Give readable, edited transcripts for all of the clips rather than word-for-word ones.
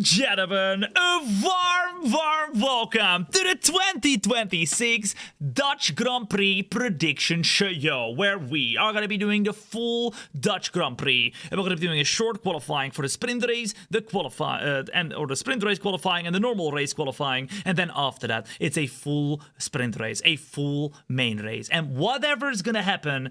gentlemen, a warm welcome to the 2026 Dutch Grand Prix prediction show, where we are going to be doing the full Dutch Grand Prix. And we're going to be doing a short qualifying for the sprint race, the sprint race qualifying and the normal race qualifying. And then after that, it's a full sprint race, a full main race. And whatever is going to happen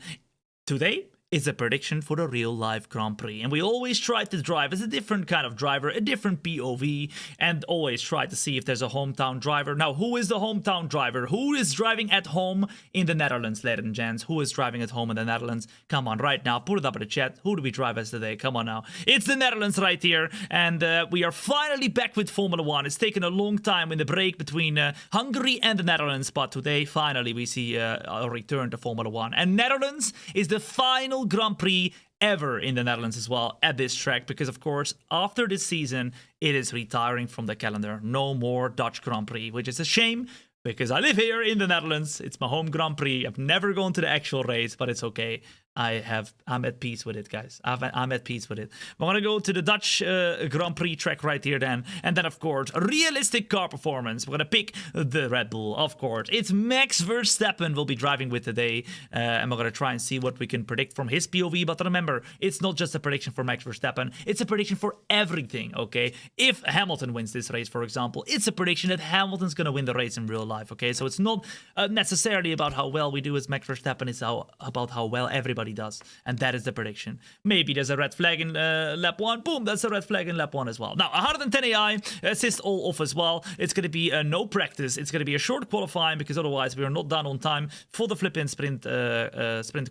today, it's a prediction for the real life Grand Prix. And we always try to drive as a different kind of driver, a different POV, and always try to see if there's a hometown driver. Now, who is the hometown driver? Who is driving at home in the Netherlands, ladies and gents? Who is driving at home in the Netherlands? Come on, right now, put it up in the chat. Who do we drive as today? Come on now. It's the Netherlands right here, and we are finally back with Formula 1. It's taken a long time in the break between Hungary and the Netherlands, but today, finally, we see a return to Formula 1. And Netherlands is the final Grand Prix ever in the Netherlands as well at this track, because of course after this season it is retiring from the calendar. No more Dutch Grand Prix, which is a shame because I live here in the Netherlands. It's my home Grand Prix. I've never gone to the actual race, but it's okay. I'm at peace with it, guys. I'm at peace with it. We're gonna go to the Dutch Grand Prix track right here then. And then, of course, realistic car performance. We're gonna pick the Red Bull, of course. It's Max Verstappen we'll be driving with today. And we're gonna try and see what we can predict from his POV. But remember, it's not just a prediction for Max Verstappen. It's a prediction for everything, okay? If Hamilton wins this race, for example, it's a prediction that Hamilton's gonna win the race in real life, okay? So it's not necessarily about how well we do as Max Verstappen. It's about how well everybody does, and that is the prediction. Maybe there's a red flag in lap 1. Boom, that's a red flag in lap 1 as well. Now, 110 AI, assist all off as well. It's going to be no practice. It's going to be a short qualifying, because otherwise we are not done on time for the flip-in sprint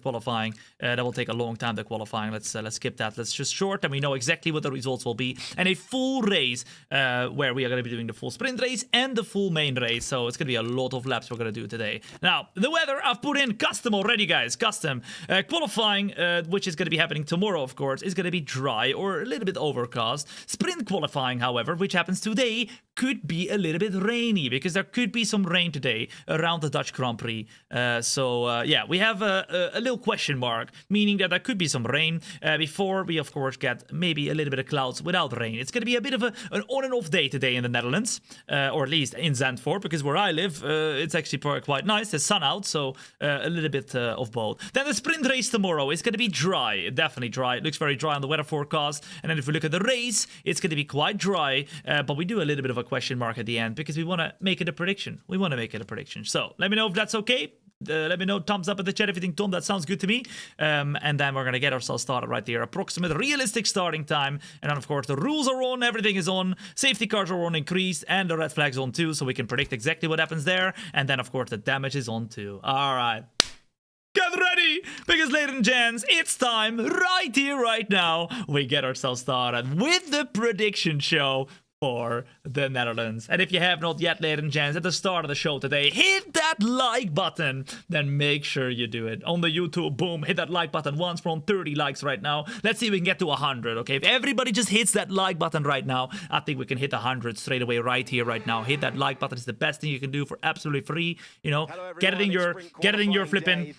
qualifying. That will take a long time, the qualifying. Let's skip that. Let's just short, and we know exactly what the results will be. And a full race where we are going to be doing the full sprint race and the full main race. So it's going to be a lot of laps we're going to do today. Now, the weather, I've put in custom already, guys. Custom. Qualifying, which is going to be happening tomorrow, of course, is going to be dry or a little bit overcast. Sprint qualifying, however, which happens today, could be a little bit rainy, because there could be some rain today around the Dutch Grand Prix. Yeah, we have a little question mark, meaning that there could be some rain before we, of course, get maybe a little bit of clouds without rain. It's going to be a bit of an on and off day today in the Netherlands, or at least in Zandvoort, because where I live, it's actually quite nice. There's sun out, so a little bit of both. Then the sprint race tomorrow is going to be dry, definitely dry. It looks very dry on the weather forecast. And then if we look at the race, it's going to be quite dry, but we do a little bit of a question mark at the end, because we want to make it a prediction. So let me know if that's okay. Let me know, thumbs up in the chat if you think, Tom, that sounds good to me. And then we're going to get ourselves started right there. Approximate realistic starting time. And then, of course, the rules are on. Everything is on. Safety cars are on increased. And the red flag's on too. So we can predict exactly what happens there. And then, of course, the damage is on too. All right. Get ready, because ladies and gents, it's time right here, right now. We get ourselves started with the prediction show for the Netherlands. And if you have not yet, ladies and gents, at the start of the show today, hit that like button. Then make sure you do it. On the YouTube, boom, hit that like button once. We're on 30 likes right now. Let's see if we can get to 100, okay? If everybody just hits that like button right now, I think we can hit 100 straight away right here, right now. Hit that like button. It's the best thing you can do for absolutely free. You know, get it in your flipping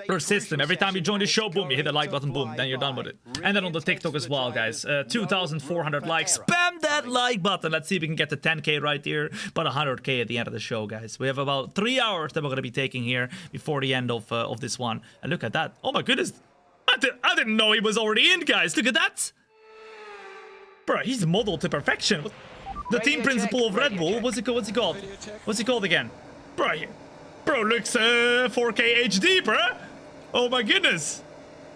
your system. Every time you join the show, boom, you hit the like button, boom, then you're done with it. And then on the TikTok as well, guys. 2,400 likes. Spam that like button. Let's see if we can get to 10k right here, but 100k at the end of the show, guys. We have about 3 hours that we're going to be taking here before the end of this one. And look at that. Oh my goodness. I didn't know he was already in, guys. Look at that. Bro, he's modeled to perfection. The team principal of Red Bull. What's he called? What's he called again? Bro looks 4K HD, bro. Oh my goodness.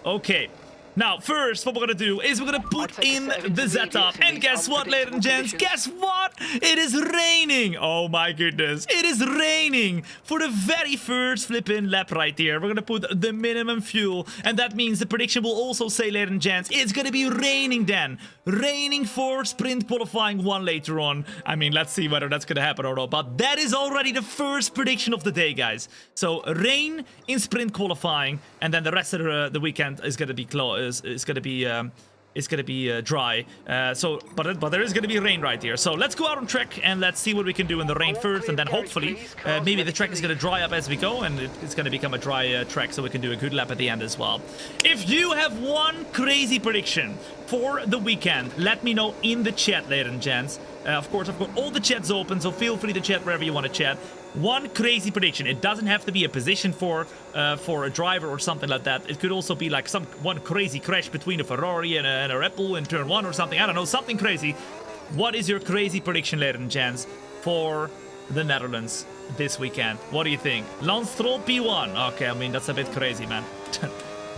Okay. Now, first, what we're going to do is we're going to put in the setup. And guess what, ladies and gents? Guess what? It is raining. Oh, my goodness. It is raining for the very first flip-in lap right here. We're going to put the minimum fuel. And that means the prediction will also say, ladies and gents, it's going to be raining then. Raining for sprint qualifying 1 later on. I mean, let's see whether that's going to happen or not. But that is already the first prediction of the day, guys. So, rain in sprint qualifying. And then the rest of the weekend is going to be closed. It's going to be dry. But there is going to be rain right here. So let's go out on track and let's see what we can do in the rain first, and then hopefully maybe the track is going to dry up as we go, and it's going to become a dry track, so we can do a good lap at the end as well. If you have one crazy prediction for the weekend. Let me know in the chat, ladies and gents. Of course, I've got all the chats open, so feel free to chat wherever you want to chat. One crazy prediction. It doesn't have to be a position for a driver or something like that. It could also be like one crazy crash between a Ferrari and a Red Bull in turn 1 or something. I don't know, something crazy. What is your crazy prediction, ladies and gents, for the Netherlands this weekend? What do you think? Lance Stroll P1. Okay, I mean, that's a bit crazy, man.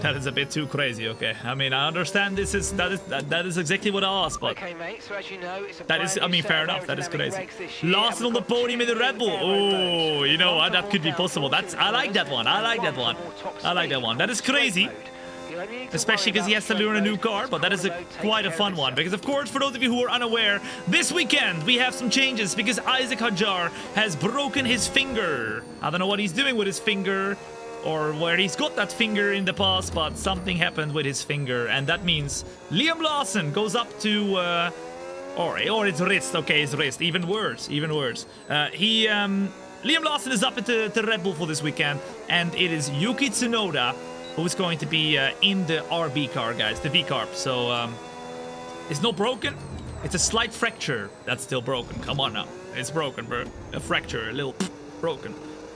That is a bit too crazy, okay. I mean, I understand that is exactly what I asked, but okay, mate, so as you know, it's that is, I mean, fair enough, that is crazy. Larsen on the podium in the Red Bull. Oh, you know what, that could be possible. I like that one, I like that one. I like that one. That is crazy. Especially because he has to learn a new car, but that is quite a fun one. Because, of course, for those of you who are unaware, this weekend we have some changes because Isaac Hadjar has broken his finger. I don't know what he's doing with his finger or where he's got that finger in the past, but something happened with his finger, and that means Liam Lawson goes up to or his wrist. Okay, his wrist. Even worse, even worse. Liam Lawson is up at the Red Bull for this weekend, and it is Yuki Tsunoda who's going to be in the RB car, guys, the V-Carb. So it's not broken. It's a slight fracture that's still broken. Come on now, it's broken, bro. A fracture, a little broken.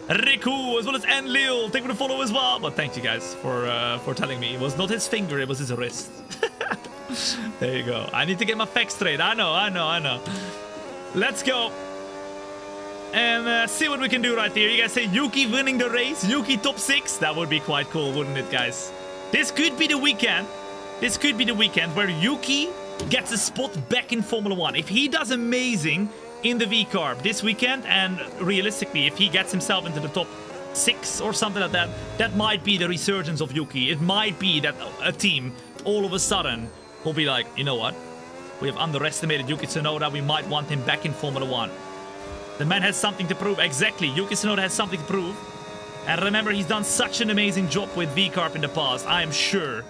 Riku, as well as Enlil, thank you for the follow as well. But thank you guys for telling me it was not his finger, it was his wrist. There you go. I need to get my facts straight. I know. Let's go and see what we can do right here. You guys say Yuki winning the race, Yuki top 6. That would be quite cool, wouldn't it, guys? This could be the weekend. This could be the weekend where Yuki gets a spot back in Formula 1. If he does amazing in the V-Carb this weekend, and realistically, if he gets himself into the top 6 or something like that, that might be the resurgence of Yuki. It might be that a team all of a sudden will be like, you know what? We have underestimated Yuki Tsunoda. We might want him back in Formula 1. The man has something to prove. Exactly. Yuki Tsunoda has something to prove. And remember, he's done such an amazing job with V-Carb in the past. I am sure,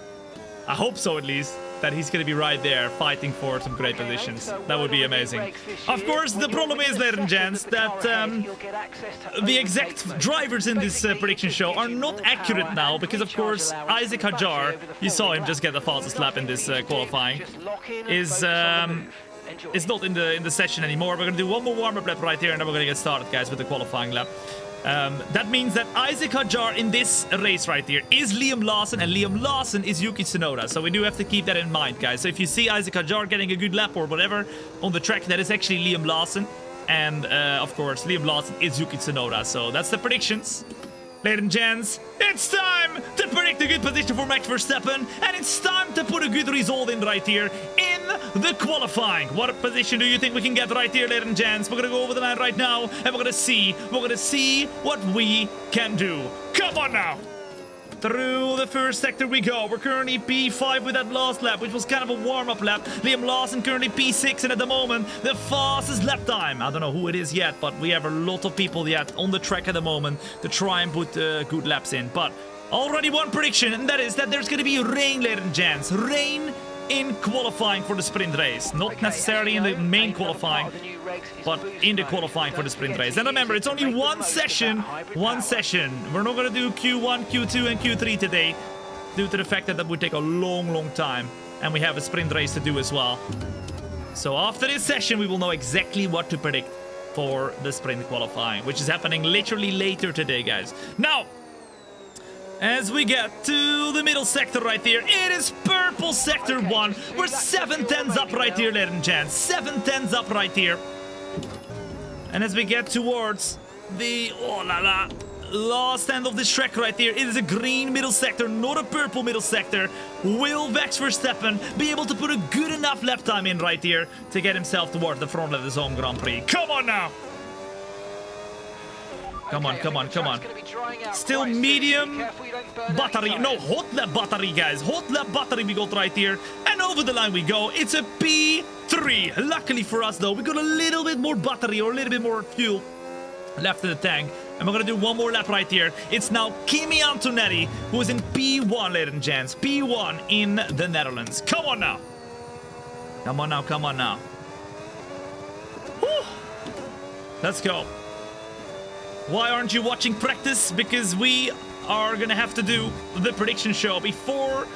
I hope so at least, that he's going to be right there fighting for some great positions. That would be amazing. Of course, the problem is, ladies and gents, that the exact drivers in this prediction show are not accurate now because, of course, Isaac Hadjar, you saw him just get the fastest lap in this qualifying, is not in the session anymore. We're going to do one more warm-up lap right here, and then we're going to get started, guys, with the qualifying lap. That means that Isaac Hadjar in this race right here is Liam Lawson, and Liam Lawson is Yuki Tsunoda. So we do have to keep that in mind, guys. So if you see Isaac Hadjar getting a good lap or whatever on the track, that is actually Liam Lawson. And, of course, Liam Lawson is Yuki Tsunoda. So that's the predictions. Ladies and gents, it's time to predict a good position for Max Verstappen, and it's time to put a good result in right here in the qualifying. What position do you think we can get right here, ladies and gents? We're gonna go over the line right now, and we're gonna see what we can do. Come on now! Through the first sector we go. We're currently P5 with that last lap, which was kind of a warm-up lap. Liam Lawson currently P6, and at the moment, the fastest lap time. I don't know who it is yet, but we have a lot of people yet on the track at the moment to try and put good laps in. But already one prediction, and that is that there's going to be rain, ladies and gents. Rain in qualifying for the sprint race. Not necessarily in the main qualifying, but in the qualifying for the sprint race. And remember, it's only one session. We're not going to do Q1, Q2, and Q3 today, due to the fact that would take a long time. And we have a sprint race to do as well. So after this session, we will know exactly what to predict for the sprint qualifying, which is happening literally later today, guys. Now, as we get to the middle sector right here, it is purple sector 1. We're 7/10s up right here, ladies and gents. 7/10s up right here. And as we get towards the last end of this track right here, it is a green middle sector, not a purple middle sector. Will Max Verstappen be able to put a good enough lap time in right here to get himself towards the front of this home Grand Prix? Come on now! Come on. Still medium battery. No, hot lap battery, guys. Hot lap battery we got right here. And over the line we go. It's a P3. Luckily for us, though, we got a little bit more battery or a little bit more fuel left in the tank. And we're going to do one more lap right here. It's now Kimi Antonetti, who is in P1, ladies and gents. P1 in the Netherlands. Come on now. Come on now. Whew. Let's go. Why aren't you watching practice? Because we are gonna have to do the prediction show before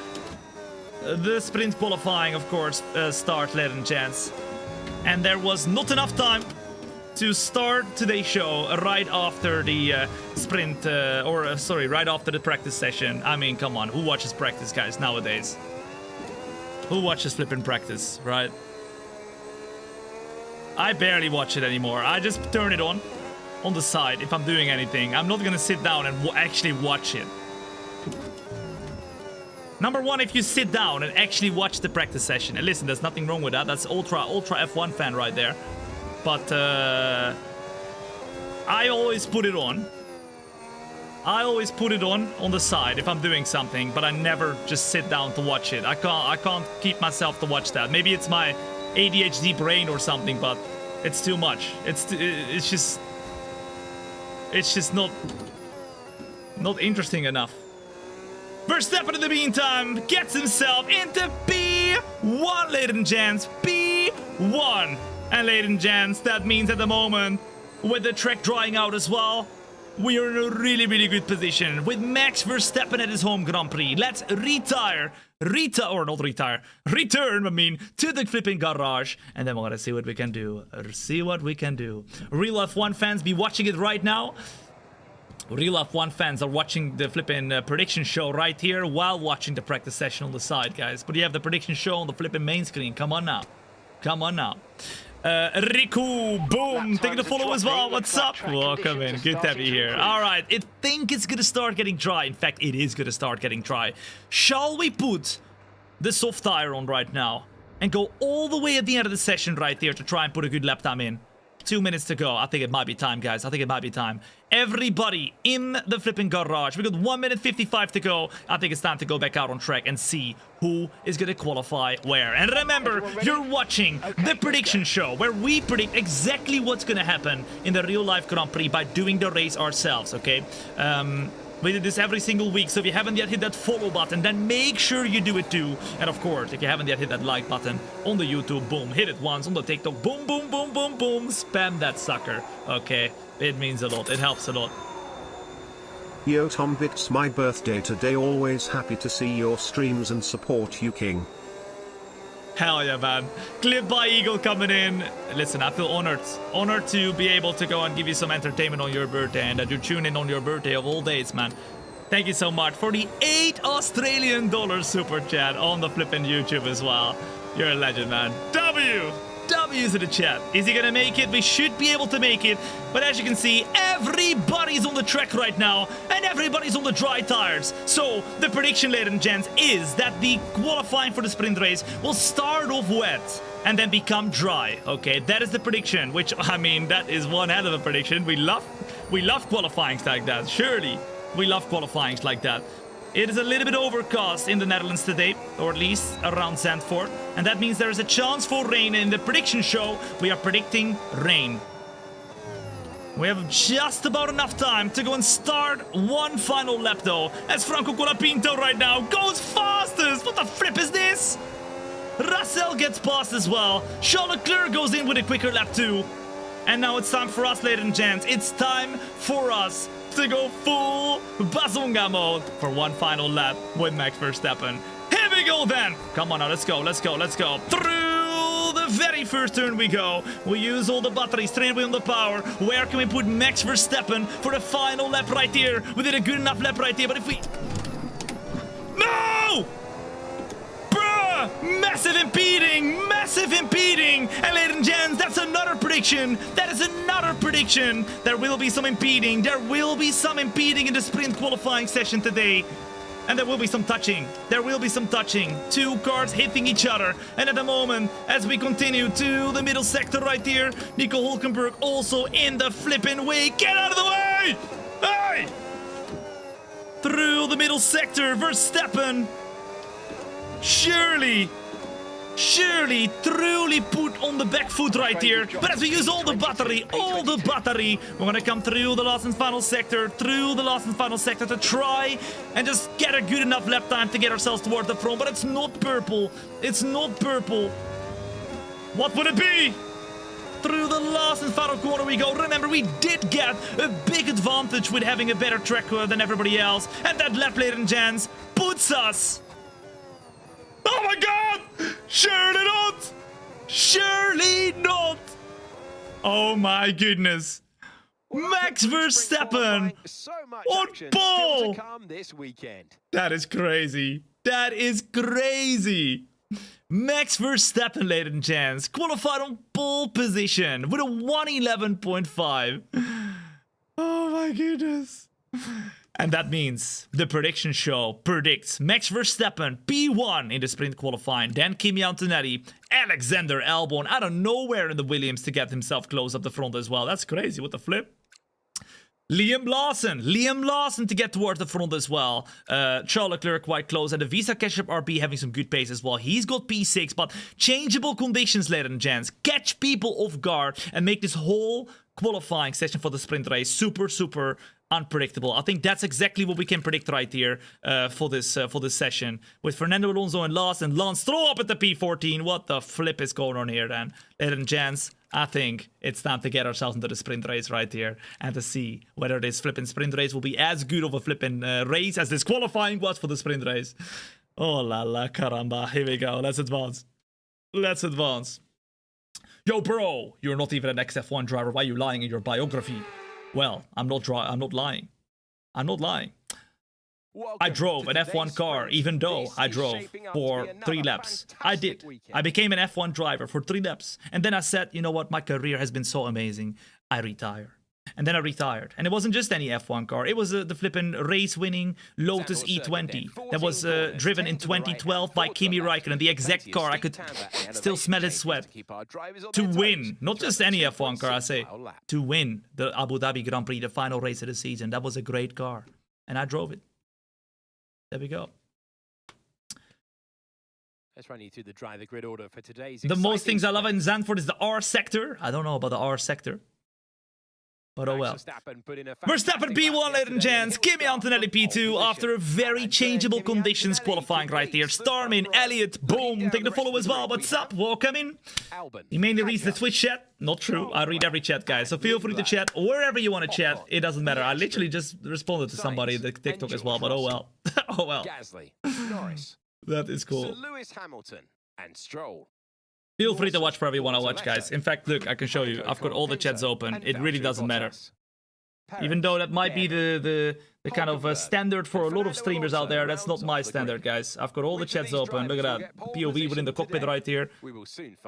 the sprint qualifying, of course, start, ladies and gents. And there was not enough time to start today's show right after the sprint, sorry, right after the practice session. I mean, come on, who watches practice, guys, nowadays? Who watches flipping practice, right? I barely watch it anymore. I just turn it on the side if I'm doing anything. I'm not gonna sit down and actually watch it. Number one, if you sit down and actually watch the practice session, and listen, there's nothing wrong with that. That's ultra F1 fan right there. But I always put it on. I always put it on the side if I'm doing something, but I never just sit down to watch it. I can't keep myself to watch that. Maybe it's my ADHD brain or something, but it's too much. It's just not interesting enough. Verstappen, in the meantime, gets himself into P1, ladies and gents. P1. And ladies and gents, that means at the moment, with the track drying out as well, we are in a really, really good position with Max Verstappen at his home Grand Prix. Let's return, I mean, to the flipping garage, and then we're gonna see what we can do. Real F1 fans, be watching it right now. Real F1 fans are watching the flipping prediction show right here while watching the practice session on the side, guys. But you have the prediction show on the flipping main screen. Come on now. Riku, boom, taking the follow as well. What's up? Welcome in. Good to have you here. All right, I think it's gonna start getting dry. In fact, it is gonna start getting dry. Shall we put the soft tire on right now and go all the way at the end of the session right there to try and put a good lap time in? 2 minutes to go. I think it might be time, guys. I think it might be time. Everybody in the flipping garage. We got 1 minute 55 to go. I think it's time to go back out on track and see who is going to qualify where. And remember, you're watching the prediction show where we predict exactly what's going to happen in the real life Grand Prix by doing the race ourselves, okay? We do this every single week, so if you haven't yet hit that follow button, then make sure you do it too. And of course, if you haven't yet hit that like button on the YouTube, boom, hit it once. On the TikTok, boom, boom, boom, boom, boom. Spam that sucker, okay? It means a lot. It helps a lot. Yo Tom, it's my birthday today. Always happy to see your streams and support you, King. Hell yeah, man. Clip by Eagle coming in. Listen, I feel honored. Honored to be able to go and give you some entertainment on your birthday and that you tune in on your birthday of all days, man. Thank you so much for the $8 Australian super chat on the flipping YouTube as well. You're a legend, man. W's in the chat. Is he gonna make it? We should be able to make it. But as you can see, everybody's on the track right now and everybody's on the dry tires. So the prediction, ladies and gents, is that the qualifying for the sprint race will start off wet and then become dry. Okay, that is the prediction, which, I mean, that is one hell of a prediction. We love qualifyings like that. Surely we love qualifyings like that. It is a little bit overcast in the Netherlands today, or at least around Zandvoort, and that means there is a chance for rain. In the prediction show, we are predicting rain. We have just about enough time to go and start one final lap though, as Franco Colapinto right now goes fastest. What the flip is this? Russell gets past as well. Charles Leclerc goes in with a quicker lap too. And now it's time for us, ladies and gents. It's time for us to go full Bazonga mode for one final lap with Max Verstappen. Here we go then. Come on now, let's go. Through the very first turn we go. We use all the batteries, straight away on the power. Where can we put Max Verstappen for the final lap right here? We did a good enough lap right here, but if we... No! Massive impeding! And ladies and gents, that's another prediction. That is another prediction. There will be some impeding. There will be some impeding in the sprint qualifying session today. And there will be some touching. Two cars hitting each other. And at the moment, as we continue to the middle sector right here, Nico Hulkenberg also in the flipping way. Get out of the way! Hey! Through the middle sector, Verstappen. Surely truly put on the back foot right here. But as we use all the battery, we're gonna come through the last and final sector, to try and just get a good enough lap time to get ourselves towards the front. But it's not purple. What would it be? Through the last and final corner we go. Remember, we did get a big advantage with having a better track than everybody else. And that lap, ladies and gents, puts us... Surely not! Surely not! Oh my goodness. Max Verstappen on pole! That is crazy. That is crazy. Max Verstappen, ladies and gents, qualified on pole position with a 111.5. Oh my goodness. And that means the prediction show predicts Max Verstappen P1 in the sprint qualifying, then Kimi Antonelli, Alexander Albon out of nowhere in the Williams to get himself close up the front as well. That's crazy. What the flip? Liam Lawson to get towards the front as well. Charles Leclerc quite close, and the Visa Ketchup RP having some good pace as well. He's got P6, but changeable conditions, ladies and gents. Catch people off guard and make this whole qualifying session for the sprint race super unpredictable. I think that's exactly what we can predict right here for this session. With Fernando Alonso in last and Lance Stroll up at the P14. What the flip is going on here then? Ladies and gents, I think it's time to get ourselves into the sprint race right here and to see whether this flipping sprint race will be as good of a flipping race as this qualifying was for the sprint race. Oh la la caramba. Here we go. Let's advance. Let's advance. Yo, bro, you're not even an ex-F1 driver. Why are you lying in your biography? Well, I'm not lying. I'm not lying. I drove an F1 car, even though I drove for 3 laps. I did. I became an F1 driver for 3 laps. And then I said, you know what, my career has been so amazing. I retire. And then I retired. And it wasn't just any F1 car. It was the flippin' race-winning Lotus E20 that was driven in 2012 by Kimi Räikkönen. The exact car. I could still smell his sweat. To win. Not just any F1 car, I say. To win the Abu Dhabi Grand Prix, the final race of the season. That was a great car. And I drove it. There we go. Let's run you through the driver grid order for today's. The most things I love in Zandvoort is the R sector. I don't know about the R sector. But oh well. Verstappen P1, ladies and gents. Kimi Antonelli P2 after a very changeable conditions qualifying right here. Starmin, Elliott, boom. Take the follow as well. What's up? Welcome in. He mainly reads the Twitch chat. Not true. I read every chat, guys. So feel free to chat wherever you want to chat. It doesn't matter. I literally just responded to somebody in the TikTok as well. But oh well. Oh well. That is cool. Lewis Hamilton and Stroll. Feel free to watch wherever you want to watch, guys. In fact, look, I can show you. I've got all the chats open. It really doesn't matter. Even though that might be the kind of standard for a lot of streamers out there, that's not my standard, guys. I've got all the chats open. Look at that. POV within the cockpit right here.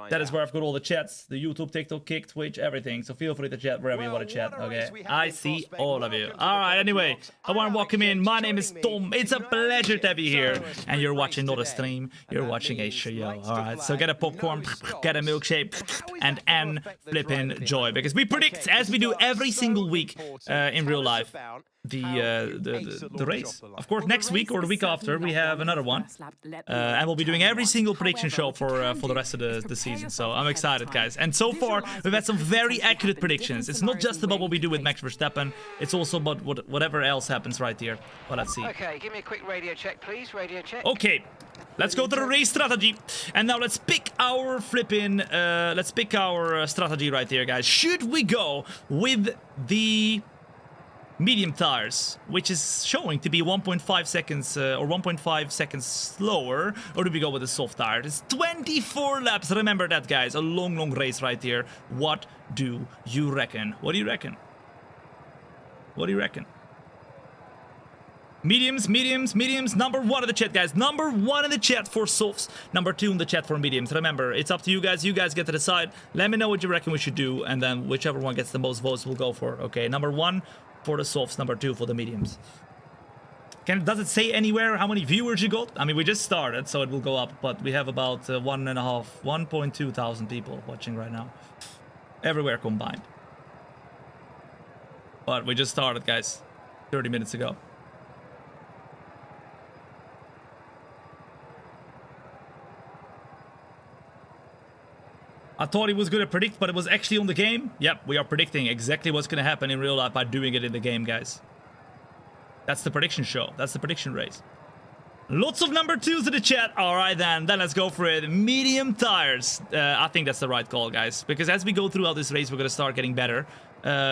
That is where I've got all the chats. The YouTube, TikTok, Kick, Twitch, everything. So feel free to chat wherever you want to chat, okay? I see all of you. Alright, anyway. I want to welcome in. My name is Tom. It's a pleasure to be here. And you're watching not a stream. You're watching a show. Alright, so get a popcorn, get a milkshake, and flippin' joy. Because we predict, as we do every single week in real life, the race. Of course, next week or the week after, we have another one. And we'll be doing every single prediction show for the rest of the season. So I'm excited, guys. And so far, we've had some very accurate predictions. It's not just about what we do with Max Verstappen. It's also about whatever else happens right here. Well, let's see. Okay, give me a quick radio check, please. Radio check. Okay. Let's go to the race strategy. And now let's pick our strategy right here, guys. Should we go with the medium tires, which is showing to be 1.5 seconds or 1.5 seconds slower, or do we go with the soft tire? It's 24 laps. Remember that, guys. A long race right here. What do you reckon? What do you reckon? What do you reckon? Mediums. Number 1 in the chat, guys. Number 1 in the chat for softs. Number 2 in the chat for mediums. Remember, it's up to you guys. You guys get to decide. Let me know what you reckon we should do, and then whichever one gets the most votes, we'll go for. Okay, number 1 for the softs, number 2 for the mediums. Does it say anywhere how many viewers you got? I mean, we just started, so it will go up, but we have about 1.2 thousand people watching right now. Everywhere combined. But we just started, guys. 30 minutes ago. I thought he was going to predict, but it was actually on the game. Yep, we are predicting exactly what's going to happen in real life by doing it in the game, guys. That's the prediction show. That's the prediction race. Lots of number 2s in the chat. All right, then let's go for it. Medium tires. I think that's the right call, guys. Because as we go throughout this race, we're going to start getting better.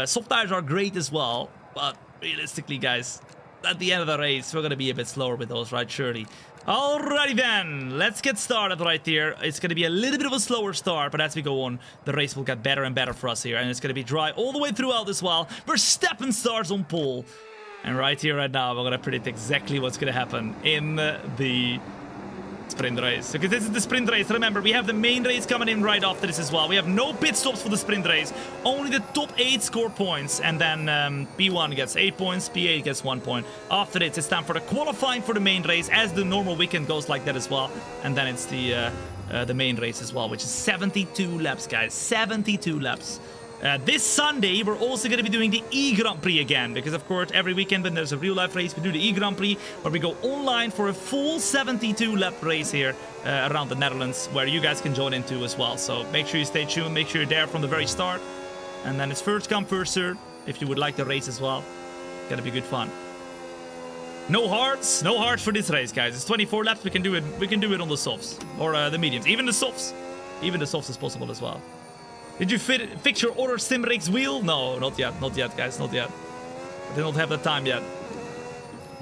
Soft tires are great as well. But realistically, guys, at the end of the race, we're gonna be a bit slower with those, right? Surely. Alrighty then, let's get started right here. It's gonna be a little bit of a slower start, but as we go on, the race will get better and better for us here, and it's gonna be dry all the way throughout as well. Verstappen starts on pole, and right here, right now, we're gonna predict exactly what's gonna happen in the sprint race. Okay, this is the sprint race. Remember, we have the main race coming in right after this as well. We have no pit stops for the sprint race. Only the top 8 score points, and then P1 gets 8 points, P8 gets 1 point. After this, it's time for the qualifying for the main race, as the normal weekend goes like that as well. And then it's the main race as well, which is 72 laps, guys. 72 laps. This Sunday, we're also going to be doing the E Grand Prix again, because of course every weekend when there's a real life race, we do the E Grand Prix, where we go online for a full 72 lap race here around the Netherlands, where you guys can join into as well. So make sure you stay tuned, make sure you're there from the very start, and then it's first come, first serve, if you would like the race as well. It's gonna be good fun. No hards for this race, guys. It's 24 laps, we can do it on the softs, or the mediums, even the softs is possible as well. Did you fix your other sim rigs wheel? No, not yet, guys, not yet. I did not have the time yet.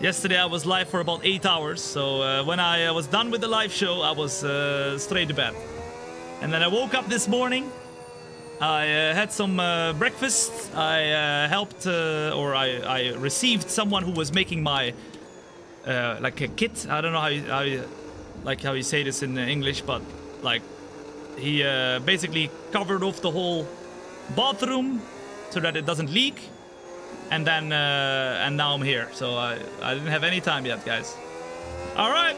Yesterday I was live for about 8 hours, so when I was done with the live show, I was straight to bed. And then I woke up this morning, I had some breakfast, I helped, or I received someone who was making my, like a kit. I don't know how you say this in English, but like, he basically covered off the whole bathroom so that it doesn't leak, and then and now I'm here. So I didn't have any time yet, guys. All right,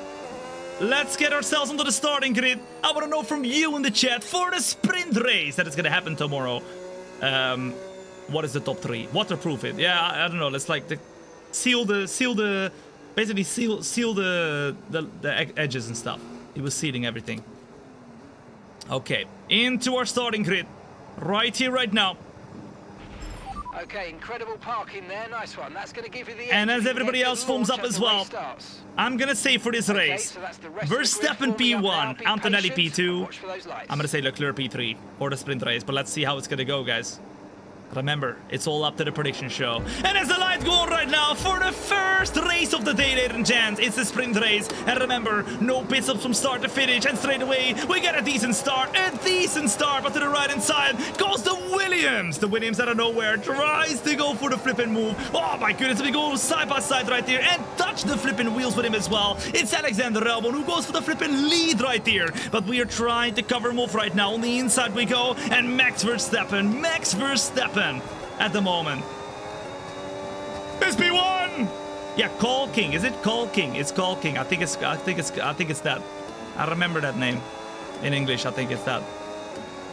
let's get ourselves onto the starting grid. I want to know from you in the chat for the sprint race that is going to happen tomorrow. What is the top 3? Waterproof it. Yeah, I don't know. Let's like seal the edges and stuff. He was sealing everything. Okay, into our starting grid, right here, right now. Okay, incredible parking there, nice one. That's going to give you the... And as everybody else foams up as well, I'm going to say for this race, Verstappen P1, Antonelli P2, I'm going to say Leclerc P3 for the sprint race, but let's see how it's going to go, guys. Remember, it's all up to the prediction show. And as the lights go on right now for the first race of the day, ladies and gents, it's the sprint race. And remember, no pit stops from start to finish. And straight away, we get a decent start. But to the right-hand side goes the Williams. The Williams out of nowhere tries to go for the flipping move. Oh my goodness, we go side by side right here and touch the flipping wheels with him as well. It's Alexander Albon who goes for the flipping lead right here. But we are trying to cover him off right now. On the inside we go. And Max Verstappen at the moment. It's P1. Yeah, Call King. Is it Call King? It's Call King. I think it's that. I remember that name in English. I think it's that.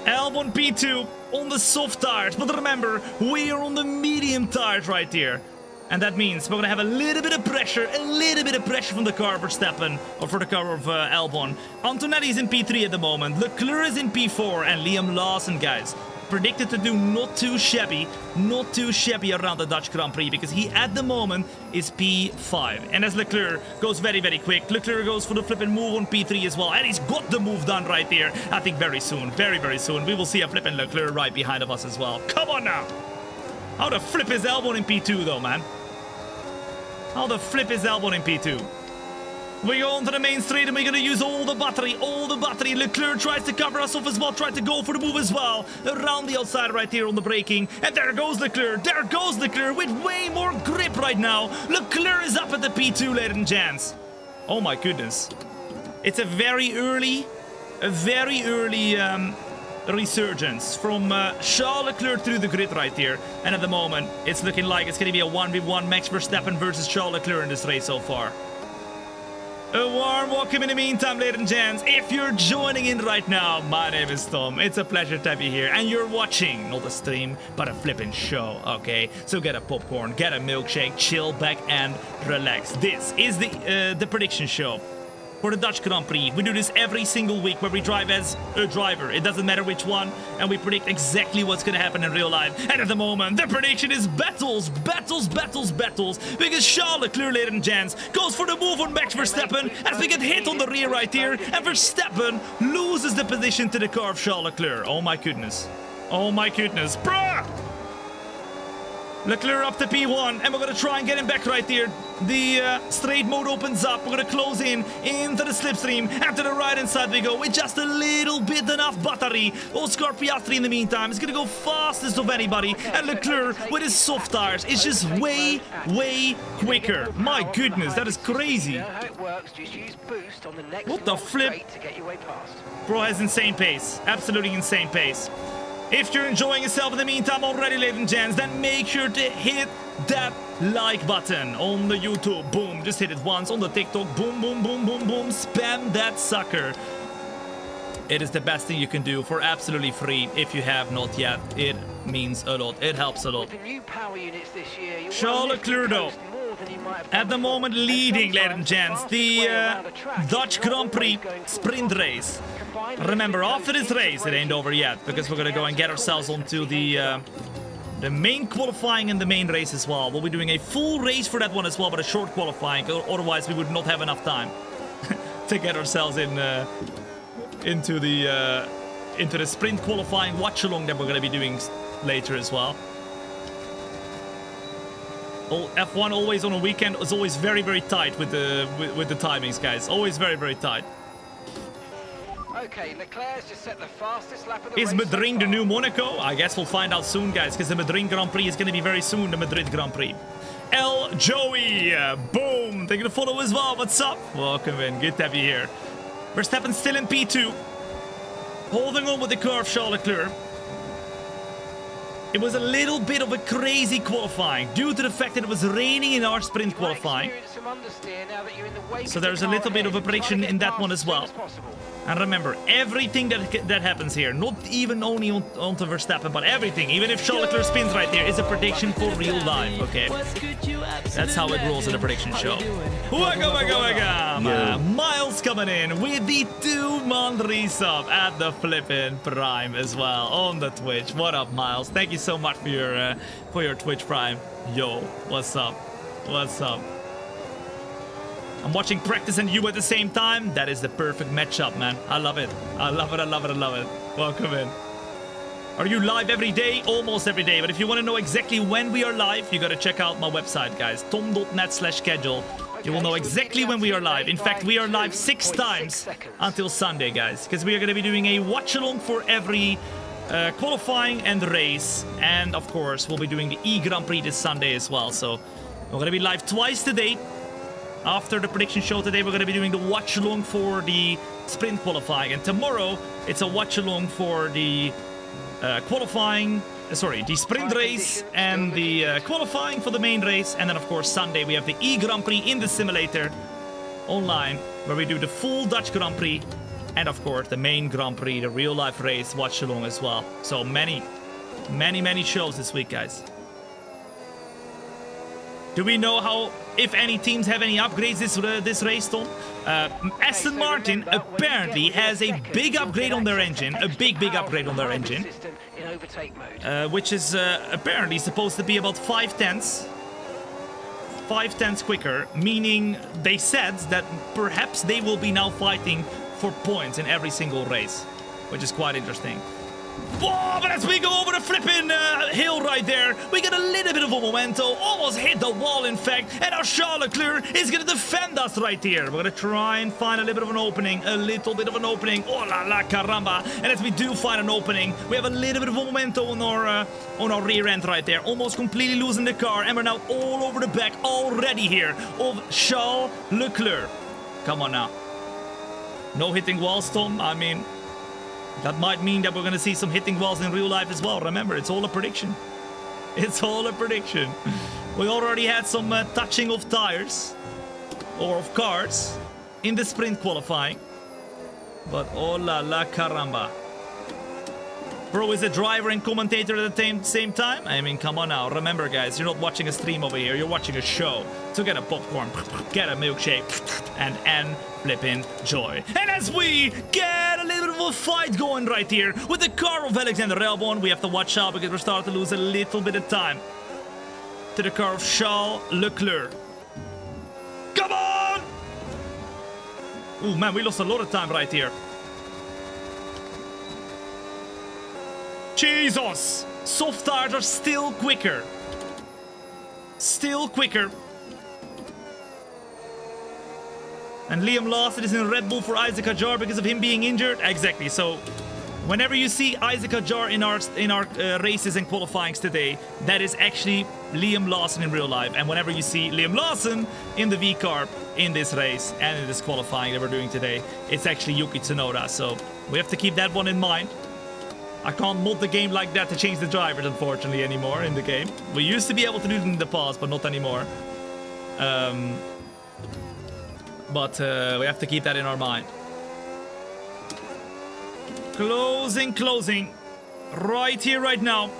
Albon P2 on the soft tires, but remember, we are on the medium tires right here. And that means we're gonna have a little bit of pressure from the car of Verstappen, or for the car of Albon. Antonelli's in P3 at the moment. Leclerc is in P4, and Liam Lawson, guys, predicted to do not too shabby around the Dutch Grand Prix, because he at the moment is P5. And as Leclerc goes very, very quick, Leclerc goes for the flipping move on P3 as well, and he's got the move done right there. I think very soon, very soon, we will see a flipping Leclerc right behind of us as well. Come on now! How the flip is Albon in P2 though, man? How the flip is Albon in P2? We go onto the main straight and we're gonna use all the battery. Leclerc tries to cover us off as well, tried to go for the move as well. Around the outside right here on the braking. And there goes Leclerc with way more grip right now. Leclerc is up at the P2, ladies and gents. Oh my goodness. It's a very early resurgence from Charles Leclerc through the grid right here. And at the moment, it's looking like it's gonna be a 1v1 Max Verstappen versus Charles Leclerc in this race so far. A warm welcome in the meantime, ladies and gents. If you're joining in right now, my name is Tom. It's a pleasure to have you here. And you're watching, not a stream, but a flipping show, okay? So get a popcorn, get a milkshake, chill back and relax. This is the prediction show for the Dutch Grand Prix. We do this every single week where we drive as a driver. It doesn't matter which one. And we predict exactly what's going to happen in real life. And at the moment, the prediction is battles. Because Charles Leclerc, ladies and gents, goes for the move on Max Verstappen as we get hit on the rear right here. And Verstappen loses the position to the car of Charles Leclerc. Oh my goodness. Bruh! Leclerc up to P1, and we're gonna try and get him back right there. The straight mode opens up. We're gonna close in into the slipstream, and to the right-hand side we go with just a little bit enough battery. Oscar Piastri in the meantime is gonna go fastest of anybody, and Leclerc with his soft tires is just way quicker. My goodness, that is crazy. You know how it works, just use boost on the next What the long flip? straight to get your way past. Bro has insane pace. Absolutely insane pace. If you're enjoying yourself in the meantime already, ladies and gents, then make sure to hit that like button on the YouTube. Boom. Just hit it once. On the TikTok. Boom, boom, boom, boom, boom. Spam that sucker. It is the best thing you can do for absolutely free if you have not yet. It means a lot. It helps a lot. With the new power units this year, you'll Charles Leclerc, though, at the moment leading, ladies and gents, the Dutch Grand Prix sprint race. Remember, after this race, it ain't over yet, because we're gonna go and get ourselves onto the main qualifying and the main race as well. We'll be doing a full race for that one as well, but a short qualifying, otherwise we would not have enough time to get ourselves into the sprint qualifying watch-along that we're gonna be doing later as well. F1 always on a weekend is always very tight with the timings, guys. Always very tight. Okay, Leclerc's just set the fastest lap of the Is race so Madrid the far. new Monaco? I guess we'll find out soon, guys, because the Madrid Grand Prix is going to be very soon, the Madrid Grand Prix. El Joey, boom, taking a follow as well. What's up? Welcome in, good to have you here. Verstappen still in P2, holding on with the car of Charles Leclerc. It was a little bit of a crazy qualifying due to the fact that it was raining in our sprint qualifying. So there's a little bit of a prediction in that one as well. And remember, everything that happens here, not even only onto Verstappen, but everything, even if Charles Leclerc spins right there, is a prediction for real life, okay? That's how it rolls in a prediction show. Miles coming in with the 2-month resub at the flippin' Prime as well on the Twitch. What up, Miles? Thank you so much for your Twitch Prime. Yo, what's up? What's up? I'm watching practice and you at the same time. That is the perfect matchup, man. I love it. I love it. I love it. I love it. Welcome in. Are you live every day? Almost every day. But if you want to know exactly when we are live, you got to check out my website, guys. tom.net/schedule. You will know exactly when we are live. In fact, we are live 6 times until Sunday, guys. Because we are going to be doing a watch-along for every qualifying and race. And, of course, we'll be doing the E-Grand Prix this Sunday as well. So we're going to be live twice today. After the prediction show today, we're going to be doing the watch-along for the sprint qualifying. And tomorrow, it's a watch-along for the the sprint race and the qualifying for the main race. And then, of course, Sunday, we have the E-Grand Prix in the simulator online, where we do the full Dutch Grand Prix. And, of course, the main Grand Prix, the real-life race watch-along as well. So many shows this week, guys. Do we know how, if any teams have any upgrades this race, Tom? Aston Martin apparently has a big upgrade on their engine, a big upgrade on their engine, which is apparently supposed to be about 5/10 quicker, meaning they said that perhaps they will be now fighting for points in every single race, which is quite interesting. Whoa, but as we go over the flipping hill right there, we get a little bit of a memento, almost hit the wall in fact, and our Charles Leclerc is going to defend us right here. We're going to try and find a little bit of an opening, oh la la caramba, and as we do find an opening, we have a little bit of a memento on our rear end right there, almost completely losing the car, and we're now all over the back already here of Charles Leclerc. Come on now. No hitting walls, Tom, I mean... that might mean that we're going to see some hitting walls in real life as well. Remember, it's all a prediction. It's all a prediction. We already had some touching of tires or of cars in the sprint qualifying. But oh la la caramba. Bro is a driver and commentator at the same time? I mean, come on now. Remember, guys, you're not watching a stream over here. You're watching a show. So get a popcorn, get a milkshake, and flippin' joy. And as we get a little bit of a fight going right here with the car of Alexander Albon, we have to watch out because we're starting to lose a little bit of time to the car of Charles Leclerc. Come on! Ooh, man, we lost a lot of time right here. Jesus! Soft tires are still quicker. Still quicker. And Liam Lawson is in Red Bull for Isaac Hadjar because of him being injured. Exactly. So whenever you see Isaac Hadjar in our races and qualifyings today, that is actually Liam Lawson in real life. And whenever you see Liam Lawson in the V-Carb in this race and in this qualifying that we're doing today, it's actually Yuki Tsunoda. So we have to keep that one in mind. I can't mod the game like that to change the drivers, unfortunately, anymore in the game. We used to be able to do it in the past, but not anymore. But we have to keep that in our mind. Closing. Right here, right now.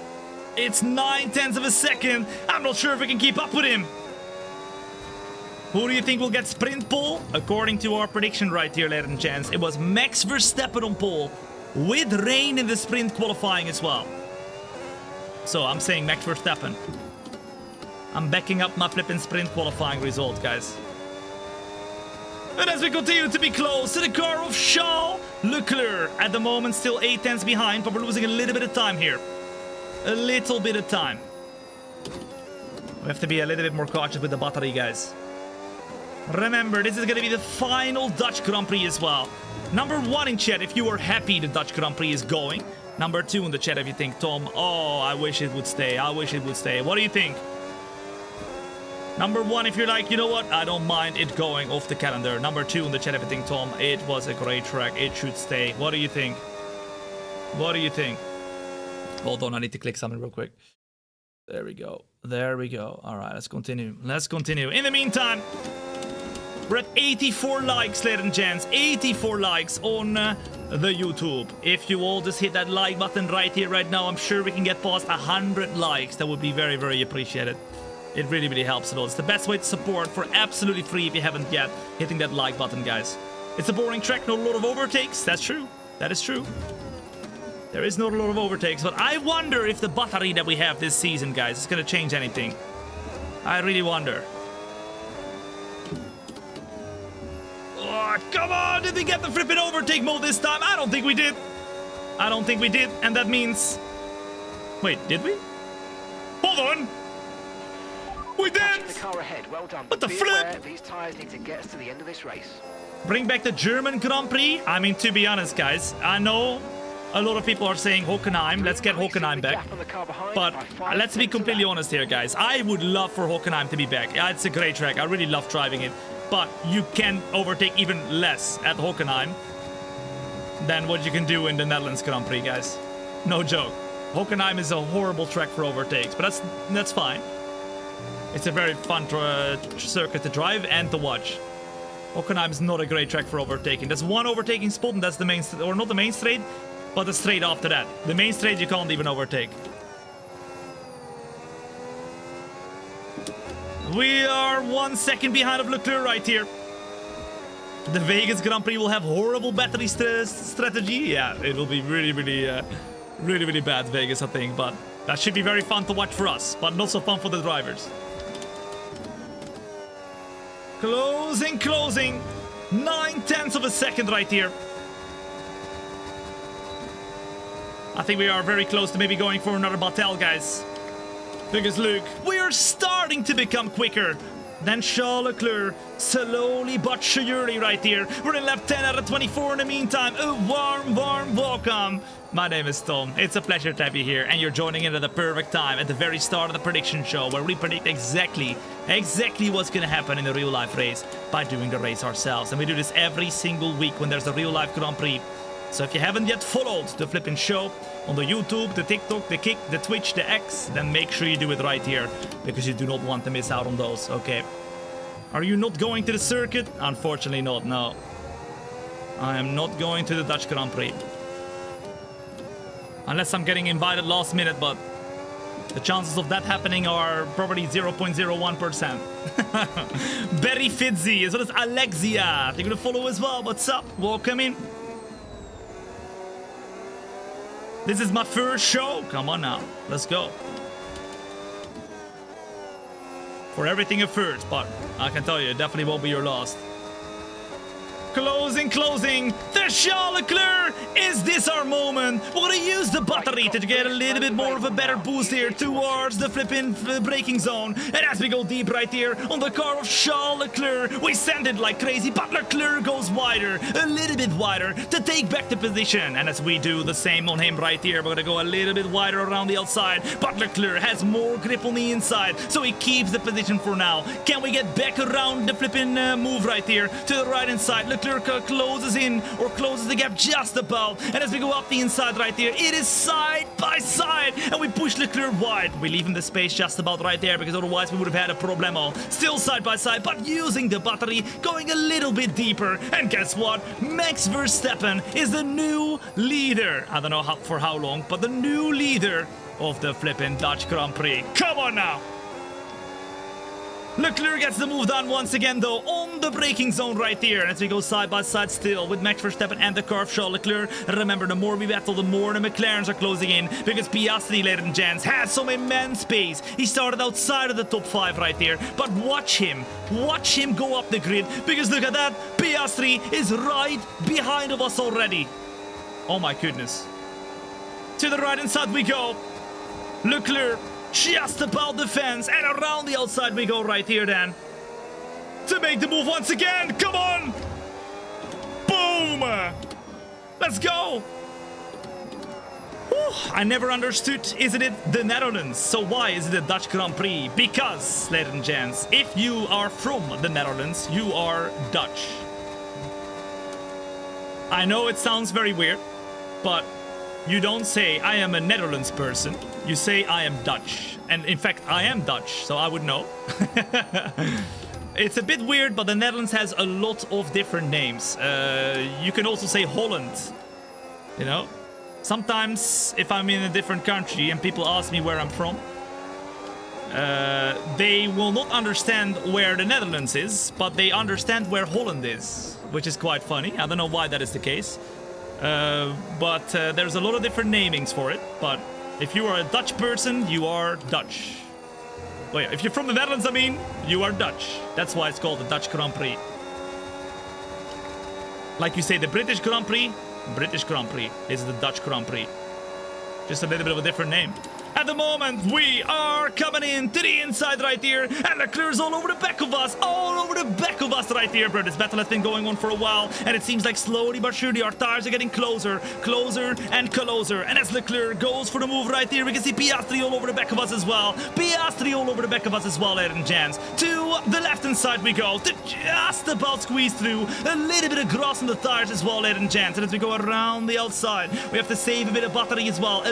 It's 9/10 of a second. I'm not sure if we can keep up with him. Who do you think will get sprint pole? According to our prediction right here, ladies and gents, it was Max Verstappen on pole, with rain in the sprint qualifying as well. So I'm saying Max Verstappen. I'm backing up my flipping sprint qualifying result, guys. And as we continue to be close to the car of Charles Leclerc, at the moment still 8 tenths behind, but we're losing a little bit of time here. A little bit of time. We have to be a little bit more cautious with the battery, guys. Remember, this is going to be the final Dutch Grand Prix as well. Number 1 in chat if you are happy the Dutch Grand Prix is going. Number 2 in the chat if you think, Tom, oh, I wish it would stay. I wish it would stay. What do you think? Number 1 if you're like, you know what, I don't mind it going off the calendar. Number 2 in the chat if you think, Tom, it was a great track. It should stay. What do you think? What do you think? Hold on, I need to click something real quick. There we go. There we go. All right, let's continue. Let's continue. In the meantime, we're at 84 likes, ladies and gents. 84 likes on the YouTube. If you all just hit that like button right here, right now, I'm sure we can get past 100 likes. That would be very, very appreciated. It really, really helps a lot. It's the best way to support for absolutely free if you haven't yet, hitting that like button, guys. It's a boring track, not a lot of overtakes. That's true. That is true. There is not a lot of overtakes, but I wonder if the battery that we have this season, guys, is going to change anything. I really wonder. Oh, come on! Did we get the flipping overtake mode this time? I don't think we did. I don't think we did, and that means... Wait, did we? Hold on! We did! The car ahead. Well done. What the flip? These tires need to get us to the end of this race. Bring back the German Grand Prix? I mean, to be honest, guys, I know a lot of people are saying Hockenheim. Let's get Hockenheim back. But let's be completely honest here, guys. I would love for Hockenheim to be back. Yeah, it's a great track. I really love driving it. But you can overtake even less at Hockenheim than what you can do in the Netherlands Grand Prix, guys. No joke. Hockenheim is a horrible track for overtakes, but that's fine. It's a very fun circuit to drive and to watch. Hockenheim is not a great track for overtaking. There's one overtaking spot, and that's the main, or not the main straight, but the straight after that. The main straight you can't even overtake. We are 1 second behind of Leclerc right here. The Vegas Grand Prix will have horrible battery strategy. Yeah, it will be really, really bad, Vegas, I think. But that should be very fun to watch for us, but not so fun for the drivers. Closing. 9/10 of a second right here. I think we are very close to maybe going for another battle, guys. Because look, we are starting to become quicker than Charles Leclerc. Slowly but surely right here. We're in lap 10 out of 24 in the meantime. A warm welcome. My name is Tom. It's a pleasure to have you here, and you're joining in at the perfect time, at the very start of the prediction show, where we predict exactly what's gonna happen in a real life race by doing the race ourselves. And we do this every single week when there's a real life Grand Prix. So if you haven't yet followed the flipping show on the YouTube, the TikTok, the Kick, the Twitch, the X, then make sure you do it right here, because you do not want to miss out on those, okay? Are you not going to the circuit? Unfortunately not, no. I am not going to the Dutch Grand Prix. Unless I'm getting invited last minute, but the chances of that happening are probably 0.01%. Berry Fitzy, as well as Alexia. They're gonna follow as well. What's up? Welcome in. This is my first show. Come on now. Let's go. For everything a first, but I can tell you, it definitely won't be your last. Closing, closing. The Charles Leclerc. Is this our moment? We're gonna use the battery to get a little bit more of a better boost here towards the flipping braking zone. And as we go deep right here on the car of Charles Leclerc, we send it like crazy, but Leclerc goes wider, a little bit wider, to take back the position. And as we do the same on him right here, we're gonna go a little bit wider around the outside, but Leclerc has more grip on the inside, so he keeps the position for now. Can we get back around the flipping move right here to the right hand side? Leclerc closes in, or closes the gap just about. And as we go up the inside right here, it is side by side, and we push Leclerc wide. We leave him the space just about right there, because otherwise we would have had a problemo. Still side by side, but using the battery, going a little bit deeper. And guess what? Max Verstappen is the new leader. I don't know for how long, but the new leader of the flipping Dutch Grand Prix. Come on now! Leclerc gets the move done once again, though, on the braking zone right here. As we go side by side still with Max Verstappen and the car of Charles Leclerc. Remember, the more we battle, the more the McLarens are closing in, because Piastri, ladies and gents, has some immense pace. He started outside of the top 5 right here, but watch him go up the grid, because look at that, Piastri is right behind of us already. Oh my goodness. To the right hand side we go. Leclerc just about the fence, and around the outside we go right here then. To make the move once again, come on! Boom! Let's go! Whew, I never understood, isn't it the Netherlands? So why is it a Dutch Grand Prix? Because, ladies and gents, if you are from the Netherlands, you are Dutch. I know it sounds very weird, but you don't say, I am a Netherlands person. You say, I am Dutch. And in fact, I am Dutch, so I would know. It's a bit weird, but the Netherlands has a lot of different names. You can also say Holland, you know? Sometimes, if I'm in a different country and people ask me where I'm from, they will not understand where the Netherlands is, but they understand where Holland is, which is quite funny. I don't know why that is the case. But there's a lot of different namings for it. But if you are a Dutch person, you are Dutch. Wait, if you're from the Netherlands, I mean, you are Dutch. That's why it's called the Dutch Grand Prix. Like you say, the British Grand Prix is the Dutch Grand Prix. Just a little bit of a different name. At the moment, we are coming in to the inside right here, and Leclerc's all over the back of us, right here, bro. This battle has been going on for a while, and it seems like slowly but surely our tires are getting closer, and closer. And as Leclerc goes for the move right here, we can see Piastri all over the back of us as well. Ladies and gents. To the left-hand side we go, to just about squeeze through. A little bit of grass on the tires as well, ladies and gents. And as we go around the outside, we have to save a bit of battery as well,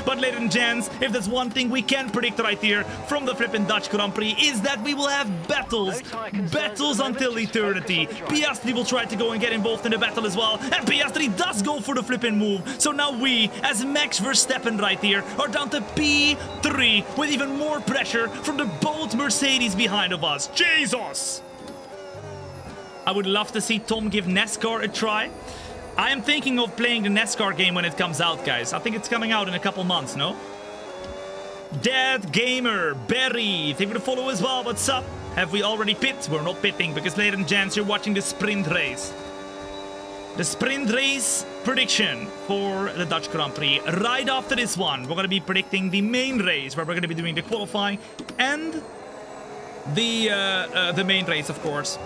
But ladies and gents, if there's one thing we can predict right here from the flipping Dutch Grand Prix, is that we will have battles until eternity. Piastri will try to go and get involved in the battle as well, and Piastri does go for the flipping move. So now we, as Max Verstappen right here, are down to P3 with even more pressure from the both Mercedes behind of us. Jesus! I would love to see Tom give NASCAR a try. I am thinking of playing the NASCAR game when it comes out, guys. I think it's coming out in a couple months, no? Dead Gamer, Barry, thank you for the follow as well. What's up? Have we already pit? We're not pitting because, ladies and gents, you're watching the sprint race. The sprint race prediction for the Dutch Grand Prix. Right after this one, we're going to be predicting the main race, where we're going to be doing the qualifying and the main race, of course.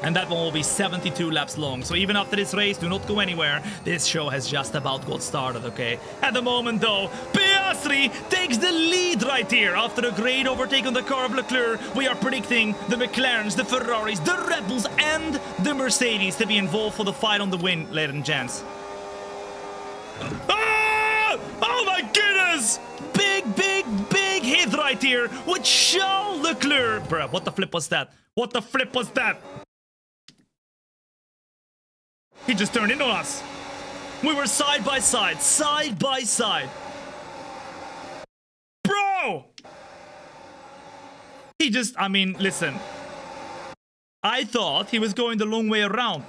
And that one will be 72 laps long. So even after this race, do not go anywhere. This show has just about got started, okay? At the moment, though, Piastri takes the lead right here. After a great overtake on the car of Leclerc, we are predicting the McLarens, the Ferraris, the Red Bulls, and the Mercedes to be involved for the fight on the win, ladies and gents. Ah! Oh my goodness! Big hit right here with Charles Leclerc. Bruh, what the flip was that? He just turned into us. We were side by side. Bro! He just, I mean, listen. I thought he was going the long way around.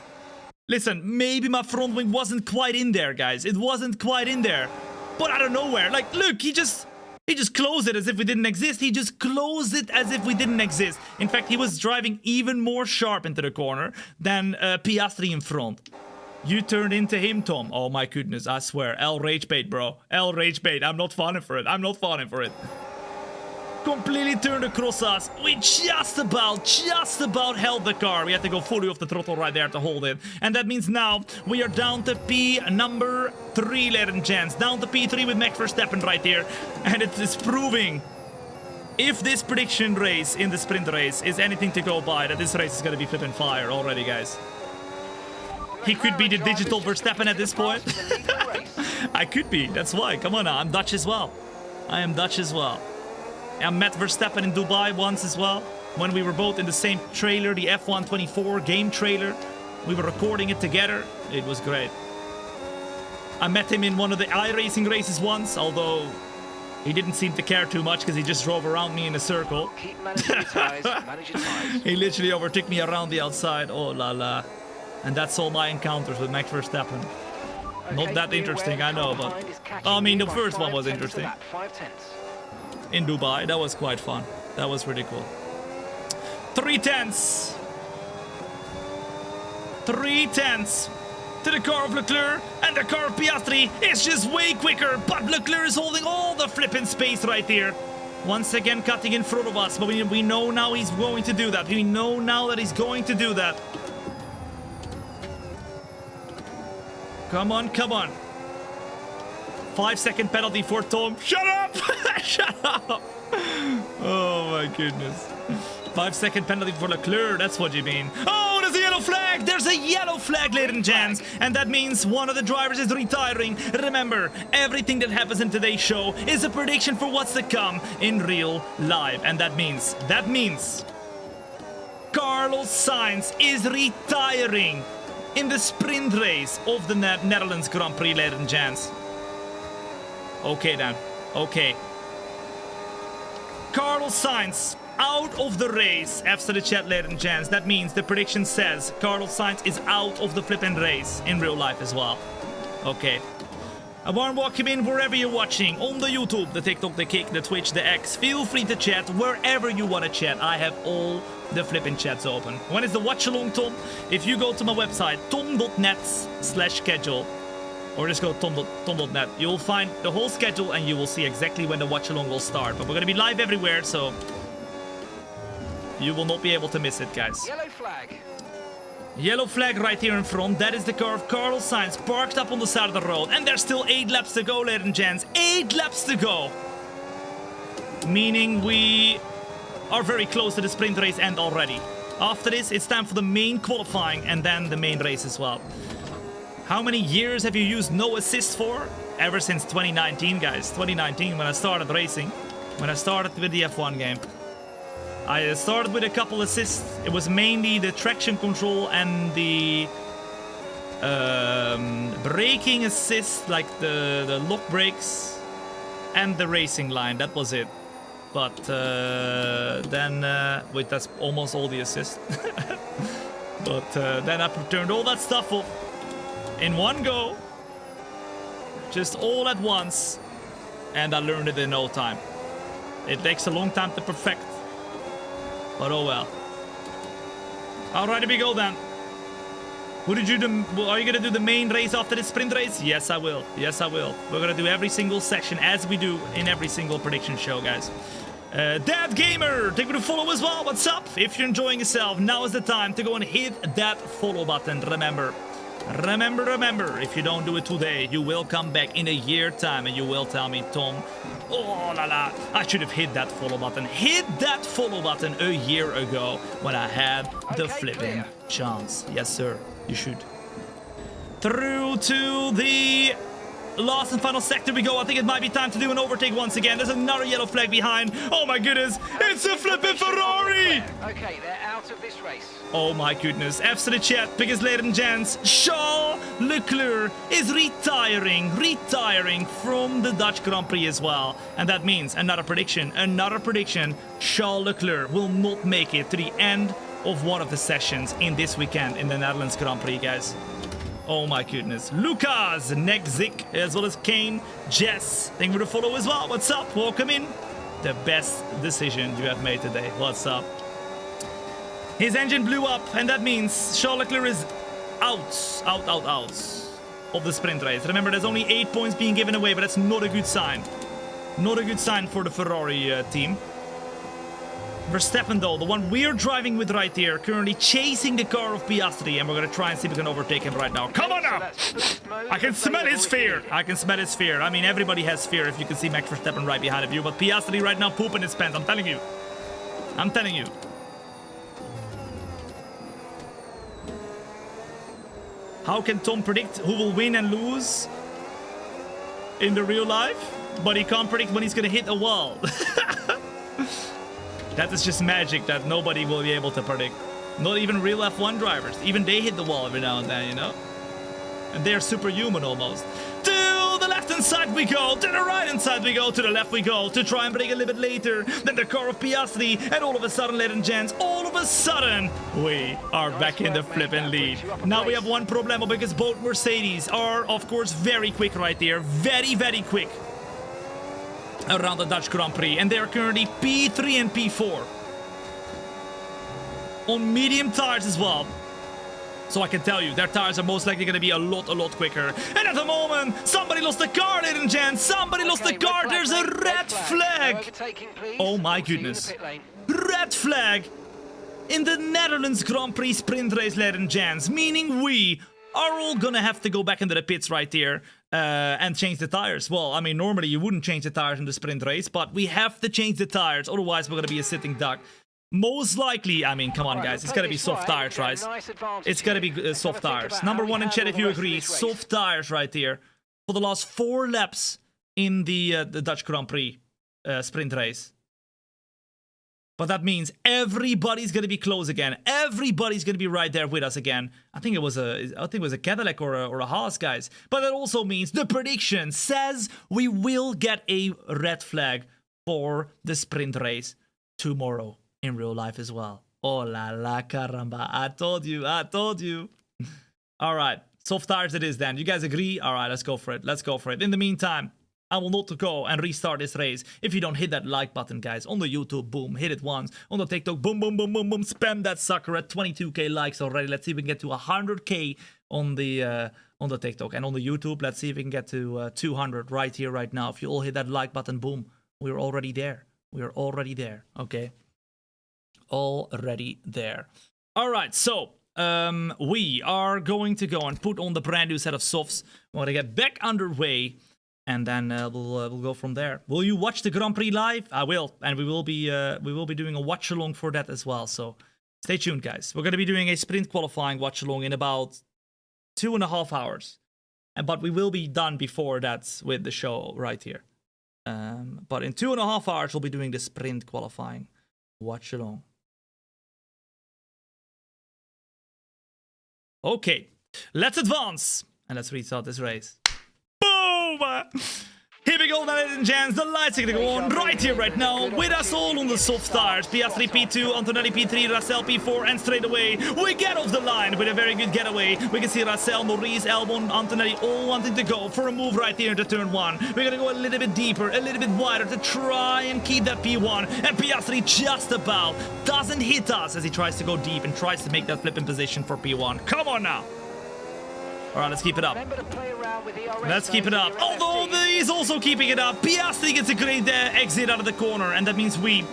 Listen, maybe my front wing wasn't quite in there, guys. It wasn't quite in there. But out of nowhere, like, look, he just He just closed it as if we didn't exist. He just closed it as if we didn't exist. In fact, he was driving even more sharp into the corner than Piastri in front. You turned into him, Tom. Oh my goodness, I swear. L rage bait, bro. L rage bait. I'm not falling for it. I'm not falling for it. Completely turned across us. We just about held the car. We had to go fully off the throttle right there to hold it. And that means now we are down to P number 3, ladies and gents. Down to P3 with Max Verstappen right here. And it is proving, if this prediction race in the sprint race is anything to go by, that this race is going to be flipping fire already, guys. He could be the digital Verstappen at this point. I could be. That's why. Come on now. I'm Dutch as well. I am Dutch as well. I met Verstappen in Dubai once as well, when we were both in the same trailer, the F1 24 game trailer. We were recording it together. It was great. I met him in one of the iRacing races once, although he didn't seem to care too much because he just drove around me in a circle. Keep managing your tyres, manage your tyres. He literally overtook me around the outside. Oh la la. And that's all my encounters with Max Verstappen. Not that interesting, I know, but... I mean, the first one was interesting. 5/10. In Dubai, that was quite fun. That was really cool. 3/10. 3/10 to the car of Leclerc, and the car of Piastri is just way quicker, but Leclerc is holding all the flipping space right here. Once again cutting in front of us, but we know now he's going to do that. We know now that he's going to do that. Come on, come on. 5-second penalty for Tom. Shut up! Shut up! Oh my goodness. 5-second penalty for Leclerc, that's what you mean. Oh, there's a yellow flag! There's a yellow flag, ladies and gents. And that means one of the drivers is retiring. Remember, everything that happens in today's show is a prediction for what's to come in real life. And that means Carlos Sainz is retiring in the sprint race of the Netherlands Grand Prix, ladies and gents. Okay then. Okay. Carlos Sainz out of the race. F's to the chat, ladies and gents. That means the prediction says Carlos Sainz is out of the flipping race in real life as well. Okay. A warm welcome in wherever you're watching. On the YouTube, the TikTok, the Kick, the Twitch, the X. Feel free to chat wherever you want to chat. I have all the flipping chats open. When is the watch along, Tom? If you go to my website, tom.net/schedule, or just go tom.net, you will find the whole schedule and you will see exactly when the watch along will start. But we're going to be live everywhere, so you will not be able to miss it, guys. Yellow flag. Yellow flag right here in front. That is the car of Carlos Sainz parked up on the side of the road. And there's still 8 laps to go, ladies and gents. 8 laps to go. Meaning we are very close to the sprint race end already. After this, it's time for the main qualifying and then the main race as well. How many years have you used no assist for? Ever since 2019, guys. 2019, when I started racing. When I started with the F1 game. I started with a couple assists. It was mainly the traction control and the braking assist, like the lock brakes and the racing line. That was it. But then, wait, that's almost all the assists. But then I turned all that stuff off in one go, just all at once, and I learned it in no time. It takes a long time to perfect, but oh well. Alright, we go then. Who did you do? Are you gonna do the main race after the sprint race? Yes, I will. Yes, I will. We're gonna do every single section as we do in every single prediction show, guys. Dad Gamer, thank you for the follow as well. What's up? If you're enjoying yourself, now is the time to go and hit that follow button. Remember, if you don't do it today, you will come back in a year's time and you will tell me, Tom, oh la la, I should have hit that follow button. Hit that follow button a year ago when I had the flipping chance. Yes, sir, you should. Through to the last and final sector we go. I think it might be time to do an overtake once again. There's another yellow flag behind. Oh my goodness, it's a flipping Ferrari! Okay, they're out of this race. Oh my goodness, F's to the chat, because ladies and gents, Charles Leclerc is retiring from the Dutch Grand Prix as well. And that means another prediction, Charles Leclerc will not make it to the end of one of the sessions in this weekend in the Netherlands Grand Prix, guys. Oh my goodness. Lucas, Nexzik, as well as Kane, Jess. Thank you for the follow as well. What's up? Welcome in. The best decision you have made today. What's up? His engine blew up, and that means Charles Leclerc is out of the sprint race. Remember, there's only 8 points being given away, but that's not a good sign. Not a good sign for the Ferrari team. Verstappen, though, the one we're driving with right here, currently chasing the car of Piastri, and we're going to try and see if we can overtake him right now. Come on now! I can smell his fear. I can smell his fear. I mean, everybody has fear if you can see Max Verstappen right behind of you, but Piastri right now pooping his pants. I'm telling you. I'm telling you. How can Tom predict who will win and lose in the real life? But he can't predict when he's going to hit a wall. That is just magic that nobody will be able to predict. Not even real F1 drivers. Even they hit the wall every now and then, you know? And they're superhuman almost. To the left-hand side we go. To the right-hand side we go. To the left we go. To try and break a little bit later than the car of Piastri. And all of a sudden, ladies and gents, all of a sudden, we are back in the flipping lead. Now we have one problem because both Mercedes are, of course, very quick right there. Very, very quick. Around the Dutch Grand Prix, and they are currently P3 and P4 on medium tires as well. So I can tell you, their tires are most likely going to be a lot quicker. And at the moment, somebody lost the car, ladies and gents. Somebody lost the car. There's a red flag. Oh my goodness. Red flag in the Netherlands Grand Prix sprint race, ladies and gents. Meaning we are all going to have to go back into the pits right here. And change the tires. Well, I mean, normally you wouldn't change the tires in the sprint race, but we have to change the tires, otherwise we're gonna be a sitting duck. Most likely, I mean, come on guys, it's gotta be soft tires, right? It's gotta be soft tires. Number one in chat if you agree, soft tires right here. For the last 4 laps in the Dutch Grand Prix sprint race. But that means everybody's gonna be close again. Everybody's gonna be right there with us again. I think it was a Cadillac or a Haas, guys. But that also means the prediction says we will get a red flag for the sprint race tomorrow in real life as well. Oh la la caramba! I told you. All right, soft tires it is then. You guys agree? All right, let's go for it. Let's go for it. In the meantime, I will not go and restart this race if you don't hit that like button, guys. On the YouTube, boom, hit it once. On the TikTok, boom, boom, boom, boom, boom. Spam that sucker at 22k likes already. Let's see if we can get to 100k on the TikTok. And on the YouTube, let's see if we can get to 200 right here, right now. If you all hit that like button, boom, we're already there. We're already there, okay? Already there. All right, so we are going to go and put on the brand new set of softs. We're going to get back underway. And then we'll go from there. Will you watch the Grand Prix live? I will, and we will be doing a watch along for that as well. So stay tuned, guys. We're going to be doing a sprint qualifying watch along in about 2.5 hours, but we will be done before that with the show right here. But in 2.5 hours, we'll be doing the sprint qualifying watch along. Okay, let's advance and let's restart this race. Here we go, ladies and gents. The lights are gonna go on right here, right now. With us all on the soft tires. Piastri P2, Antonelli P3, Russell P4, and straight away we get off the line with a very good getaway. We can see Russell, Maurice, Albon, Antonelli all wanting to go for a move right here into turn 1. We're gonna go a little bit deeper, a little bit wider to try and keep that P1. And Piastri just about doesn't hit us as he tries to go deep and tries to make that flipping position for P1. Come on now. All right, let's keep it up. Let's keep it up. Although he's also keeping it up. Piastri gets a great exit out of the corner. And that means we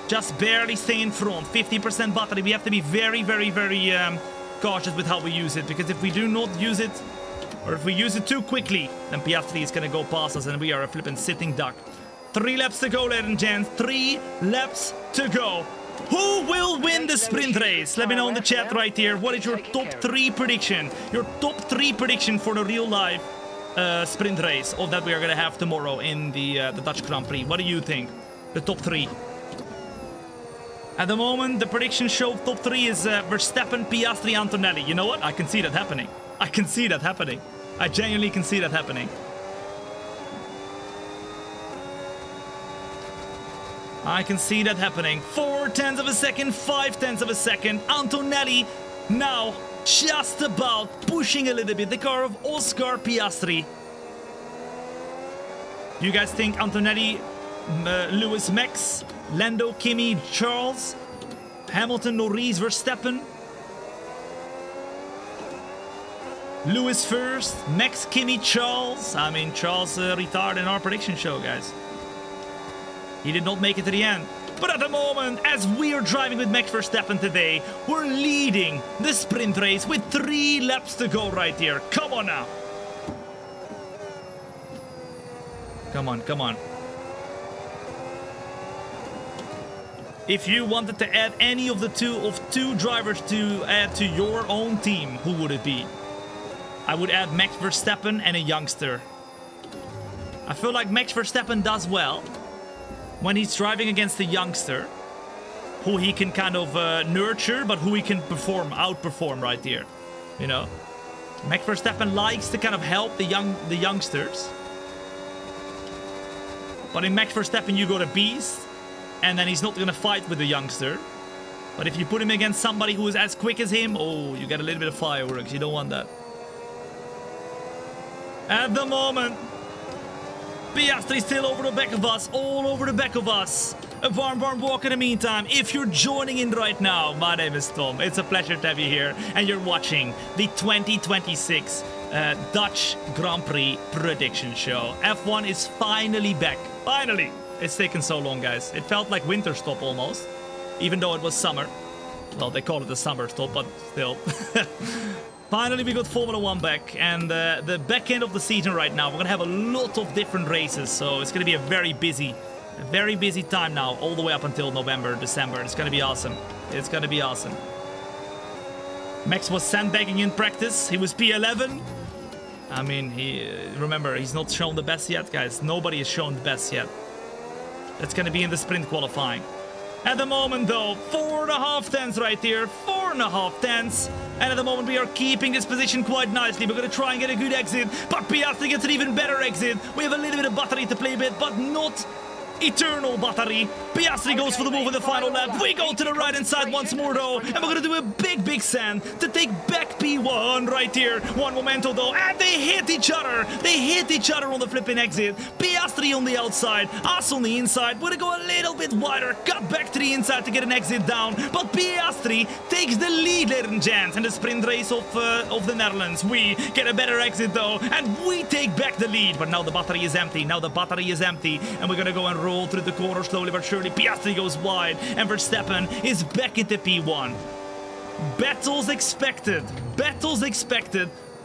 just barely stay in front. 50% battery. We have to be very, very, very cautious with how we use it. Because if we do not use it, or if we use it too quickly, then Piastri is going to go past us. And we are a flipping sitting duck. 3 laps to go, ladies and gents. 3 laps to go. Who will win the sprint race? Let me know in the chat right here. What is your top 3 prediction? Your top 3 prediction for the real life sprint race of that we are going to have tomorrow in the Dutch Grand Prix. What do you think? The top 3. At the moment, the prediction show top 3 is Verstappen, Piastri, Antonelli. You know what? I can see that happening. I can see that happening. I genuinely can see that happening. I can see that happening. 4/10 of a second, 5/10 of a second. Antonelli now just about pushing a little bit the car of Oscar Piastri. You guys think Antonelli, Lewis, Max, Lando, Kimi, Charles, Hamilton, Norris, Verstappen, Lewis first, Max, Kimi, Charles. I mean, Charles retired in our prediction show, guys. He did not make it to the end. But at the moment, as we are driving with Max Verstappen today, we're leading the sprint race with 3 laps to go right here. Come on now. Come on, come on. If you wanted to add any of the two drivers to add to your own team, who would it be? I would add Max Verstappen and a youngster. I feel like Max Verstappen does well when he's driving against a youngster who he can kind of nurture, but who he can outperform right here. You know? Max Verstappen likes to kind of help the youngsters. But in Max Verstappen, you got a beast, and then he's not going to fight with the youngster. But if you put him against somebody who is as quick as him, oh, you get a little bit of fireworks. You don't want that. At the moment, Piastri still over the back of us, all over the back of us. A warm walk in the meantime. If you're joining in right now, my name is Tom. It's a pleasure to have you here, and you're watching the 2026 Dutch Grand Prix prediction show. F1 is finally back. Finally! It's taken so long, guys. It felt like winter stop almost, even though it was summer. Well, they call it the summer stop, but still. Finally, we got Formula 1 back, and the back end of the season right now, we're going to have a lot of different races, so it's going to be a very busy time now, all the way up until November, December. It's going to be awesome. It's going to be awesome. Max was sandbagging in practice. He was P11. I mean, remember, he's not shown the best yet, guys. Nobody has shown the best yet. That's going to be in the sprint qualifying. At the moment, though, 4.5 tenths right here. 4.5 tenths. And at the moment, we are keeping this position quite nicely. We're going to try and get a good exit. But Piastri gets an even better exit. We have a little bit of battery to play with, but not eternal battery. Piastri goes for the move in the final lap. We go to the right-hand side once more, though. And we're going to do a big sand to take back P1 right here. One momento, though. And they hit each other. They hit each other on the flipping exit. Piastri on the outside. Us on the inside. We're going to go a little bit wider. Cut back to the inside to get an exit down. But Piastri takes the lead, ladies and gents, in the sprint race of the Netherlands. We get a better exit, though. And we take back the lead. But now the battery is empty. Now the battery is empty. And we're going to go and roll through the corner slowly but surely. Piastri goes wide, and Verstappen is back into P1. Battles expected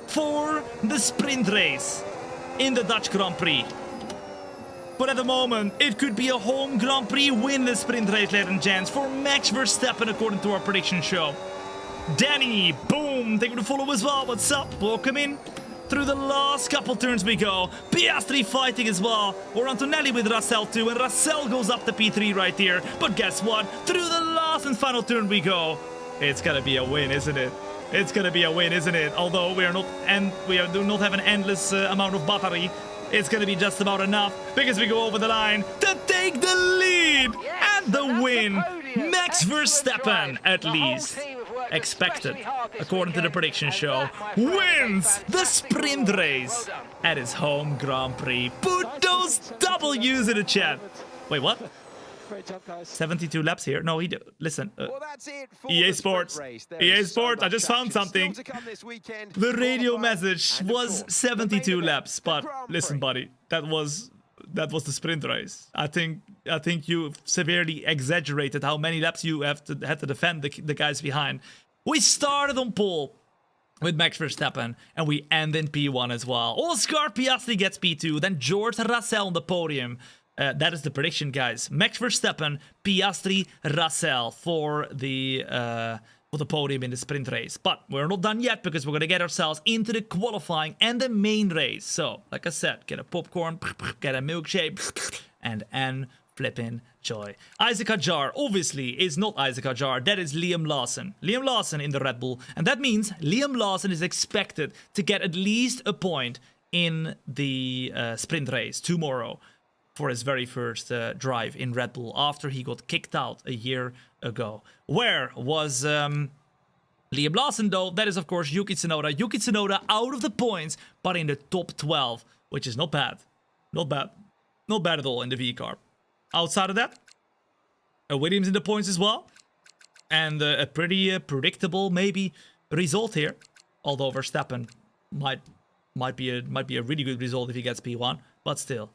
for the sprint race in the Dutch Grand Prix. But at the moment, it could be a home Grand Prix win the sprint race, ladies and gents, for Max Verstappen, according to our prediction show. Danny, boom, thank you to follow as well. What's up? Welcome in. Through the last couple turns we go. Piastri fighting as well. Or Antonelli with Russell too. And Russell goes up to P3 right here. But guess what? Through the last and final turn we go. It's gonna be a win, isn't it? It's gonna be a win, isn't it? Although we do not have an endless amount of battery. It's gonna be just about enough. Because we go over the line to take the lead. And the win. Max Verstappen, at least. Expected, according to the prediction show, wins the sprint race at his home Grand Prix. Put those W's in the chat. Wait, what? 72 laps here? No, listen. EA Sports. EA Sports, I just found something. The radio message was 72 laps, but listen, buddy, that was the sprint race. I think you severely exaggerated how many laps you had to defend the guys behind. We started on pole with Max Verstappen, and we end in P1 as well. Oscar Piastri gets P2, then George Russell on the podium. That is the prediction, guys. Max Verstappen, Piastri, Russell for the podium in the sprint race. But we're not done yet, because we're going to get ourselves into the qualifying and the main race. So, like I said, get a popcorn, get a milkshake, and flipping joy. Isaac Hadjar, obviously, is not Isaac Hadjar. That is Liam Lawson. Liam Lawson in the Red Bull. And that means Liam Lawson is expected to get at least a point in the sprint race tomorrow for his very first drive in Red Bull after he got kicked out a year ago. Where was Liam Liam Lawson, though, that is, of course, Yuki Tsunoda. Yuki Tsunoda out of the points, but in the top 12, which is not bad. Not bad. Not bad at all in the V car. Outside of that, Williams in the points as well. And a pretty predictable, maybe, result here. Although Verstappen might be a really good result if he gets P1. But still,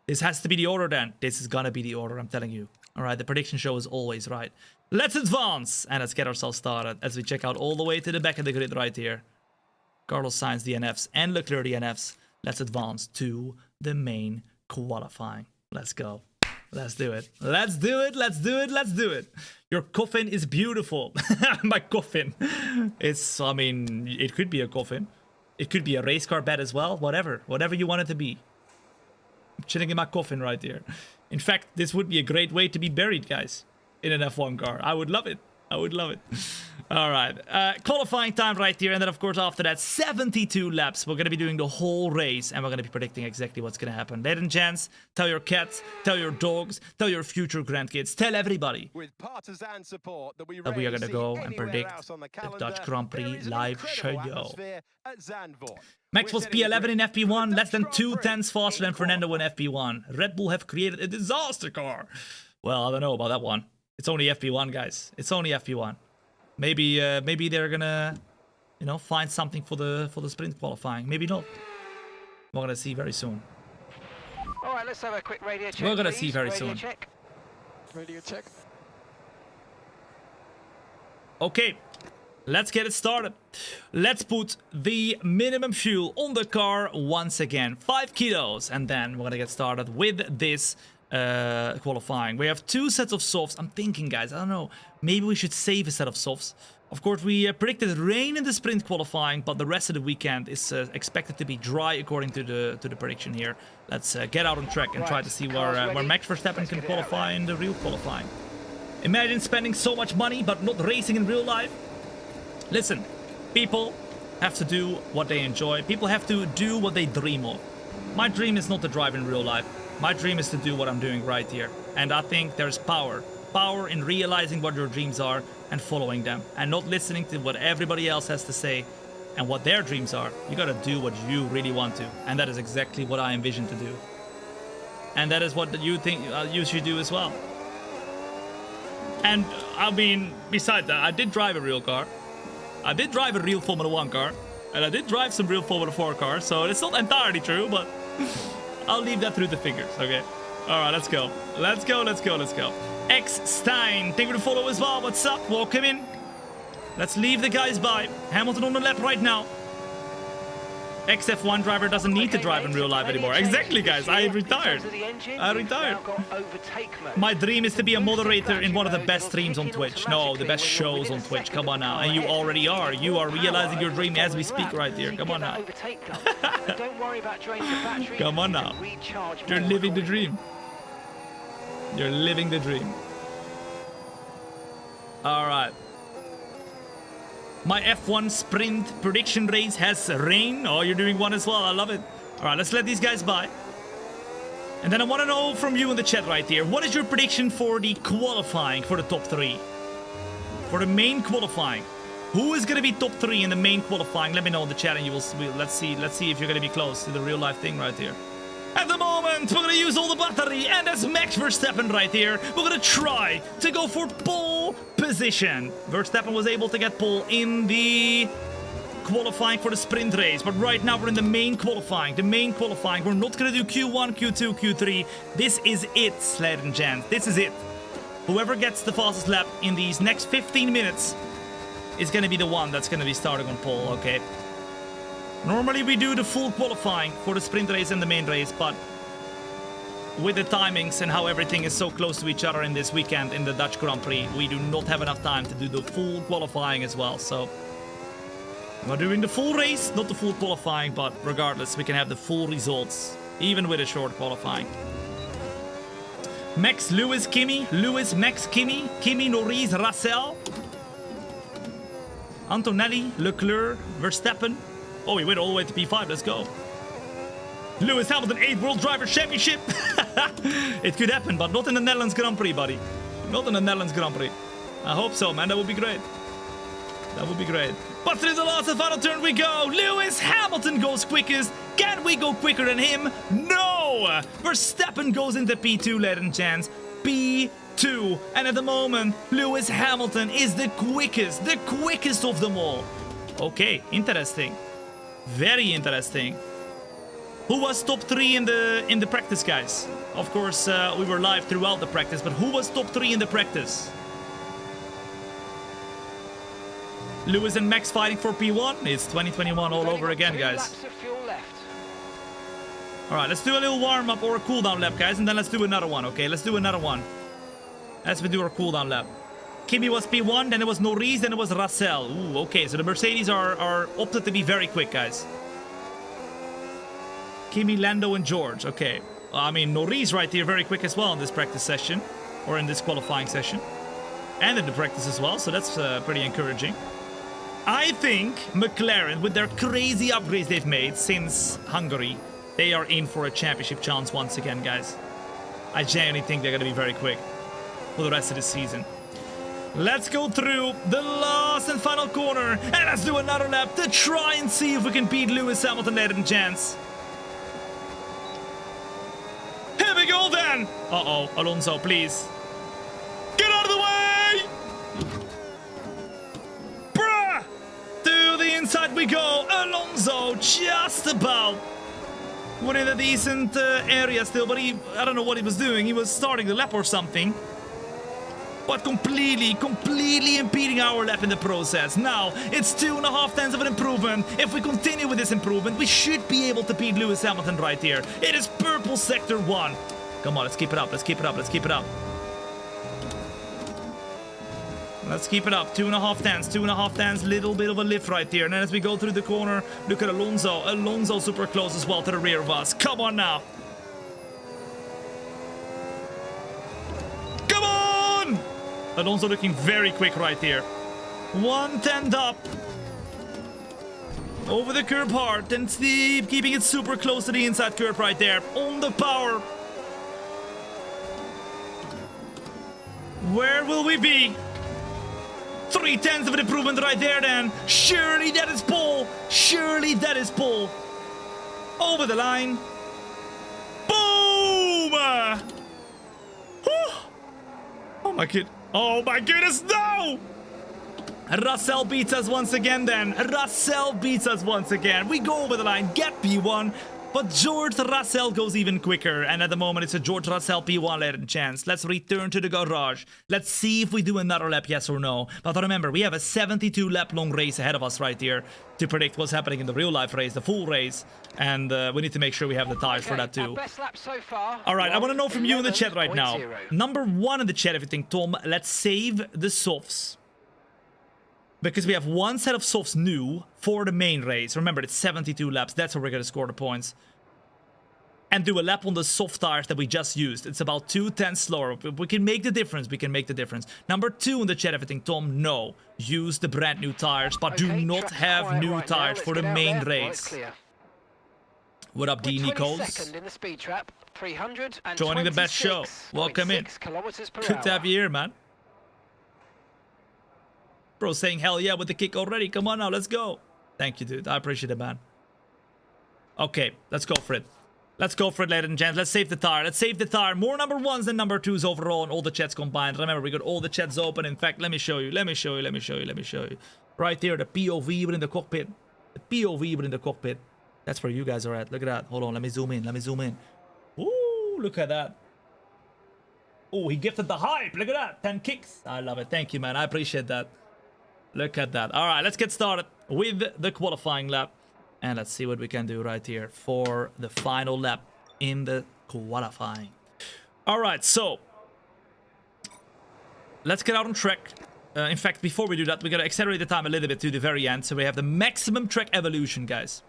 this has to be the order then. This is gonna be the order, I'm telling you. All right, the prediction show is always right. Let's advance and let's get ourselves started as we check out all the way to the back of the grid right here. Carlos Sainz DNFs and Leclerc DNFs. Let's advance to the main qualifying. Let's go. Let's do it. Let's do it. Let's do it. Let's do it. Your coffin is beautiful. My coffin. It's, I mean, it could be a coffin. It could be a race car bed as well. Whatever. Whatever you want it to be. I'm chilling in my coffin right here. In fact, this would be a great way to be buried, guys. In an F1 car. I would love it. I would love it. All right. Qualifying time right here. And then, of course, after that, 72 laps. We're going to be doing the whole race. And we're going to be predicting exactly what's going to happen. Ladies and gents, tell your cats, tell your dogs, tell your future grandkids, tell everybody With partisan support that we are going to go and predict the Dutch Grand Prix live show. Max was P11 in FP1, less than 2/10 faster than Fernando in FP1. Red Bull have created a disaster car. Well, I don't know about that one. It's only FP1, guys. It's only FP1. Maybe they're gonna, you know, find something for the sprint qualifying. Maybe not. We're gonna see very soon. All right, let's have a quick radio check. We're gonna please. see very radio soon. Check. Radio check. Okay, let's get it started. Let's put the minimum fuel on the car once again. 5 kilos, and then we're gonna get started with this qualifying. We have 2 sets of softs. I'm thinking, guys, I don't know, maybe we should save a set of softs. Of course, we predicted rain in the sprint qualifying, but the rest of the weekend is expected to be dry according to the prediction here. Let's get out on track and try to see where Max Verstappen can qualify in the real qualifying. Imagine spending so much money but not racing in real life. Listen, people have to do what they enjoy. People have to do what they dream of. My dream is not to drive in real life. My dream is to do what I'm doing right here. And I think there's power. Power in realizing what your dreams are and following them. And not listening to what everybody else has to say and what their dreams are. You gotta do what you really want to. And that is exactly what I envision to do. And that is what you think you should do as well. And, I mean, besides that, I did drive a real car. I did drive a real Formula 1 car. And I did drive some real Formula 4 cars. So it's not entirely true, but I'll leave that through the fingers, okay? All right, let's go. Let's go, let's go, let's go. X Stein, thank you for the follow as well. What's up? Welcome in. Let's leave the guys by. Hamilton on the lap right now. X-F1 driver doesn't need to drive in real life anymore. Exactly, guys. I retired. I retired. My dream is to be a moderator in one of the best streams on Twitch. No, the best shows on Twitch. Come on now. And you already are. You are realizing your dream as we speak right here. Come on now. Come on now. You're living the dream. You're living the dream. All right. My F1 sprint prediction race has rain. Oh, you're doing one as well. I love it. All right, let's let these guys by. And then I want to know from you in the chat right here. What is your prediction for the qualifying for the top 3? For the main qualifying. Who is going to be top 3 in the main qualifying? Let me know in the chat and you will. Let's see if you're going to be close to the real life thing right here. At the moment, we're going to use all the battery, and that's Max Verstappen right here. We're going to try to go for pole position. Verstappen was able to get pole in the qualifying for the sprint race, but right now we're in the main qualifying. We're not going to do Q1, Q2, Q3. This is it, ladies and gents. This is it. Whoever gets the fastest lap in these next 15 minutes is going to be the one that's going to be starting on pole, okay? Normally we do the full qualifying for the sprint race and the main race, but with the timings and how everything is so close to each other in this weekend in the Dutch Grand Prix, we do not have enough time to do the full qualifying as well. So we're doing the full race, not the full qualifying, but regardless, we can have the full results, even with a short qualifying. Max, Lewis, Kimi, Lewis, Max, Kimi, Norris, Russell, Antonelli, Leclerc, Verstappen. Oh, we went all the way to P5. Let's go. Lewis Hamilton, 8th World Driver Championship. It could happen, but not in the Netherlands Grand Prix, buddy. Not in the Netherlands Grand Prix. I hope so, man. That would be great. That would be great. But through the last and final turn we go. Lewis Hamilton goes quickest. Can we go quicker than him? No! Verstappen goes into P2, ladies and gents. P2. And at the moment, Lewis Hamilton is the quickest of them all. Okay, interesting. Very interesting. Who was top 3 in the practice, guys? Of course, we were live throughout the practice, but who was top 3 in the practice? Lewis and Max fighting for P1. It's 2021 all over again, guys. Laps of fuel left. Alright, let's do a little warm-up or a cooldown lap, guys, and then let's do another one, okay? Let's do another one. As we do our cooldown lap. Kimi was P1, then it was Norris, then it was Russell. Ooh, okay, so the Mercedes are opted to be very quick, guys. Kimi, Lando, and George, okay. I mean, Norris right here very quick as well in this practice session. Or in this qualifying session. And in the practice as well, so that's pretty encouraging. I think McLaren, with their crazy upgrades they've made since Hungary, they are in for a championship chance once again, guys. I genuinely think they're going to be very quick for the rest of the season. Let's go through the last and final corner, and let's do another lap to try and see if we can beat Lewis Hamilton, ladies and gents. Here we go then! Uh-oh, Alonso, please. Get out of the way! Bruh! To the inside we go. Alonso just about within a decent area still, but I don't know what he was doing. He was starting the lap or something. But completely impeding our lap in the process. Now, it's 2.5 tenths of an improvement. If we continue with this improvement, we should be able to beat Lewis Hamilton right here. It is purple sector 1. Come on, let's keep it up, let's keep it up, let's keep it up. Let's keep it up, 2.5 tenths, little bit of a lift right here. And then as we go through the corner, look at Alonso. Alonso super close as well to the rear of us. Come on now. Come on! Alonso looking very quick right here. 1 tenth up. Over the curb hard and steep, keeping it super close to the inside curb right there. On the power. Where will we be? 3 tenths of an improvement right there then. Surely that is pole. Surely that is pole. Over the line. Boom! Oh my god. Oh my goodness, no! Russell beats us once again then. Russell beats us once again. We go over the line, get P1. But George Russell goes even quicker, and at the moment it's a George Russell P1 led chance. Let's return to the garage. Let's see if we do another lap, yes or no. But remember, we have a 72 lap long race ahead of us right here to predict what's happening in the real life race, the full race. And we need to make sure we have the tires for that too. Best lap so far. Alright, I want to know from you in the chat right now. 0. Number 1 in the chat if you think, Tom, let's save the softs. Because we have one set of softs new for the main race. Remember, it's 72 laps. That's where we're going to score the points. And do a lap on the soft tires that we just used. It's about 2 tenths slower. We can make the difference. We can make the difference. Number 2 in the chat, everything. Tom, no. Use the brand new tires, but do not have new tires for the main race. What up, D. Nichols? In the speed trap, joining the best show. Welcome in. Good to have you here, man. Bro saying hell yeah with the kick already. Come on now, let's go. Thank you, dude. I appreciate it, man. Okay, let's go for it. Let's go for it, ladies and gents. Let's save the tire. Let's save the tire. More number 1s than number 2s overall in all the chats combined. Remember, we got all the chats open. In fact, let me show you. Let me show you. Right here, the POV within the cockpit. The POV within the cockpit. That's where you guys are at. Look at that. Hold on, let me zoom in. Ooh, look at that. Oh, he gifted the hype. Look at that. 10 kicks. I love it. Thank you, man. I appreciate that. Look at that. All right, let's get started with the qualifying lap. And let's see what we can do right here for the final lap in the qualifying. All right, so let's get out on track. In fact, before we do that, we got to accelerate the time a little bit to the very end. So we have the maximum track evolution, guys.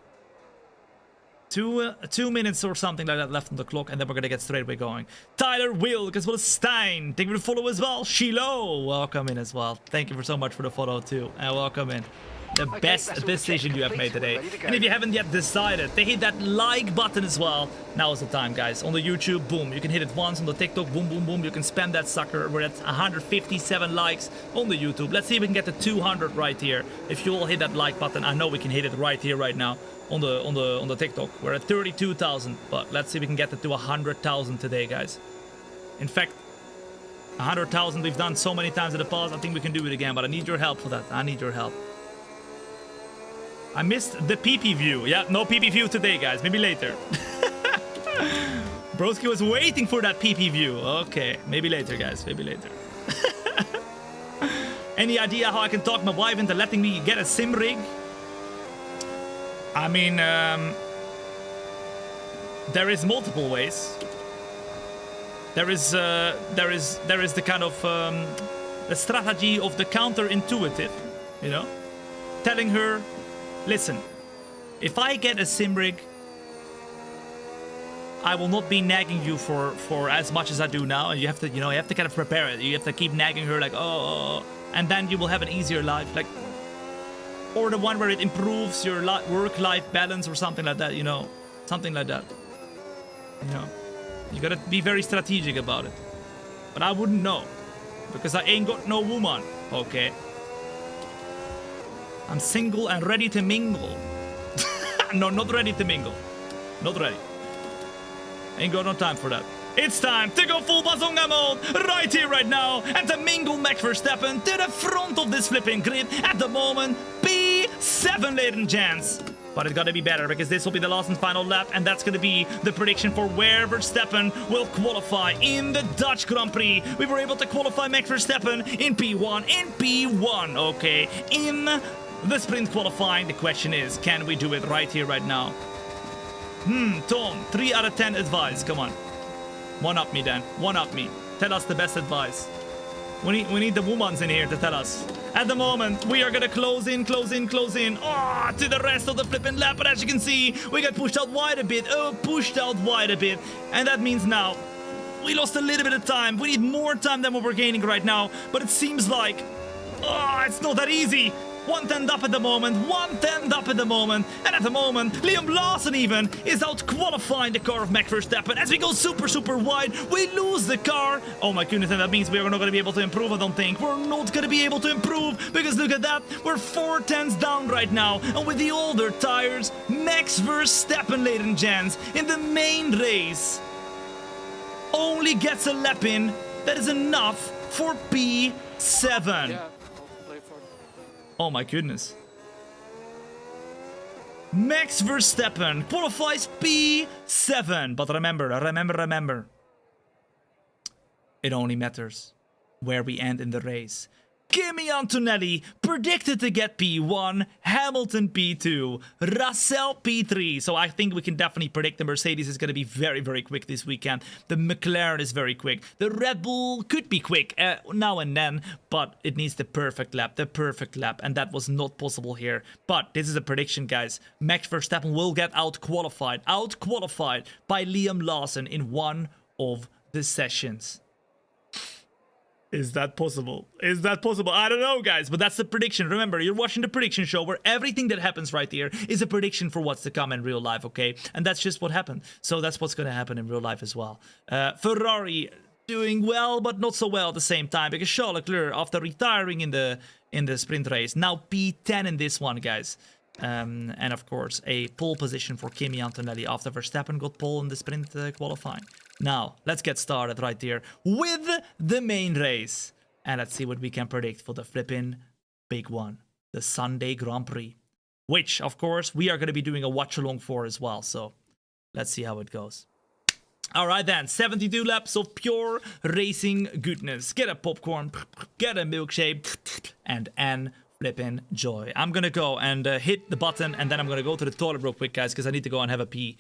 2 minutes or something like that left on the clock, and then we're gonna get straight away going. Tyler Wilk as well as Stein, thank you for the follow as well. Shiloh, welcome in as well. Thank you so much for the follow too, and welcome in. The best that's all decision checked, you have made complete, today. we're ready to And go. if you haven't yet decided, to hit that like button as well. Now is the time, guys. On the YouTube, boom. You can hit it once. On the TikTok, boom, boom, boom. You can spam that sucker. We're at 157 likes on the YouTube. Let's see if we can get to 200 right here. If you all hit that like button, I know we can hit it right here, right now. On the TikTok, we're at 32,000. But let's see if we can get it to 100,000 today, guys. In fact, 100,000 we've done so many times in the past. I think we can do it again, but I need your help for that. I need your help. I missed the PP view. Yeah, no PP view today, guys. Maybe later. Broski was waiting for that PP view. Okay, maybe later, guys. Maybe later. Any idea how I can talk my wife into letting me get a sim rig? I mean, there is multiple ways. There is the kind of the strategy of the counterintuitive, you know, telling her, listen, if I get a sim rig, I will not be nagging you for as much as I do now, and you have to, you know, you have to kind of prepare it. You have to keep nagging her like, oh, and then you will have an easier life, like, or the one where it improves your work-life balance or something like that, you know, something like that, you know. You gotta be very strategic about it. But I wouldn't know, because I ain't got no woman, okay? I'm single and ready to mingle. No, not ready to mingle. Not ready. Ain't got no time for that. It's time to go full bazonga mode right here, right now, and to mingle Max Verstappen to the front of this flipping grid at the moment. P7, ladies and gents. But it's gotta be better, because this will be the last and final lap, and that's gonna be the prediction for where Verstappen will qualify in the Dutch Grand Prix. We were able to qualify Max Verstappen in P1, okay? In the sprint qualifying, the question is, can we do it right here, right now? Tom, 3 out of 10 advice, come on. One up me then, one up me. Tell us the best advice. We need the womans in here to tell us. At the moment, we are gonna close in. To the rest of the flipping lap. But as you can see, we got pushed out wide a bit. And that means now, we lost a little bit of time. We need more time than what we're gaining right now. But it seems like, it's not that easy. 110 up at the moment, and at the moment, Liam Lawson even is out qualifying the car of Max Verstappen. As we go super wide, we lose the car. Oh my goodness, and that means we are not going to be able to improve, I don't think. We're not going to be able to improve, because look at that, we're 4 tenths down right now, and with the older tires, Max Verstappen, ladies and gents, in the main race, only gets a lap in. That is enough for P7. Yeah, play for Oh my goodness. Max Verstappen qualifies P7. But remember. It only matters where we end in the race. Kimi Antonelli predicted to get P1, Hamilton P2, Russell P3. So I think we can definitely predict the Mercedes is going to be very quick this weekend. The McLaren is very quick. The Red Bull could be quick now and then, but it needs the perfect lap, and that was not possible here. But this is a prediction, guys. Max Verstappen will get out-qualified by Liam Lawson in one of the sessions. Is that possible? I don't know, guys, but that's the prediction. Remember, you're watching the prediction show where everything that happens right here is a prediction for what's to come in real life, okay? And that's just what happened. So that's what's going to happen in real life as well. Ferrari doing well, but not so well at the same time, because Charles Leclerc, after retiring in the sprint race, now P10 in this one, guys. And of course, a pole position for Kimi Antonelli after Verstappen got pole in the sprint qualifying. Now, let's get started right here with the main race. And let's see what we can predict for the flipping big one, the Sunday Grand Prix. Which, of course, we are going to be doing a watch-along for as well. So, let's see how it goes. Alright then, 72 laps of pure racing goodness. Get a popcorn, get a milkshake, and flipping joy. I'm gonna go and hit the button, and then I'm gonna go to the toilet real quick, guys, because I need to go and have a pee.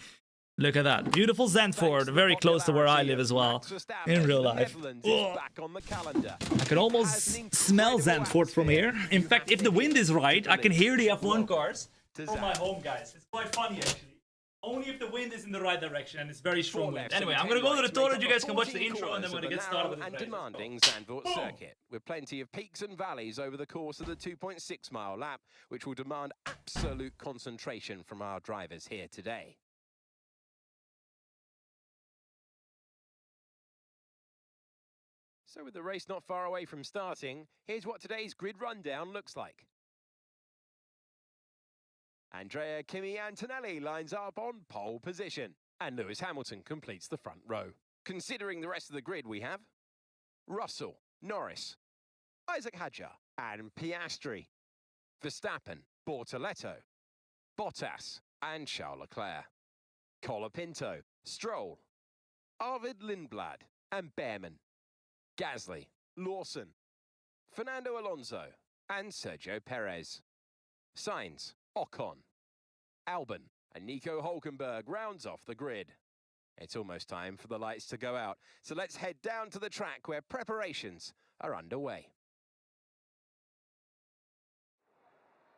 Look at that. Beautiful Zandvoort, very close to where I live as well, in real life. I can almost smell Zandvoort from here. In fact, if the wind is right, I can hear the F1 cars from my home, guys. It's quite funny, actually. Only if the wind is in the right direction and it's very strong Four wind. lefts Anyway, and I'm gonna 10 go to the rights toilet. make You up guys can watch the 14 intro, and then we're gonna corners get of the started with narrow the and race. demanding Zandvoort circuit, with plenty of peaks and valleys over the course of the 2.6-mile lap, which will demand absolute concentration from our drivers here today. So with the race not far away from starting, here's what today's grid rundown looks like. Andrea Kimi Antonelli lines up on pole position, and Lewis Hamilton completes the front row. Considering the rest of the grid, we have Russell, Norris, Isaac Hadjar, and Piastri, Verstappen, Bortoletto, Bottas, and Charles Leclerc, Colapinto, Stroll, Arvid Lindblad, and Behrman, Gasly, Lawson, Fernando Alonso, and Sergio Perez, Sainz, Ocon, Albon, and Nico Hulkenberg rounds off the grid. It's almost time for the lights to go out, so let's head down to the track where preparations are underway.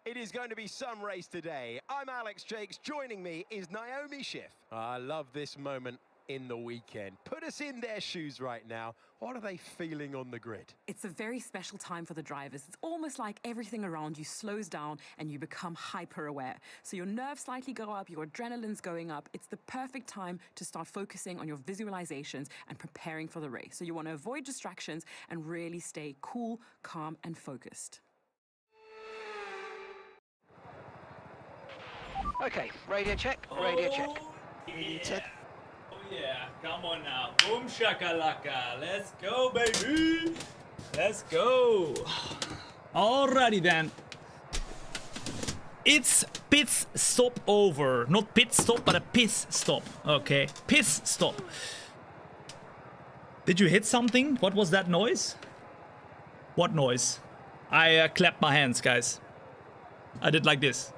It is going to be some race today. I'm Alex Jakes. Joining me is Naomi Schiff. I love this moment in the weekend. Put us in their shoes right now. What are they feeling on the grid? It's a very special time for the drivers. It's almost like everything around you slows down and you become hyper aware. So your nerves slightly go up, your adrenaline's going up. It's the perfect time to start focusing on your visualizations and preparing for the race. So you want to avoid distractions and really stay cool, calm, and focused. Okay, radio check, radio check. Yeah. Oh yeah, come on now. Boom shakalaka. Let's go, baby. Let's go. Alrighty then. It's pit stop over. Not pit stop, but a piss stop. Okay, piss stop. Did you hit something? What was that noise? What noise? I clapped my hands, guys. I did like this.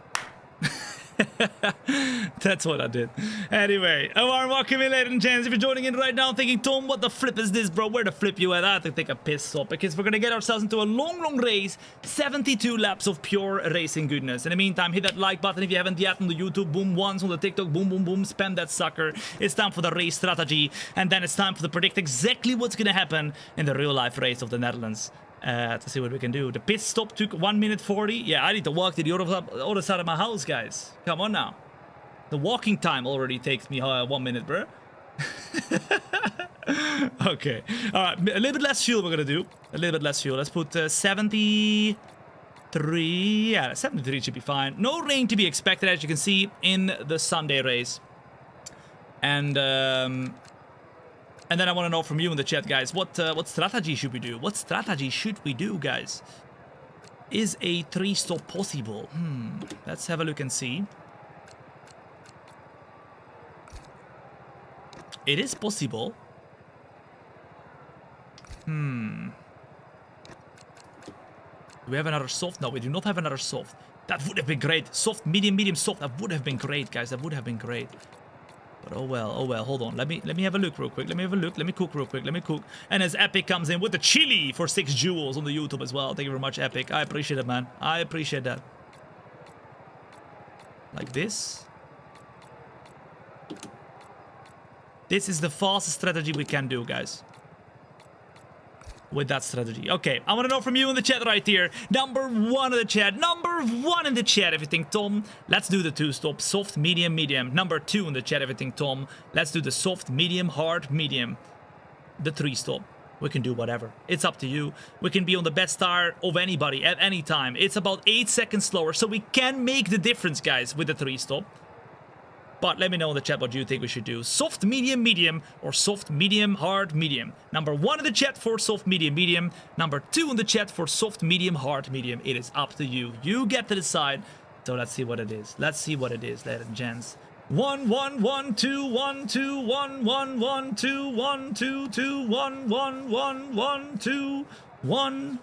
That's what I did. Anyway, a warm welcome in, ladies and gents. If you're joining in right now thinking, Tom, what the flip is this, bro? Where the flip you at? I have to take a piss stop because we're gonna get ourselves into a long race. 72 laps of pure racing goodness. In the meantime, hit that like button if you haven't yet on the YouTube. Boom once on the TikTok. Boom, boom, boom. Spam that sucker. It's time for the race strategy. And then it's time for to predict exactly what's gonna happen in the real life race of the Netherlands. To see what we can do. The pit stop took 1 minute 40. Yeah, I need to walk to the other side of my house, guys. Come on now. The walking time already takes me 1 minute, bro. Okay. All right, a little bit less fuel we're gonna do. A little bit less fuel. Let's put 73. Yeah, 73 should be fine. No rain to be expected, as you can see, in the Sunday race. And then I want to know from you in the chat, guys, what strategy should we do? What strategy should we do, guys? Is a 3-stop possible? Let's have a look and see. It is possible. Do we have another soft? No, we do not have another soft. That would have been great. Soft, medium, medium, soft. That would have been great, guys. That would have been great. But oh well, hold on. Let me have a look real quick. Let me have a look. Let me cook real quick. Let me cook. And as Epic comes in with the chili for 6 jewels on the YouTube as well. Thank you very much, Epic. I appreciate it, man. I appreciate that. Like this. This is the fastest strategy we can do, guys. With that strategy. Okay, I want to know from you in the chat right here. Number 1 in the chat. Number 1 in the chat, if you think, Tom, let's do the 2-stop. Soft, medium, medium. Number 2 in the chat, if you think, Tom, let's do the soft, medium, hard, medium. The 3-stop. We can do whatever. It's up to you. We can be on the best tire of anybody at any time. It's about 8 seconds slower, so we can make the difference, guys, with the 3-stop. But let me know in the chat what you think we should do. Soft, medium, medium, or soft, medium, hard, medium. Number 1 in the chat for soft, medium, medium. Number 2 in the chat for soft, medium, hard, medium. It is up to you. You get to decide. So let's see what it is. Let's see what it is, ladies and gents. 1 1 1 2 1 2 1 1 1 2 1 2 2 1 1 1 1 2 1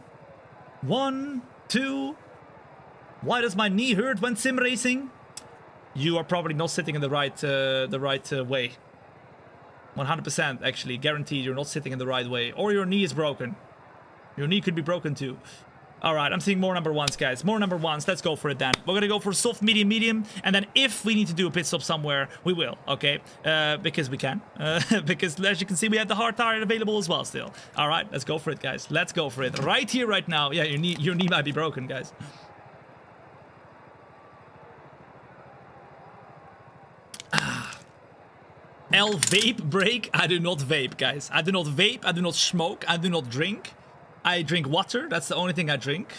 1 2. Why does my knee hurt when sim racing? You are probably not sitting in the right way. 100% actually, guaranteed you're not sitting in the right way. Or your knee is broken. Your knee could be broken too. All right, I'm seeing more number ones, guys. More number ones. Let's go for it then. We're going to go for soft, medium, medium. And then if we need to do a pit stop somewhere, we will, okay? Because we can. Because as you can see, we have the hard tire available as well still. All right, let's go for it, guys. Let's go for it. Right here, right now. Yeah, your knee might be broken, guys. L vape break. I do not vape, guys. I do not vape. I do not smoke. I do not drink. I drink water. That's the only thing I drink.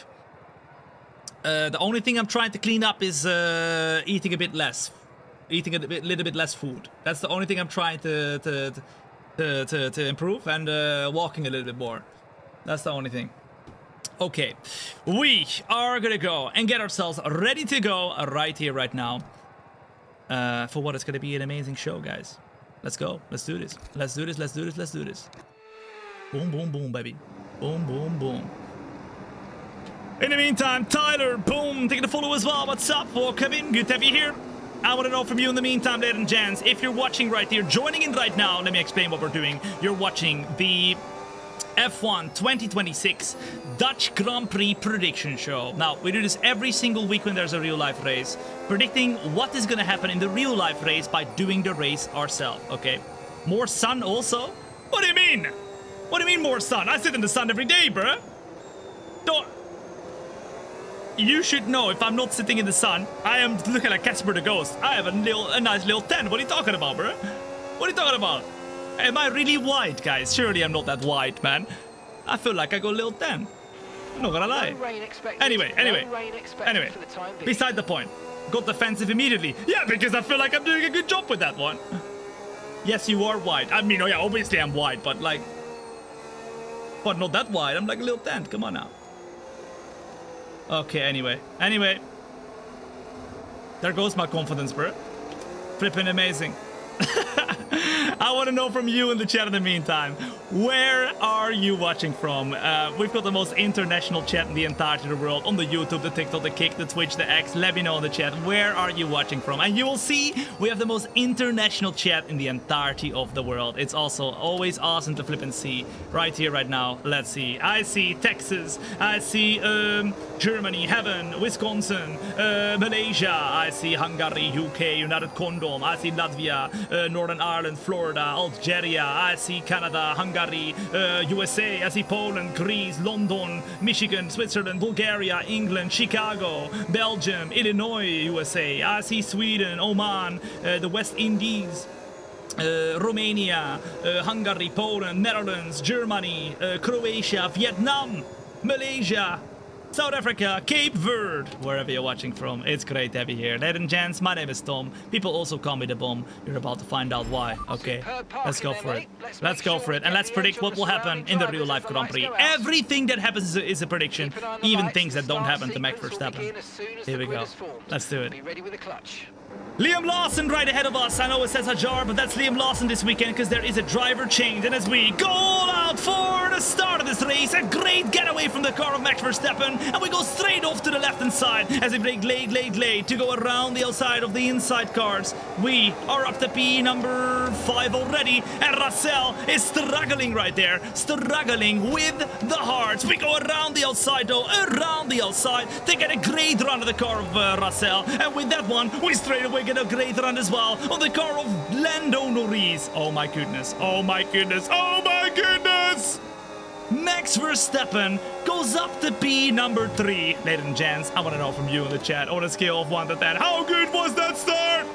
The only thing I'm trying to clean up is eating a bit less. Eating a little bit less food. That's the only thing I'm trying to improve. And walking a little bit more. That's the only thing. Okay. We are gonna go and get ourselves ready to go right here, right now. For what is gonna be an amazing show, guys. Let's go. Let's do this. Let's do this. Let's do this. Let's do this. Boom, boom, boom, baby. Boom, boom, boom. In the meantime, Tyler, boom, taking the follow as well. What's up? Welcome in. Good to have you here. I want to know from you in the meantime, ladies and gents, if you're watching right here, joining in right now, let me explain what we're doing. You're watching the F1 2026 Dutch Grand Prix prediction show. Now, we do this every single week when there's a real life race, predicting what is going to happen in the real life race by doing the race ourselves, okay? More sun also? What do you mean? What do you mean more sun? I sit in the sun every day, bruh. Don't... You should know if I'm not sitting in the sun, I am looking like Casper the Ghost. I have a nice little tan. What are you talking about, bruh? What are you talking about? Am I really white, guys? Surely I'm not that white, man. I feel like I go a little tan. I'm not gonna lie. Anyway. Beside the point. Got defensive immediately. Yeah, because I feel like I'm doing a good job with that one. Yes, you are white. I mean, oh yeah, obviously I'm white, but like... But not that white. I'm like a little tan. Come on now. Okay, anyway. There goes my confidence, bro. Flipping amazing. I want to know from you in the chat in the meantime. Where are you watching from? We've got the most international chat in the entirety of the world. On the YouTube, the TikTok, the Kick, the Twitch, the X. Let me know in the chat. Where are you watching from? And you will see we have the most international chat in the entirety of the world. It's also always awesome to flip and see. Right here, right now. Let's see. I see Texas. I see Germany, Heaven, Wisconsin, Malaysia. I see Hungary, UK, United Kingdom. I see Latvia, Northern Ireland, Florida, Algeria. I see Canada, Hungary, USA. I see Poland, Greece, London, Michigan, Switzerland, Bulgaria, England, Chicago, Belgium, Illinois, USA. I see Sweden, Oman, the West Indies, Romania, Hungary, Poland, Netherlands, Germany, Croatia, Vietnam, Malaysia, South Africa, Cape Verde, wherever you're watching from. It's great to have you here. Ladies and gents, my name is Tom. People also call me the Bomb. You're about to find out why. Okay, let's go for it. Let's go for it. And let's predict what will happen in the real life Grand Prix. Everything that happens is a prediction. Even things that don't happen to Max Verstappen. Here we go. Let's do it. Liam Lawson right ahead of us. I know it says Hajar, but that's Liam Lawson this weekend because there is a driver change. And as we go all out for the start of this race, a great getaway from the car of Max Verstappen. And we go straight off to the left-hand side as we brake late to go around the outside of the inside cars. We are up to P number 5 already. And Russell is struggling right there. Struggling with the hards. We go around the outside though. Around the outside to get a great run of the car of Russell. And with that one, we straight away get a great run as well on the car of Lando Norris. Oh my goodness. Oh my goodness. Oh my goodness. Max Verstappen goes up to P number 3. Ladies and gents, I want to know from you in the chat on a scale of 1 to 10. How good was that start?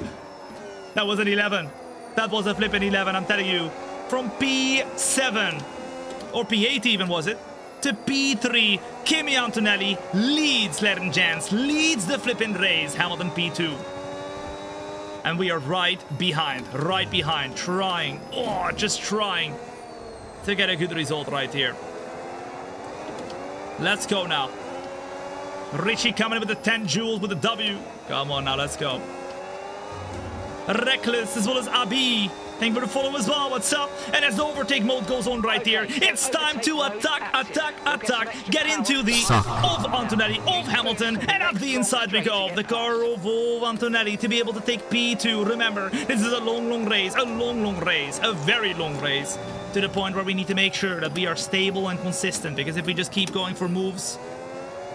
That was an 11. That was a flipping 11, I'm telling you. From P7, or P8 even was it, to P3, Kimi Antonelli leads, ladies and gents, leads the flipping race. Hamilton P2. And we are right behind, trying, just trying to get a good result right here. Let's go now. Richie coming in with the 10 joules with the W. Come on now, let's go. Reckless as well as Abi. Thank you for the follow as well. What's up? And as the overtake mode goes on right here, it's time to attack. Get into the of Antonelli, of Hamilton, and up the inside we go. The car of Antonelli to be able to take P2. Remember, this is a long race, a very long race, to the point where we need to make sure that we are stable and consistent, because if we just keep going for moves,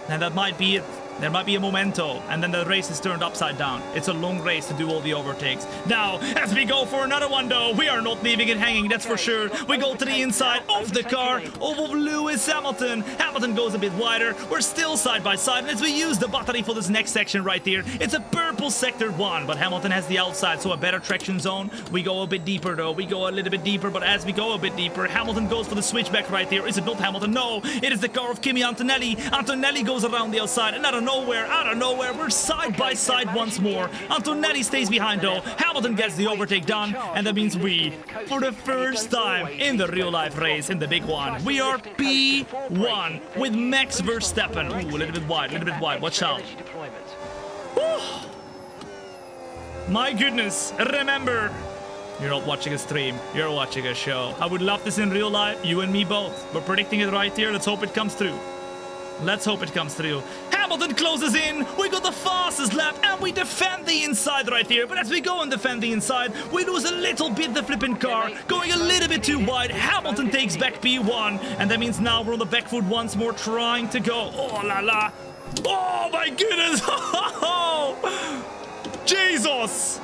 And that might be it. There might be a memento, and then the race is turned upside down. It's a long race to do all the overtakes. Now, as we go for another one though, we are not leaving it hanging, that's for sure. We go to the inside of the car of Lewis Hamilton. Hamilton goes a bit wider. We're still side by side, and as we use the battery for this next section right here, it's a purple sector 1, but Hamilton has the outside, so a better traction zone. We go a bit deeper though. We go a little bit deeper, but as we go a bit deeper, Hamilton goes for the switchback right here. Is it not Hamilton? No, it is the car of Kimi Antonelli. Antonelli goes around the outside, and out of nowhere, we're side by side once more. Antonelli stays behind though. Hamilton gets the overtake done, and that means we, for the first time in the real life race, in the big one, we are P1 with Max Verstappen. Ooh, a little bit wide, watch out. Whew. My goodness, remember, you're not watching a stream, you're watching a show. I would love this in real life, you and me both. We're predicting it right here, let's hope it comes through. Let's hope it comes through. Hamilton closes in. We got the fastest lap, and we defend the inside right here. But as we go and defend the inside, we lose a little bit the flipping car, going a little bit too wide. Hamilton takes back P1, and that means now we're on the back foot once more, trying to go. Oh la la! Oh my goodness! Jesus!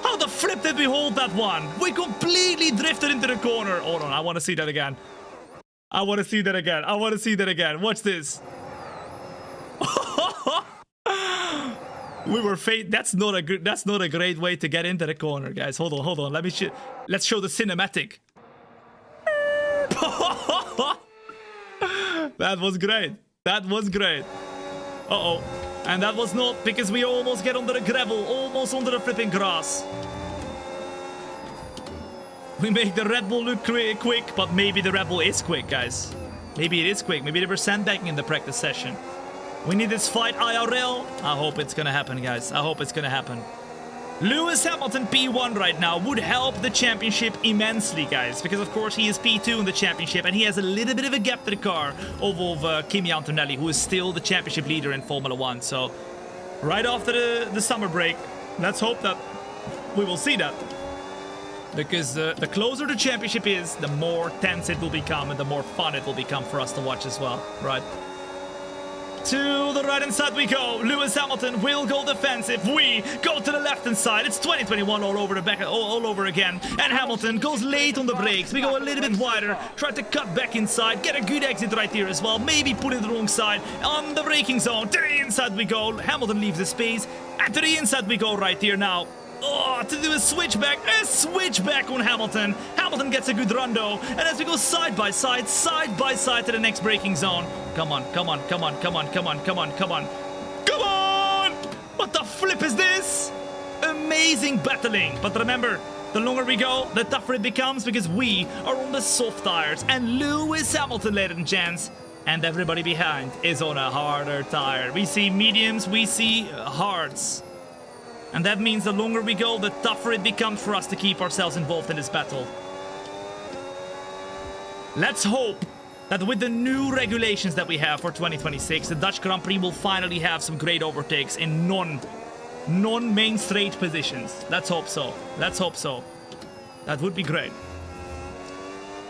How the flip did we hold that one? We completely drifted into the corner. Hold on, I want to see that again. I want to see that again. Watch this. We were That's not a great way to get into the corner, guys. Hold on. Let's show the cinematic. That was great. Uh-oh. And that was not, because we almost get under the gravel, almost under the flipping grass. We make the Red Bull look quick, but maybe the Red Bull is quick, guys. Maybe it is quick. Maybe they were sandbagging in the practice session. We need this fight IRL. I hope it's gonna happen, guys. I hope it's gonna happen. Lewis Hamilton P1 right now would help the championship immensely, guys, because of course he is P2 in the championship, and he has a little bit of a gap to the car of Kimi Antonelli, who is still the championship leader in Formula 1. So right after the summer break, let's hope that we will see that. Because the closer the championship is, the more tense it will become, and the more fun it will become for us to watch as well, right? To the right-hand side we go. Lewis Hamilton will go defensive. We go to the left-hand side. It's 2021 all over the back, all over again. And Hamilton goes late on the brakes. We go a little bit wider. Try to cut back inside. Get a good exit right here as well. Maybe put it the wrong side. On the braking zone. To the inside we go. Hamilton leaves the space. And to the inside we go right here now. Oh, to do a switchback on Hamilton. Hamilton gets a good run though. And as we go side by side to the next braking zone. Come on. What the flip is this? Amazing battling. But remember, the longer we go, the tougher it becomes, because we are on the soft tires. And Lewis Hamilton, ladies and gents, and everybody behind is on a harder tire. We see mediums, we see hards. And that means the longer we go, the tougher it becomes for us to keep ourselves involved in this battle. Let's hope that with the new regulations that we have for 2026, the Dutch Grand Prix will finally have some great overtakes in non-main straight positions. Let's hope so. That would be great.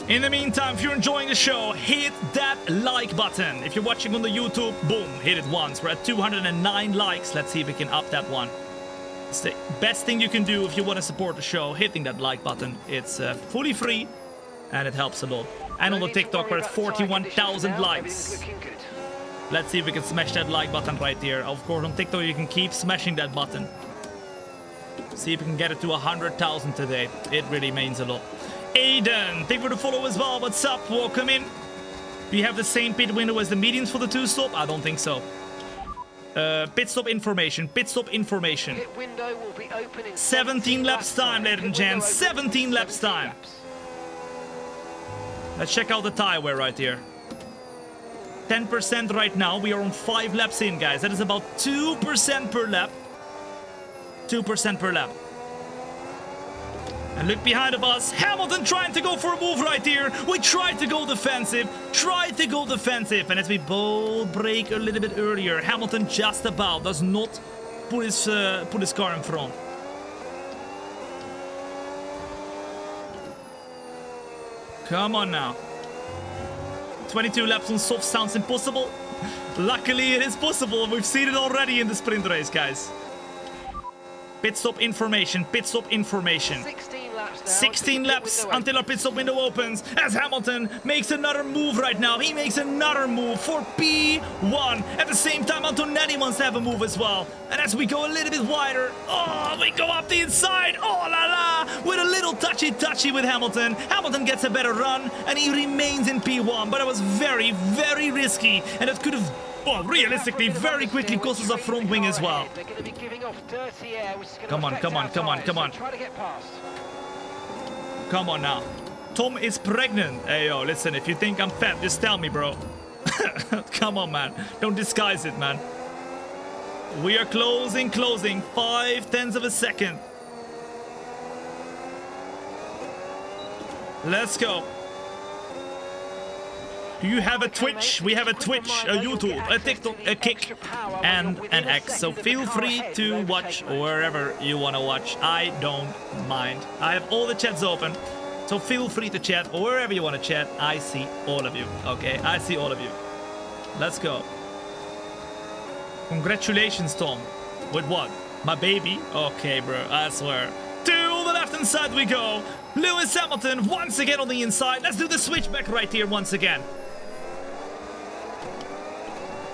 In the meantime, if you're enjoying the show, hit that like button. If you're watching on the YouTube, boom, hit it once. We're at 209 likes. Let's see if we can up that one. It's the best thing you can do if you want to support the show, hitting that like button. It's fully free, and it helps a lot. And on the TikTok, we're at 41,000 likes. Let's see if we can smash that like button right here. Of course, on TikTok, you can keep smashing that button. See if we can get it to 100,000 today. It really means a lot. Aiden, thank you for the follow as well. What's up? Welcome in. Do you have the same pit window as the mediums for the two-stop? I don't think so. Pit stop information. Pit window will be open in 17 laps time, ladies and gents. 17 laps time. Let's check out the tire wear right here. 10% right now. We are on 5 laps in, guys. That is about 2% per lap. 2% per lap. And look behind of us. Hamilton trying to go for a move right here. We tried to go defensive. And as we both brake a little bit earlier, Hamilton just about does not put his car in front. Come on now. 22 laps on soft sounds impossible. Luckily, it is possible. We've seen it already in the sprint race, guys. Pit stop information. Pit stop information. 16 laps now. 16 laps until our pit stop window opens as Hamilton makes another move right now. He makes another move for P1. At the same time, Antonelli wants to have a move as well. And as we go a little bit wider, oh, we go up the inside. Oh, la la, with a little touchy with Hamilton. Hamilton gets a better run and he remains in P1. But it was very, very risky. And it could have, well, realistically, very quickly cost us a front wing as well. They're going to be giving off dirty air, which is going to Come on, affect come on, our come on, tyres, come so on. try to get past. Come on now. Tom is pregnant. Hey, yo, listen, if you think I'm fat, just tell me, bro. Come on, man. Don't disguise it, man. We are closing. 5/10 of a second. Let's go. Do you have a Twitch? We have a Twitch, a YouTube, a TikTok, a Kick, and an X. So feel free to watch wherever you want to watch. I don't mind. I have all the chats open. So feel free to chat wherever you want to chat. I see all of you. Okay, I see all of you. Let's go. Congratulations, Tom. With what? My baby? Okay, bro, I swear. To the left-hand side we go. Lewis Hamilton once again on the inside. Let's do the switchback right here once again.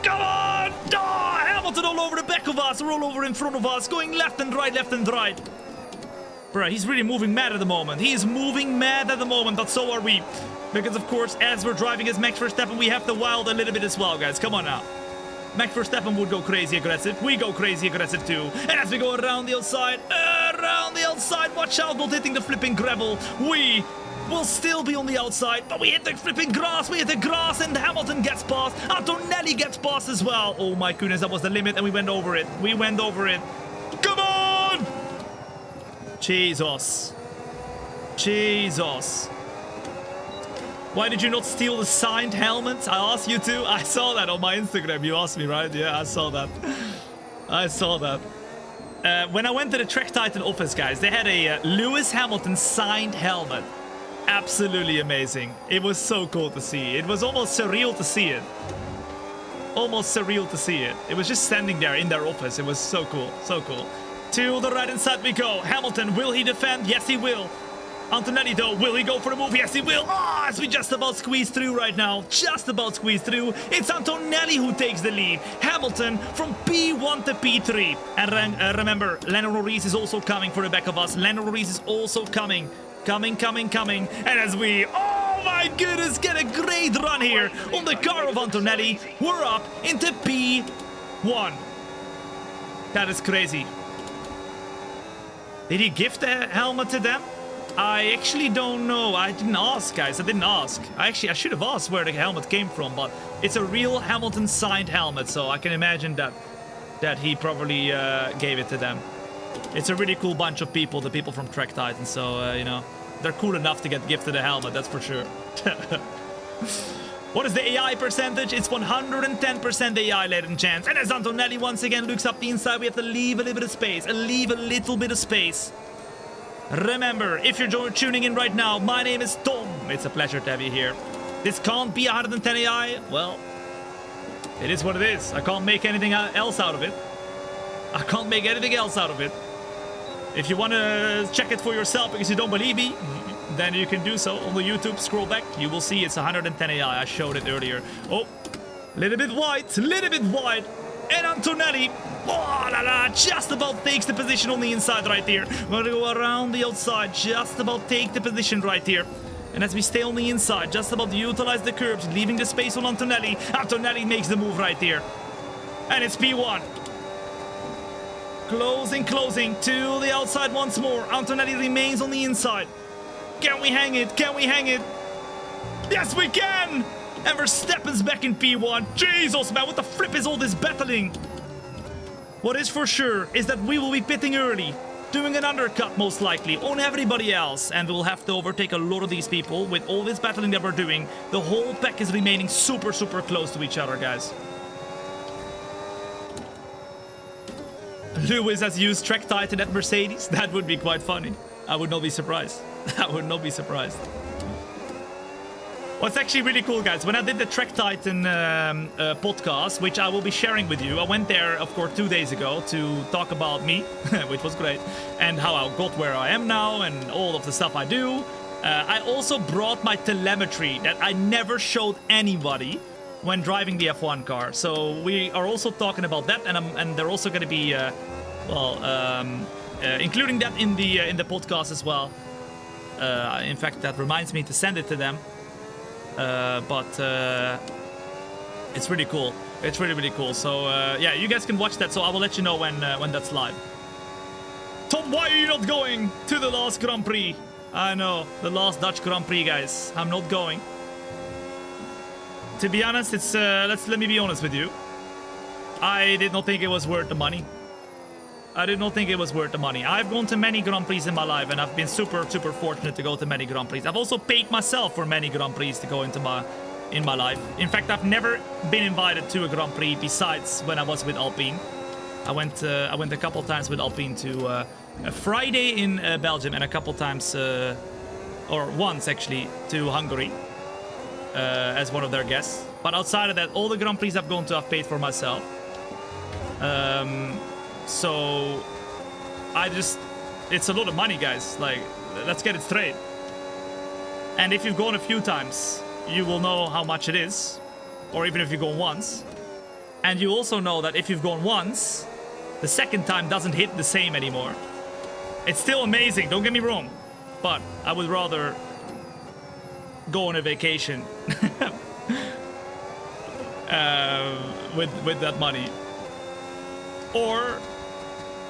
Come on! Oh, Hamilton all over the back of us, or all over in front of us, going left and right, left and right. Bruh, he's really moving mad at the moment. He is moving mad at the moment, but so are we. Because, of course, as we're driving as Max Verstappen, we have to wild a little bit as well, guys. Come on now. Max Verstappen would go crazy aggressive. We go crazy aggressive too. And as we go around the outside, watch out, not hitting the flipping gravel. We will still be on the outside, but we hit the flipping grass. We hit the grass and Hamilton gets past. Antonelli gets past as well. Oh my goodness, that was the limit and we went over it. We went over it. Come on! Jesus. Jesus. Why did you not steal the signed helmet? I asked you to. I saw that on my Instagram. You asked me, right? Yeah, I saw that. I saw that. When I went to the Track Titan office, guys, they had a Lewis Hamilton signed helmet. Absolutely amazing. It was so cool to see. It was almost surreal to see it. Almost surreal to see it. It was just standing there in their office. It was so cool. So cool. To the right-hand side we go. Hamilton, will he defend? Yes, he will. Antonelli, though, will he go for the move? Yes, he will. Oh, as we just about squeeze through right now. Just about squeeze through. It's Antonelli who takes the lead. Hamilton from P1 to P3. And remember, Lando Norris is also coming for the back of us. Lando Norris is also coming. Coming. And as we, oh my goodness, get a great run here on the car of Antonelli. We're up into P1. That is crazy. Did he gift the helmet to them? I actually don't know. I didn't ask, guys. I didn't ask. I should have asked where the helmet came from, but it's a real Hamilton signed helmet, so I can imagine that he probably gave it to them. It's a really cool bunch of people, the people from Track Titan, so, you know, they're cool enough to get gifted a helmet, that's for sure. What is the AI percentage? It's 110% AI, ladies and gents. And as Antonelli once again looks up the inside, we have to leave a little bit of space. Remember, if you're tuning in right now, my name is Tom. It's a pleasure to have you here. This can't be 110 AI. Well, it is what it is. I can't make anything else out of it. If you want to check it for yourself because you don't believe me, then you can do so on the YouTube. Scroll back. You will see it's 110 AI. I showed it earlier. Oh, little bit wide. And Antonelli, oh la la, just about takes the position on the inside right here. We're gonna go around the outside, just about take the position right here. And as we stay on the inside, just about utilize the curbs, leaving the space on Antonelli. Antonelli makes the move right here. And it's P1. Closing to the outside once more. Antonelli remains on the inside. Can we hang it? Yes, we can! And Verstappen's back in P1. Jesus, man, what the flip is all this battling? What is for sure is that we will be pitting early, doing an undercut most likely on everybody else, and we'll have to overtake a lot of these people. With all this battling that we're doing, the whole pack is remaining super close to each other, guys. Lewis has used Track Titan at Mercedes. That would be quite funny. I would not be surprised. What's actually really cool, guys, when I did the Trek Titan podcast, which I will be sharing with you, I went there, of course, 2 days ago to talk about me, which was great, and how I got where I am now and all of the stuff I do. I also brought my telemetry that I never showed anybody when driving the F1 car. So we are also talking about that, and they're also going to be, including that in the podcast as well. In fact, that reminds me to send it to them. But it's really cool. It's really, really cool. So yeah, you guys can watch that. So I will let you know when that's live. Tom, why are you not going to the last Grand Prix? I know, the last Dutch Grand Prix, guys. I'm not going. To be honest, it's let me be honest with you. I did not think it was worth the money. I did not think it was worth the money. I've gone to many Grand Prix in my life, and I've been super, super fortunate to go to many Grand Prix. I've also paid myself for many Grand Prix to go in my life. In fact, I've never been invited to a Grand Prix besides when I was with Alpine. I went a couple times with Alpine to a Friday in Belgium, and a couple times, or once actually, to Hungary as one of their guests. But outside of that, all the Grand Prix I've gone to, I've paid for myself. So it's a lot of money, guys. Like, let's get it straight. And if you've gone a few times, you will know how much it is. Or even if you go once. And you also know that if you've gone once, the second time doesn't hit the same anymore. It's still amazing, don't get me wrong. But I would rather go on a vacation with that money. Or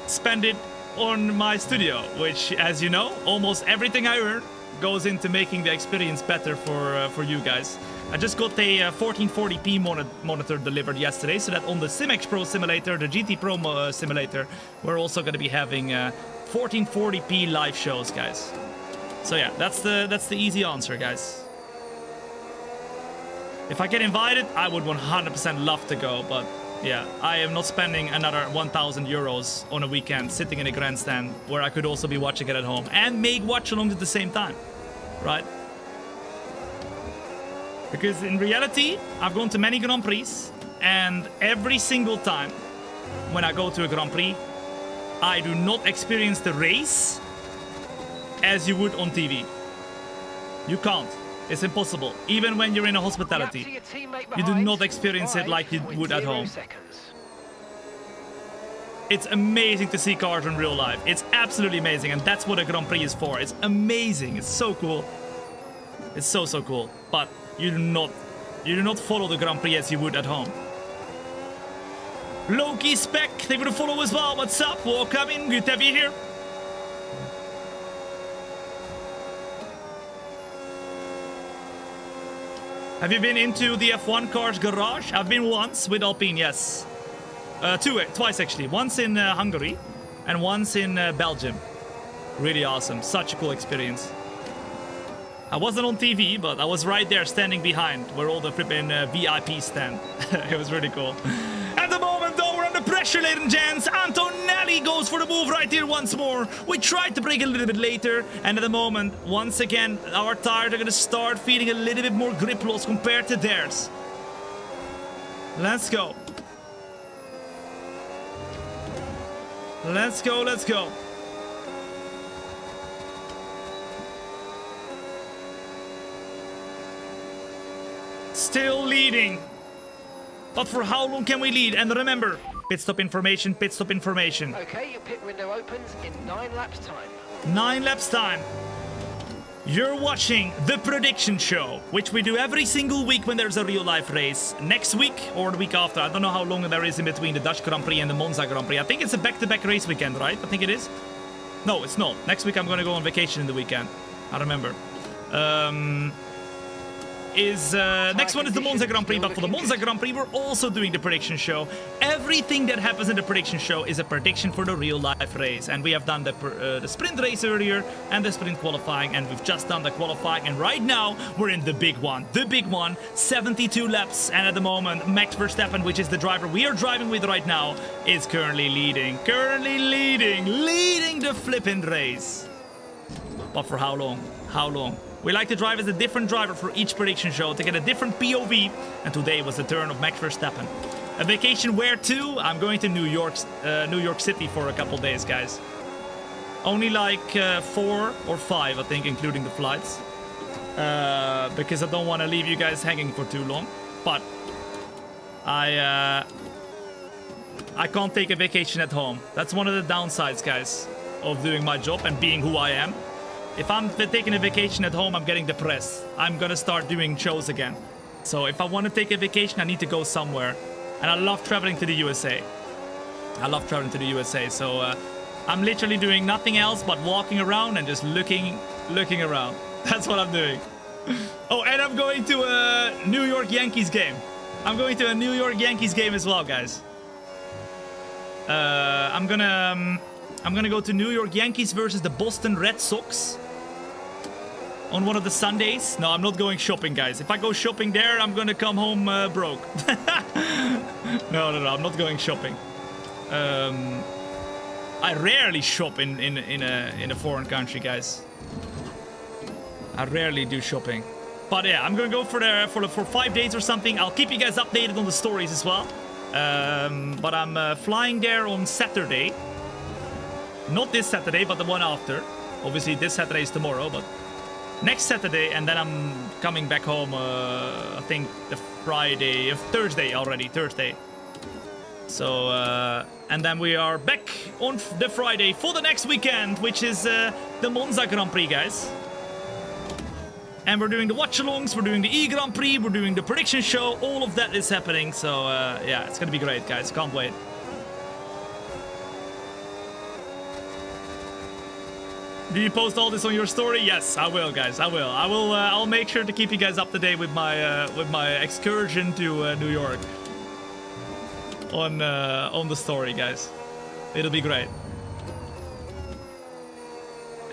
spend it on my studio, which, as you know, almost everything I earn goes into making the experience better for you guys. I just got a 1440p monitor delivered yesterday, so that on the SimX Pro simulator, the GT Pro simulator, we're also going to be having 1440p live shows, guys. So yeah, that's the easy answer, guys. If I get invited, I would 100% love to go, but yeah, I am not spending another 1,000 euros on a weekend sitting in a grandstand where I could also be watching it at home and make watch-alongs at the same time, right? Because in reality, I've gone to many Grand Prix, and every single time when I go to a Grand Prix, I do not experience the race as you would on TV. You can't. It's impossible. Even when you're in a hospitality, you do not experience it like you would at home. It's amazing to see cars in real life. It's absolutely amazing, and that's what a Grand Prix is for. It's amazing. It's so cool. It's so cool. But you do not follow the Grand Prix as you would at home. Loki Spec, they would follow as well. What's up? Welcome in. Good to have you here. Have you been into the F1 cars garage? I've been once with Alpine, yes. Twice actually. Once in Hungary and once in Belgium. Really awesome. Such a cool experience. I wasn't on TV, but I was right there standing behind where all the flipping VIP stand. It was really cool. At the moment, though, we're under pressure, ladies and gents. Antonelli goes for the move right here once more. We tried to break it a little bit later, and at the moment, once again, our tires are going to start feeling a little bit more grip loss compared to theirs. Let's go. Let's go, let's go. Still leading. But for how long can we lead? And remember, pit stop information, pit stop information. Okay, your pit window opens in 9 laps time. 9 laps time. You're watching the prediction show, which we do every single week when there's a real life race. Next week or the week after. I don't know how long there is in between the Dutch Grand Prix and the Monza Grand Prix. I think it's a back-to-back race weekend, right? I think it is. No, it's not. Next week I'm going to go on vacation in the weekend. I remember. Next one is the Monza Grand Prix, but for the Monza Grand Prix we're also doing the prediction show. Everything that happens in the prediction show is a prediction for the real life race, and we have done the sprint race earlier and the sprint qualifying, and we've just done the qualifying, and right now we're in the big one, 72 laps, and at the moment Max Verstappen, which is the driver we are driving with right now, is currently leading the flipping race. But for how long? We like to drive as a different driver for each prediction show to get a different POV, and today was the turn of Max Verstappen. A vacation where to? I'm going to New York City for a couple days, guys. Only like 4 or 5, I think, including the flights. Because I don't want to leave you guys hanging for too long. But I can't take a vacation at home. That's one of the downsides, guys, of doing my job and being who I am. If I'm taking a vacation at home, I'm getting depressed. I'm gonna start doing shows again. So if I want to take a vacation, I need to go somewhere. And I love traveling to the USA. So I'm literally doing nothing else but walking around and just looking around. That's what I'm doing. Oh, and I'm going to a New York Yankees game. I'm going to a New York Yankees game as well, guys. I'm gonna go to New York Yankees versus the Boston Red Sox on one of the Sundays. No, I'm not going shopping, guys. If I go shopping there, I'm gonna come home broke. No, I'm not going shopping. I rarely shop in a foreign country, guys. I rarely do shopping. But yeah, I'm gonna go for 5 days or something. I'll keep you guys updated on the stories as well. But I'm flying there on Saturday. Not this Saturday, but the one after. Obviously, this Saturday is tomorrow, but next Saturday, and then I'm coming back home, I think the Thursday already, Thursday. So, and then we are back on the Friday for the next weekend, which is the Monza Grand Prix, guys. And we're doing the watch-alongs, we're doing the E-Grand Prix, we're doing the prediction show, all of that is happening. So, yeah, it's gonna be great, guys, can't wait. Do you post all this on your story? Yes, I will, guys. I will. I'll make sure to keep you guys up to date with my excursion to New York on the story, guys. It'll be great.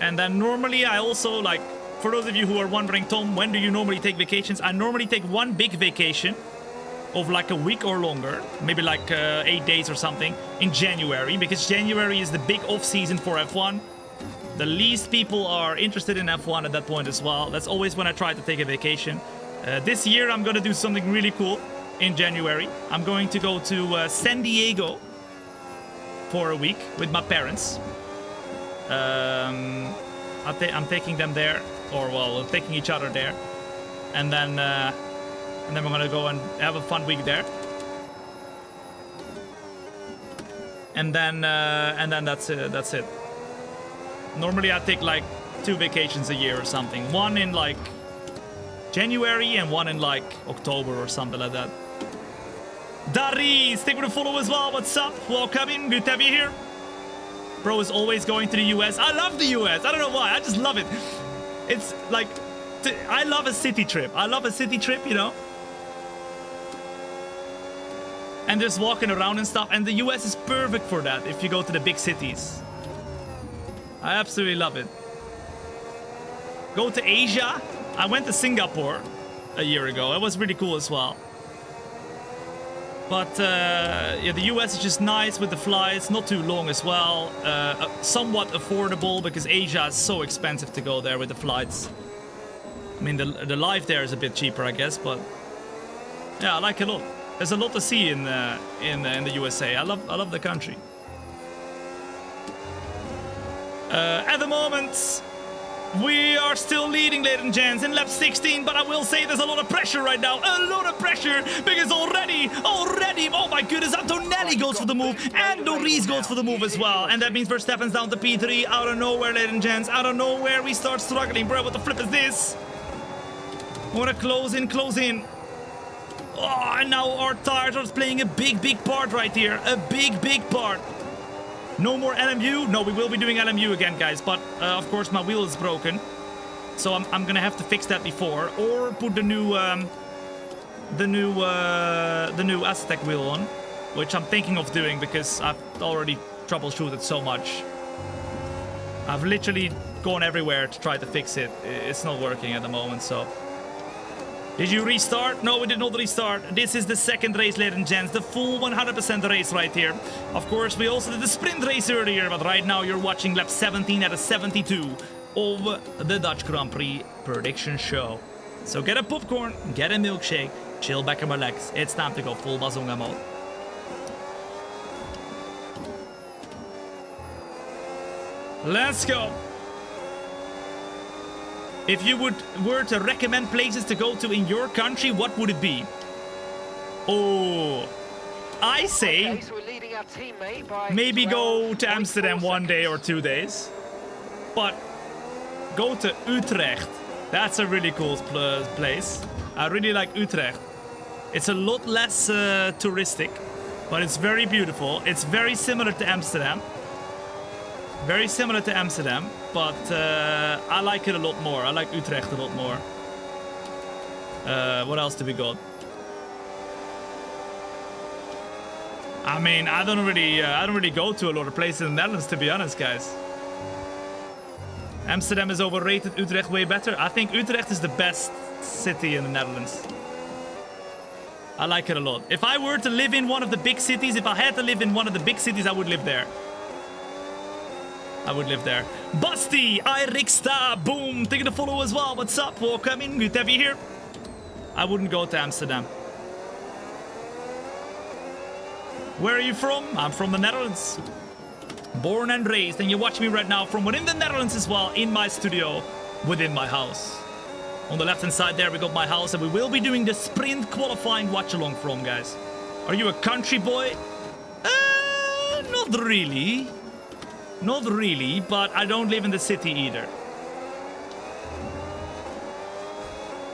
And then normally I also, like, for those of you who are wondering, Tom, when do you normally take vacations? I normally take one big vacation of like a week or longer, maybe like 8 days or something in January, because January is the big off season for F1. The least people are interested in F1 at that point as well. That's always when I try to take a vacation. This year I'm gonna do something really cool in January. I'm going to go to San Diego for a week with my parents. I'm taking them there, or well, we're taking each other there, and then we're gonna go and have a fun week there. And then that's it. Normally I take like 2 vacations a year or something. One in like January and one in like October or something like that. Darius, thank you for the follow as well. What's up? Welcome in. Good to have you here. Bro is always going to the US. I love the US. I don't know why. I just love it. It's like, I love a city trip. You know? And just walking around and stuff. And the US is perfect for that if you go to the big cities. I absolutely love it. Go to Asia. I went to Singapore a year ago. It was really cool as well. But yeah, the US is just nice with the flights, not too long as well. Somewhat affordable because Asia is so expensive to go there with the flights. I mean, the life there is a bit cheaper, I guess, but yeah, I like it a lot. There's a lot to see in the USA. I love the country. At the moment, we are still leading, ladies and gents, in lap 16, but I will say there's a lot of pressure right now. A lot of pressure, because already, oh my goodness, Antonelli goes for the move, and Doris goes for the move as well. And that means Verstappen's down to P3, out of nowhere, ladies and gents. Out of nowhere, we start struggling. Bro, what the flip is this? I want to close in. Oh, and now our tires are playing a big part right here. A big part. No more LMU? No, we will be doing LMU again, guys. But, of course, my wheel is broken. So I'm gonna have to fix that before. Or put the new Aztec wheel on. Which I'm thinking of doing because I've already troubleshooted so much. I've literally gone everywhere to try to fix it. It's not working at the moment, so... Did you restart? No, we did not restart. This is the second race, ladies and gents. The full 100% race right here. Of course, we also did the sprint race earlier, but right now you're watching lap 17 out of 72 of the Dutch Grand Prix prediction show. So get a popcorn, get a milkshake, chill back and relax. It's time to go full Bazonga mode. Let's go. If you were to recommend places to go to in your country, what would it be? Oh, I say Okay, so we're leading our teammate by maybe go to 12.4 Amsterdam 1 day or 2 days. But go to Utrecht. That's a really cool place. I really like Utrecht. It's a lot less touristic, but it's very beautiful. It's very similar to Amsterdam. Very similar to Amsterdam, but I like it a lot more. I like Utrecht a lot more. What else do we got? I mean, I don't really go to a lot of places in the Netherlands, to be honest, guys. Amsterdam is overrated. Utrecht way better. I think Utrecht is the best city in the Netherlands. I like it a lot. If I were to live in one of the big cities, if I had to live in one of the big cities, I would live there. I would live there. Basti, Iriksta, boom. Thank you to follow as well. What's up? Welcome in. Good to have you here. I wouldn't go to Amsterdam. Where are you from? I'm from the Netherlands. Born and raised. And you watch me right now from within the Netherlands as well. In my studio. Within my house. On the left hand side there we got my house. And we will be doing the sprint qualifying watch along from, guys. Are you a country boy? Not really. Not really, but I don't live in the city either.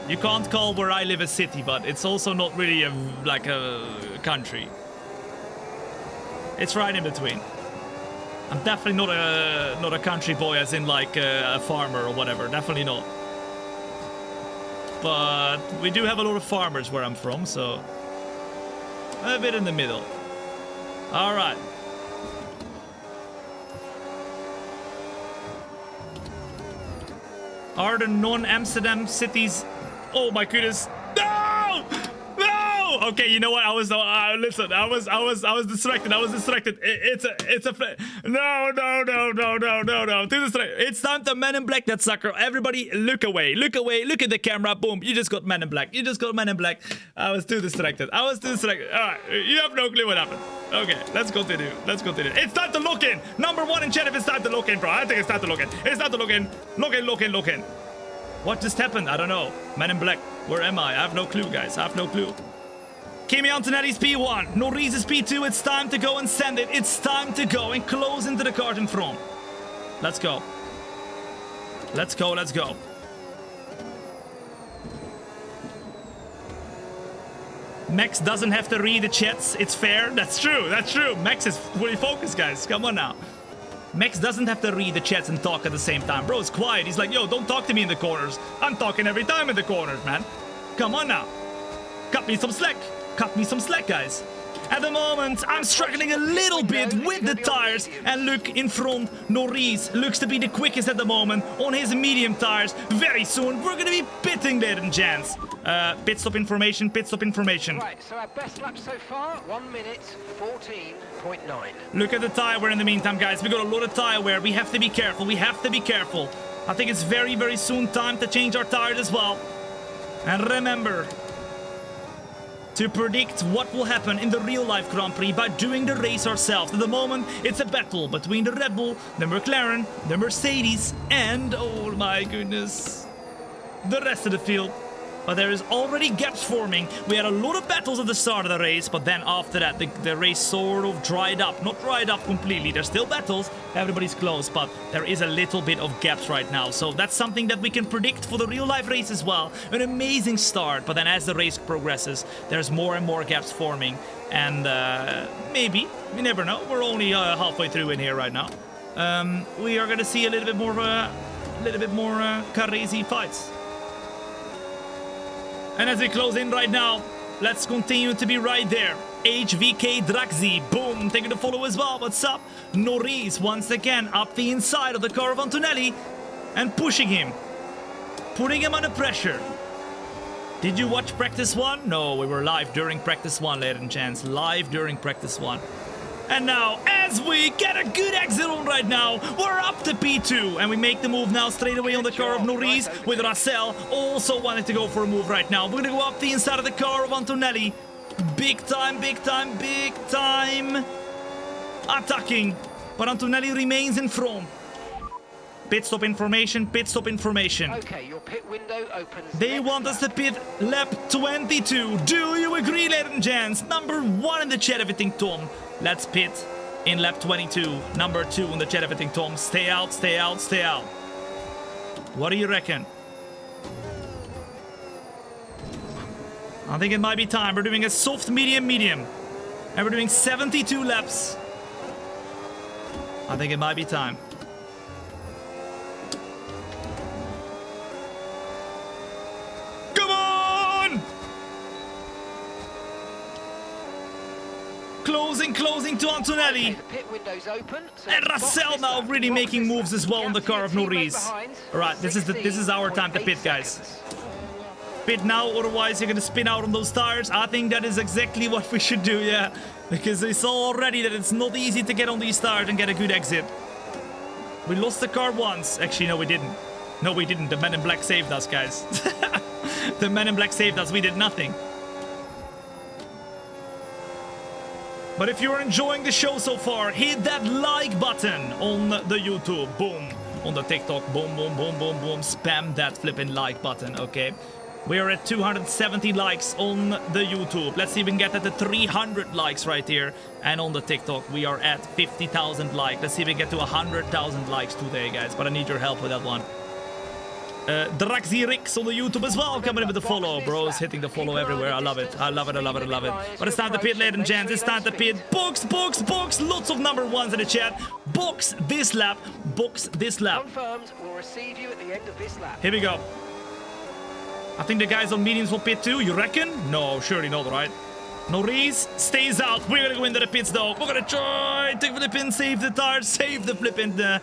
You can't call where I live a city, but it's also not really like a country. It's right in between. I'm definitely not a country boy, as in like a farmer or whatever. Definitely not. But we do have a lot of farmers where I'm from, so a bit in the middle. All right. Are the non-Amsterdam cities? Oh my goodness! No! No! Okay, you know what? Listen. I was distracted. It's a. No. Too distracted. It's time to Men in Black that sucker. Everybody, look away. Look at the camera. Boom! You just got Men in Black. I was too distracted. All right, you have no clue what happened. Okay, let's continue. It's time to lock in. Number 1 in chat if it's time to lock in, bro. I think it's time to lock in. It's time to lock in. Lock in. What just happened? I don't know. Men in Black. Where am I? I have no clue, guys. I have no clue. Kimi Antonelli's P1. Norris is P2. It's time to go and send it. It's time to go and close into the cart in front. Let's go. Let's go. Max doesn't have to read the chats. It's fair. That's true. Max is fully focused, guys. Come on now. Max doesn't have to read the chats and talk at the same time. Bro, it's quiet. He's like, yo, don't talk to me in the corners. I'm talking every time in the corners, man. Come on now. Cut me some slack, guys. At the moment, I'm struggling a little bit with the tires. And look, in front, Norris looks to be the quickest at the moment on his medium tires. Very soon, we're going to be pitting, ladies and gents. Pit stop information. Right, so our best lap so far, 1 minute 14.9. Look at the tire wear in the meantime, guys. We got a lot of tire wear. We have to be careful. I think it's very, very soon time to change our tires as well. And remember to predict what will happen in the real-life Grand Prix by doing the race ourselves. At the moment, it's a battle between the Red Bull, the McLaren, the Mercedes, and, oh my goodness, the rest of the field. But there is already gaps forming. We had a lot of battles at the start of the race, but then after that, the race sort of dried up. Not dried up completely. There's still battles. Everybody's close, but there is a little bit of gaps right now. So that's something that we can predict for the real-life race as well. An amazing start, but then as the race progresses, there's more and more gaps forming. And maybe, we never know. We're only halfway through in here right now. We are going to see a little bit more crazy fights. And as we close in right now, let's continue to be right there. HVK Draxi, boom, taking the follow as well. What's up? Norris once again up the inside of the car of Antonelli and pushing him, putting him under pressure. Did you watch practice 1? No, we were live during practice 1, ladies and gents. Live during practice 1. And now, as as we get a good exit on right now. We're up to P2, and we make the move now straight away on the car of Norris, with Russell also wanting to go for a move right now. We're gonna go up the inside of the car of Antonelli. Big time, big time, big time attacking, but Antonelli remains in front. Pit stop information, pit stop information. Okay, your pit window opens. They next want us to lap. pit lap 22. Do you agree, ladies and gents? Number 1 in the chat, everything Tom. Let's pit in lap 22. Number 2 in the chat, everything Tom. Stay out, stay out, stay out. What do you reckon? I think it might be time. We're doing a soft medium medium. And we're doing 72 laps. I think it might be time. Come on! Closing to Antonelli. Okay, the pit window's open. So And box Russell this now lap, really box making this moves lap. as well on the car of Guarantee a teammate Norris. behind. Alright, this is our time to pit, 16.8 guys. seconds. Pit now, otherwise you're gonna spin out on those tires. I think that is exactly what we should do, yeah. Because we saw already that it's not easy to get on these tires and get a good exit. We lost the car once. Actually, no, we didn't. No, we didn't. The men in black saved us, guys. The men in black saved us. We did nothing. But if you're enjoying the show so far, hit that like button on the YouTube. Boom. On the TikTok. Boom, boom, boom, boom, boom. Spam that flipping like button, okay? We are at 270 likes on the YouTube. Let's see if we can get that to 300 likes right here. And on the TikTok, we are at 50,000 likes. Let's see if we get to 100,000 likes today, guys. But I need your help with that one. Draxirix on the YouTube as well, coming in with the follow, bros. Hitting the follow everywhere. I love it. I love it. I love it. I love it. But it's time to pit, ladies and gents. It's time to pit. Box, box, box. Lots of number 1s in the chat. Box this lap. Box this lap. Confirmed. We'll receive you at the end of this lap. Here we go. I think the guys on mediums will pit too. You reckon? No, surely not, right? Norris stays out. We're gonna go into the pits though. We're gonna try to flip in, save the tires, save the flip in the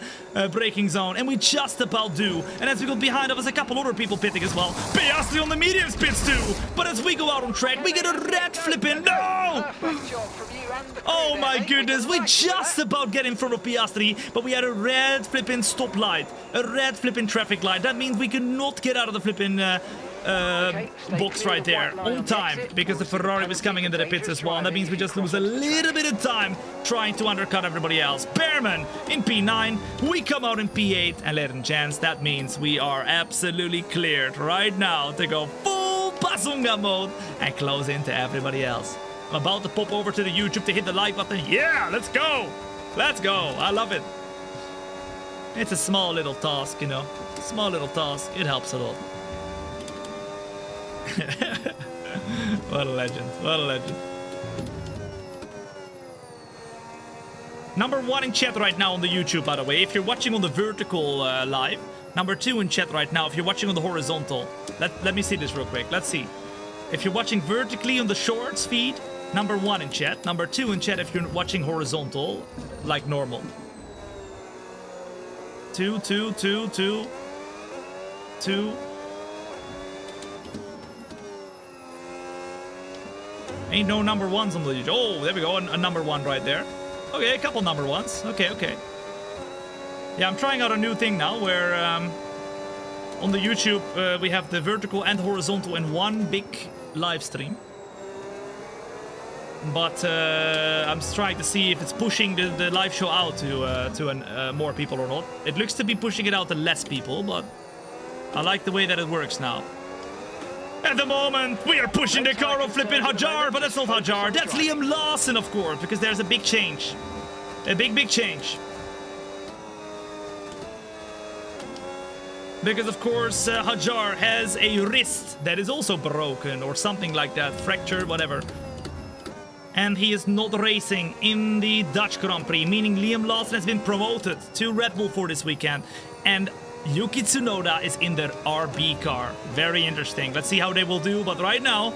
braking zone. And we just about do. And as we go behind us, a couple other people pitting as well. Piastri on the mediums pits too. But as we go out on track, we get a red flip in. No! Perfect job from you and the crew Oh there, my mate. goodness, we Like just that. about get in front of Piastri, but we had a red flipping stop light, a red flipping traffic light. That means we could not get out of the flipping box right there on time, because the Ferrari was coming into the pits as well, and that means we just lose a little bit of time trying to undercut everybody else. Behrman in P9, we come out in P8, and ladies and gents, that means we are absolutely cleared right now to go full Bazunga mode and close into everybody else. I'm about to pop over to the YouTube to hit the like button. Yeah, let's go! Let's go! I love it. It's a small little task, you know. Small little task. It helps a lot. What a legend. What a legend. Number 1 in chat right now on the YouTube, by the way. If you're watching on the vertical live. Number 2 in chat right now if you're watching on the horizontal. Let me see this real quick. Let's see. If you're watching vertically on the shorts feed, number 1 in chat. Number 2 in chat if you're watching horizontal, like normal. 2, 2, 2, 2, 2. Ain't no number 1s on the YouTube. Oh, there we go. A number 1 right there. Okay, a couple number 1s. Okay, okay. Yeah, I'm trying out a new thing now where on the YouTube we have the vertical and horizontal in one big live stream. But I'm trying to see if it's pushing the live show out to more people or not. It looks to be pushing it out to less people, but I like the way that it works now. At the moment, we are pushing the car of flipping Hajar, but that's not Hajar. That's Liam Lawson, of course, because there's a big change. A big change. Because, of course, Hajar has a wrist that is also broken or something like that. Fractured, whatever. And he is not racing in the Dutch Grand Prix, meaning Liam Lawson has been promoted to Red Bull for this weekend. And Yuki Tsunoda is in their RB car. Very interesting. Let's see how they will do. But right now,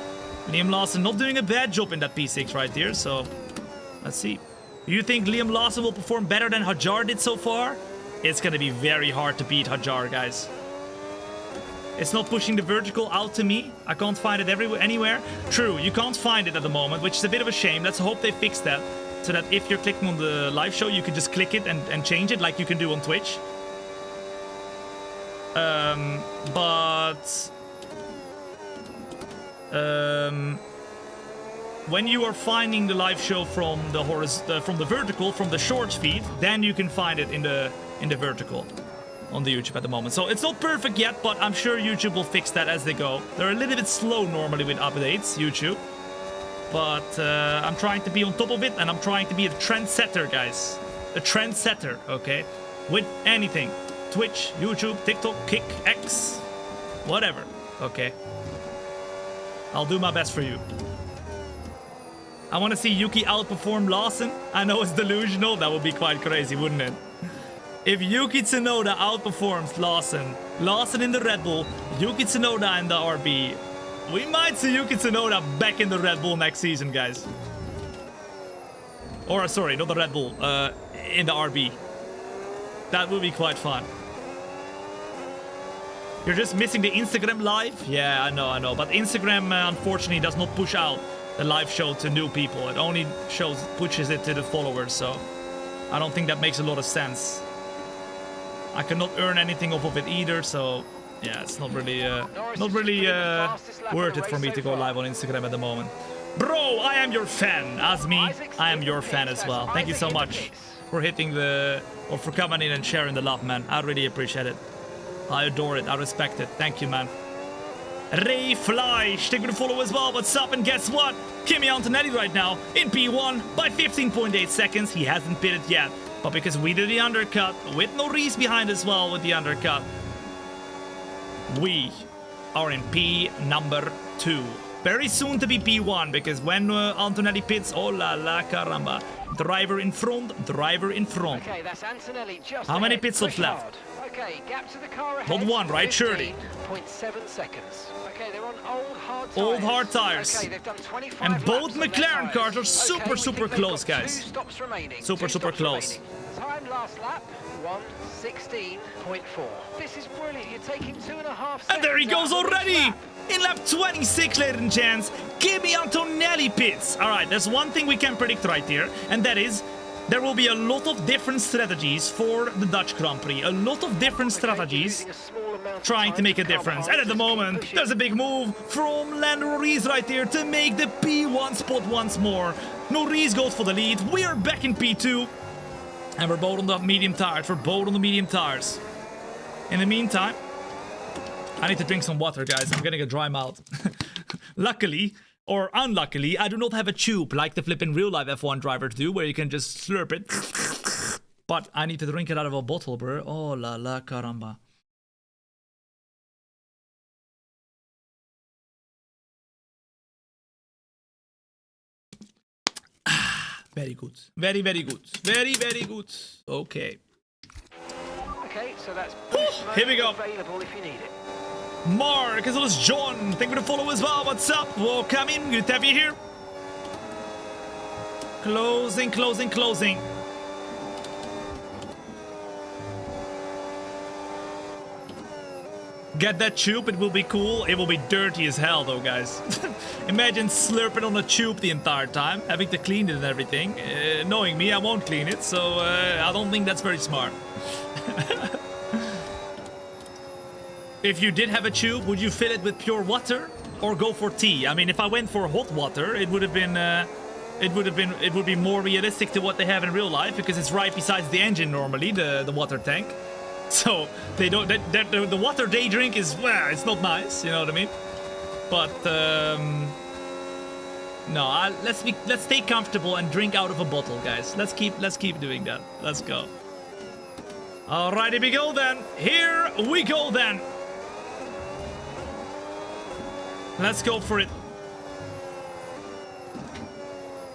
Liam Lawson not doing a bad job in that P6 right there. So, let's see. Do you think Liam Lawson will perform better than Hajar did so far? It's going to be very hard to beat Hajar, guys. It's not pushing the vertical out to me. I can't find it anywhere. True, you can't find it at the moment, which is a bit of a shame. Let's hope they fix that. so that if you're clicking on the live show, you can just click it and change it like you can do on Twitch. When you are finding the live show from the vertical, from the shorts feed, then you can find it in the vertical on the YouTube at the moment. So it's not perfect yet, but I'm sure YouTube will fix that as they go. They're a little bit slow normally with updates, YouTube. But I'm trying to be on top of it, and I'm trying to be a trendsetter, guys. A trendsetter, okay? With anything. Twitch, YouTube, TikTok, Kick, X, whatever, okay? I'll do my best for you. I want to see Yuki outperform Lawson. I know it's delusional. That would be quite crazy, wouldn't it? If Yuki Tsunoda outperforms Lawson in the Red Bull, Yuki Tsunoda in the RB, we might see Yuki Tsunoda back in the Red Bull next season, guys. Or, sorry, not the Red Bull, in the RB. That would be quite fun. You're just missing the Instagram live? Yeah, I know. But Instagram, unfortunately, does not push out the live show to new people. It only pushes it to the followers, so I don't think that makes a lot of sense. I cannot earn anything off of it either, so yeah, it's not really worth it for me to go live on Instagram at the moment. Bro, I am your fan. Azmi, I am your fan as well. Thank you so much for for coming in and sharing the love, man. I really appreciate it. I adore it. I respect it. Thank you, man. Ray Fleisch, thank you to follow as well. What's up? And guess what? Kimi Antonelli right now in P1 by 15.8 seconds. He hasn't pitted yet. But because we did the undercut, with Norris behind as well with the undercut, we are in P number 2. Very soon to be P1, because when Antonelli pits, oh la caramba. Driver in front. Okay, that's Antonelli just How many ahead. pit stops Push left? hard. Okay, gap to the car ahead. Not one, right? Surely. 15.7 seconds. Okay, they're on Old hard tires. Okay, they've done 25 And both laps on their McLaren cars are tyres. super Okay, we think they've close, got guys. 2 stops remaining. Super close. Remaining. Time last lap, 1:16.4. This is brilliant. You're taking 2.5 seconds. And there he goes out of each already! lap. In lap 26, ladies and gents, Kimi Antonelli pits. Alright, there's one thing we can predict right here, and that is there will be a lot of different strategies for the Dutch Grand Prix. A lot of different strategies trying to make a difference. And at the moment, there's a big move from Lando Norris right here to make the P1 spot once more. Norris goes for the lead. We are back in P2. And we're both on the medium tires. In the meantime, I need to drink some water, guys. I'm getting a dry mouth. Luckily, or unluckily, I do not have a tube like the flipping real life F1 drivers do, where you can just slurp it. But I need to drink it out of a bottle, bro. Oh la caramba. Very good. Very good. Very good. Okay. Okay, so that's Here we go. available if you need it. Mark, as well as John, thank you for the follow as well. What's up? Welcome in. Good to have you here. Closing. Get that tube, it will be cool. It will be dirty as hell though, guys. Imagine slurping on a tube the entire time, having to clean it and everything. Knowing me, I won't clean it, so I don't think that's very smart. If you did have a tube, would you fill it with pure water or go for tea? I mean, if I went for hot water, it would be more realistic to what they have in real life, because it's right beside the engine normally, the water tank. So the water they drink is, well, it's not nice, you know what I mean? But no, let's stay comfortable and drink out of a bottle, guys. Let's keep doing that. Let's go. Alright, here we go then. Here we go then. Let's go for it.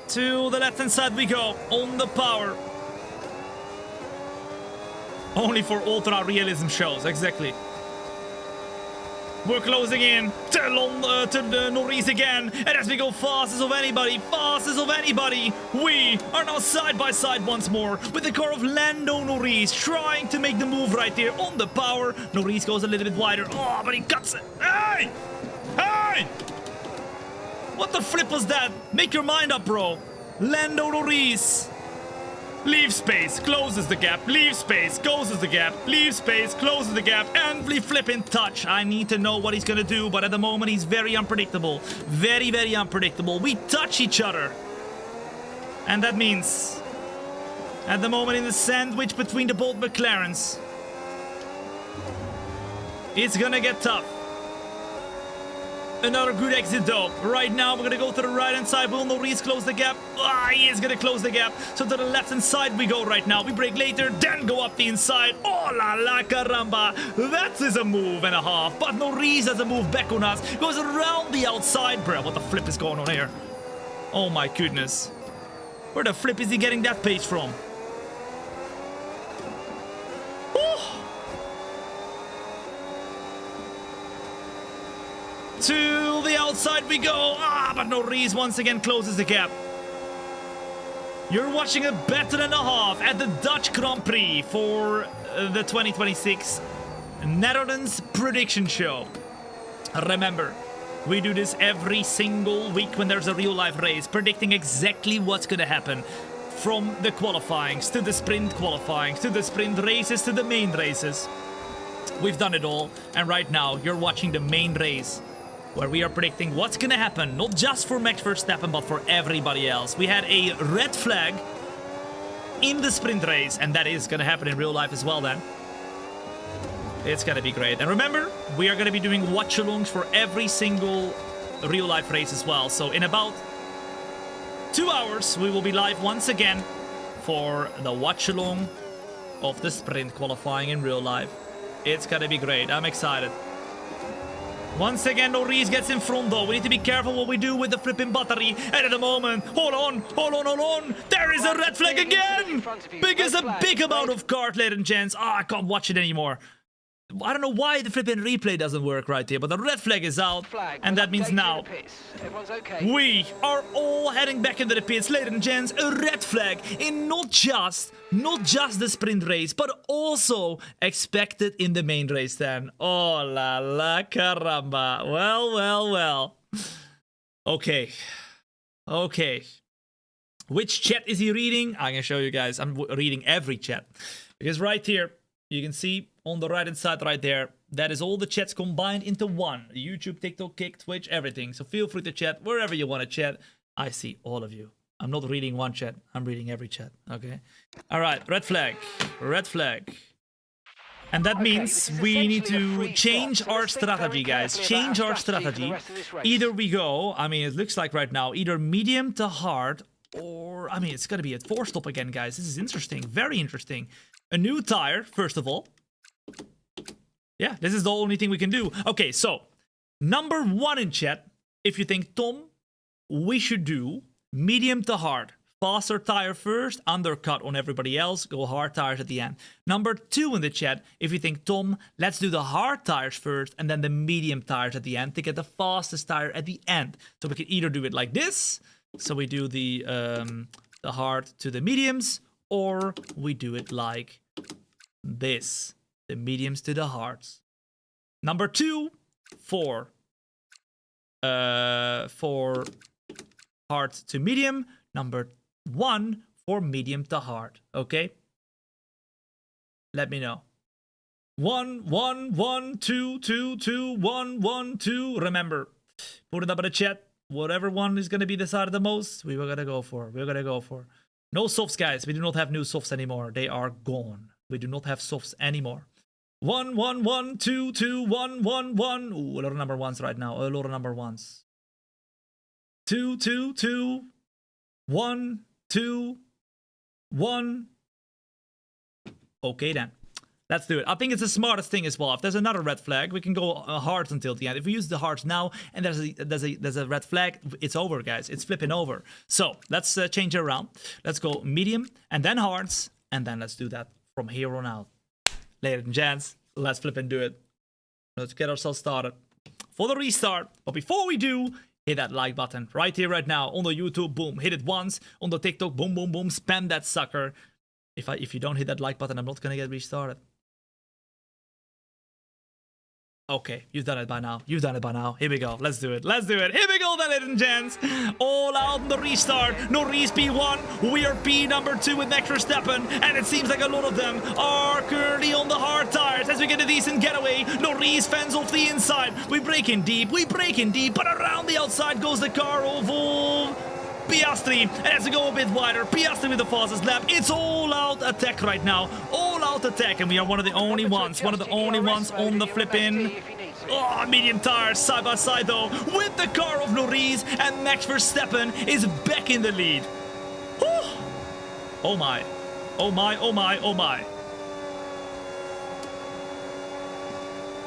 To the left-hand side we go, on the power. Only for ultra-realism shows, exactly. We're closing in to the Norris again. And as we go fastest of anybody, we are now side by side once more with the car of Lando Norris, trying to make the move right here on the power. Norris goes a little bit wider. Oh, but he cuts it. Hey! Hey! What the flip was that? Make your mind up, bro. Lando Norris. Leave space, closes the gap. Leave space, closes the gap. Leave space, closes the gap. And we flip in touch. I need to know what he's gonna do, but at the moment he's very unpredictable. Very, very unpredictable. We touch each other. And that means, at the moment in the sandwich between the both McLarens, it's gonna get tough. Another good exit though. Right now we're gonna go to the right hand side. Will Norris close the gap? He is gonna close the gap. So to the left hand side we go right now. We brake later, then go up the inside. Oh la la caramba. That is a move and a half. But Norris has a move back on us. Goes around the outside. Bruh, what the flip is going on here? Oh my goodness. Where the flip is he getting that pace from? To the outside we go. But Norris once again closes the gap. You're watching a battle and a half at the Dutch Grand Prix for the 2026 Netherlands Prediction Show. Remember, we do this every single week when there's a real life race, predicting exactly what's gonna happen. From the qualifyings, to the sprint qualifyings, to the sprint races, to the main races. We've done it all, and right now you're watching the main race, where we are predicting what's gonna happen, not just for Max Verstappen, but for everybody else. We had a red flag in the sprint race, and that is gonna happen in real life as well then. It's gonna be great. And remember, we are gonna be doing watch-alongs for every single real life race as well. So in about 2 hours, we will be live once again for the watch-along of the sprint qualifying in real life. It's gonna be great. I'm excited. Once again, Norris gets in front though. We need to be careful what we do with the flipping battery. And at the moment, hold on. There is a red flag again. Because a big amount of card, ladies and gents. I can't watch it anymore. I don't know why the flipping replay doesn't work right here, but the red flag is out. And that means now we are all heading back into the pits, ladies and gents. A red flag in not just the sprint race, but also expected in the main race then. Oh la la caramba. Well. Okay. Which chat is he reading? I'm gonna show you guys. I'm reading every chat. Because right here, you can see on the right hand side right there, that is all the chats combined into one. YouTube, TikTok, Kick, Twitch, everything. So feel free to chat wherever you want to chat. I see all of you. I'm not reading one chat. I'm reading every chat. Okay. All right. Red flag. And that means we need to change our strategy, guys. Change our strategy. Either we go, I mean, it looks like right now, either medium to hard, or, I mean, it's going to be a 4-stop again, guys. This is interesting. Very interesting. A new tire, first of all. Yeah, this is the only thing we can do. Okay, so, number 1 in chat, if you think, Tom, we should do medium to hard. Faster tire first, undercut on everybody else, go hard tires at the end. Number 2 in the chat, if you think, Tom, let's do the hard tires first and then the medium tires at the end to get the fastest tire at the end. So we can either do it like this, so we do the hard to the mediums, or we do it like this, the mediums to the hards. Number 2, for hard to medium. Number 1 for medium to hard. Okay? Let me know. 1, 1, 1, 2, 2, 2, 1, 1, 2. Remember, put it up in the chat. Whatever one is going to be decided the most, we're going to go for. No softs, guys. We do not have new softs anymore. They are gone. We do not have softs anymore. 1, 1, 1, 2, 2, 1, 1, 1. Ooh, a lot of number ones right now. A lot of number ones. 2, 2, 2. 1, 2, 1. Okay then. Let's do it. I think it's the smartest thing as well. If there's another red flag, we can go hard until the end. If we use the hards now and there's a red flag, it's over, guys. It's flipping over. So let's change it around. Let's go medium and then hards, and then let's do that from here on out. Ladies and gents, let's flip and do it. Let's get ourselves started for the restart. But before we do, hit that like button right here, right now on the YouTube. Boom, hit it once. On the TikTok, boom, boom, boom. Spam that sucker. If you don't hit that like button, I'm not gonna get restarted. Okay, you've done it by now. You've done it by now. Here we go. Let's do it. Let's do it. Here we go then, ladies and gents. All out in the restart. Norris P1. We are P number 2 with Max Verstappen. And it seems like a lot of them are currently on the hard tires as we get a decent getaway. Norris fends off the inside. We break in deep. We break in deep. But around the outside goes the car of Piastri. And as we go a bit wider, Piastri with the fastest lap. It's all out attack right now. All out attack. And we are one of the only ones. One of the only ones on the flip-in. Oh, medium tires side by side though with the car of Norris, and Max Verstappen is back in the lead. Whew. Oh my. Oh my, oh my, oh my.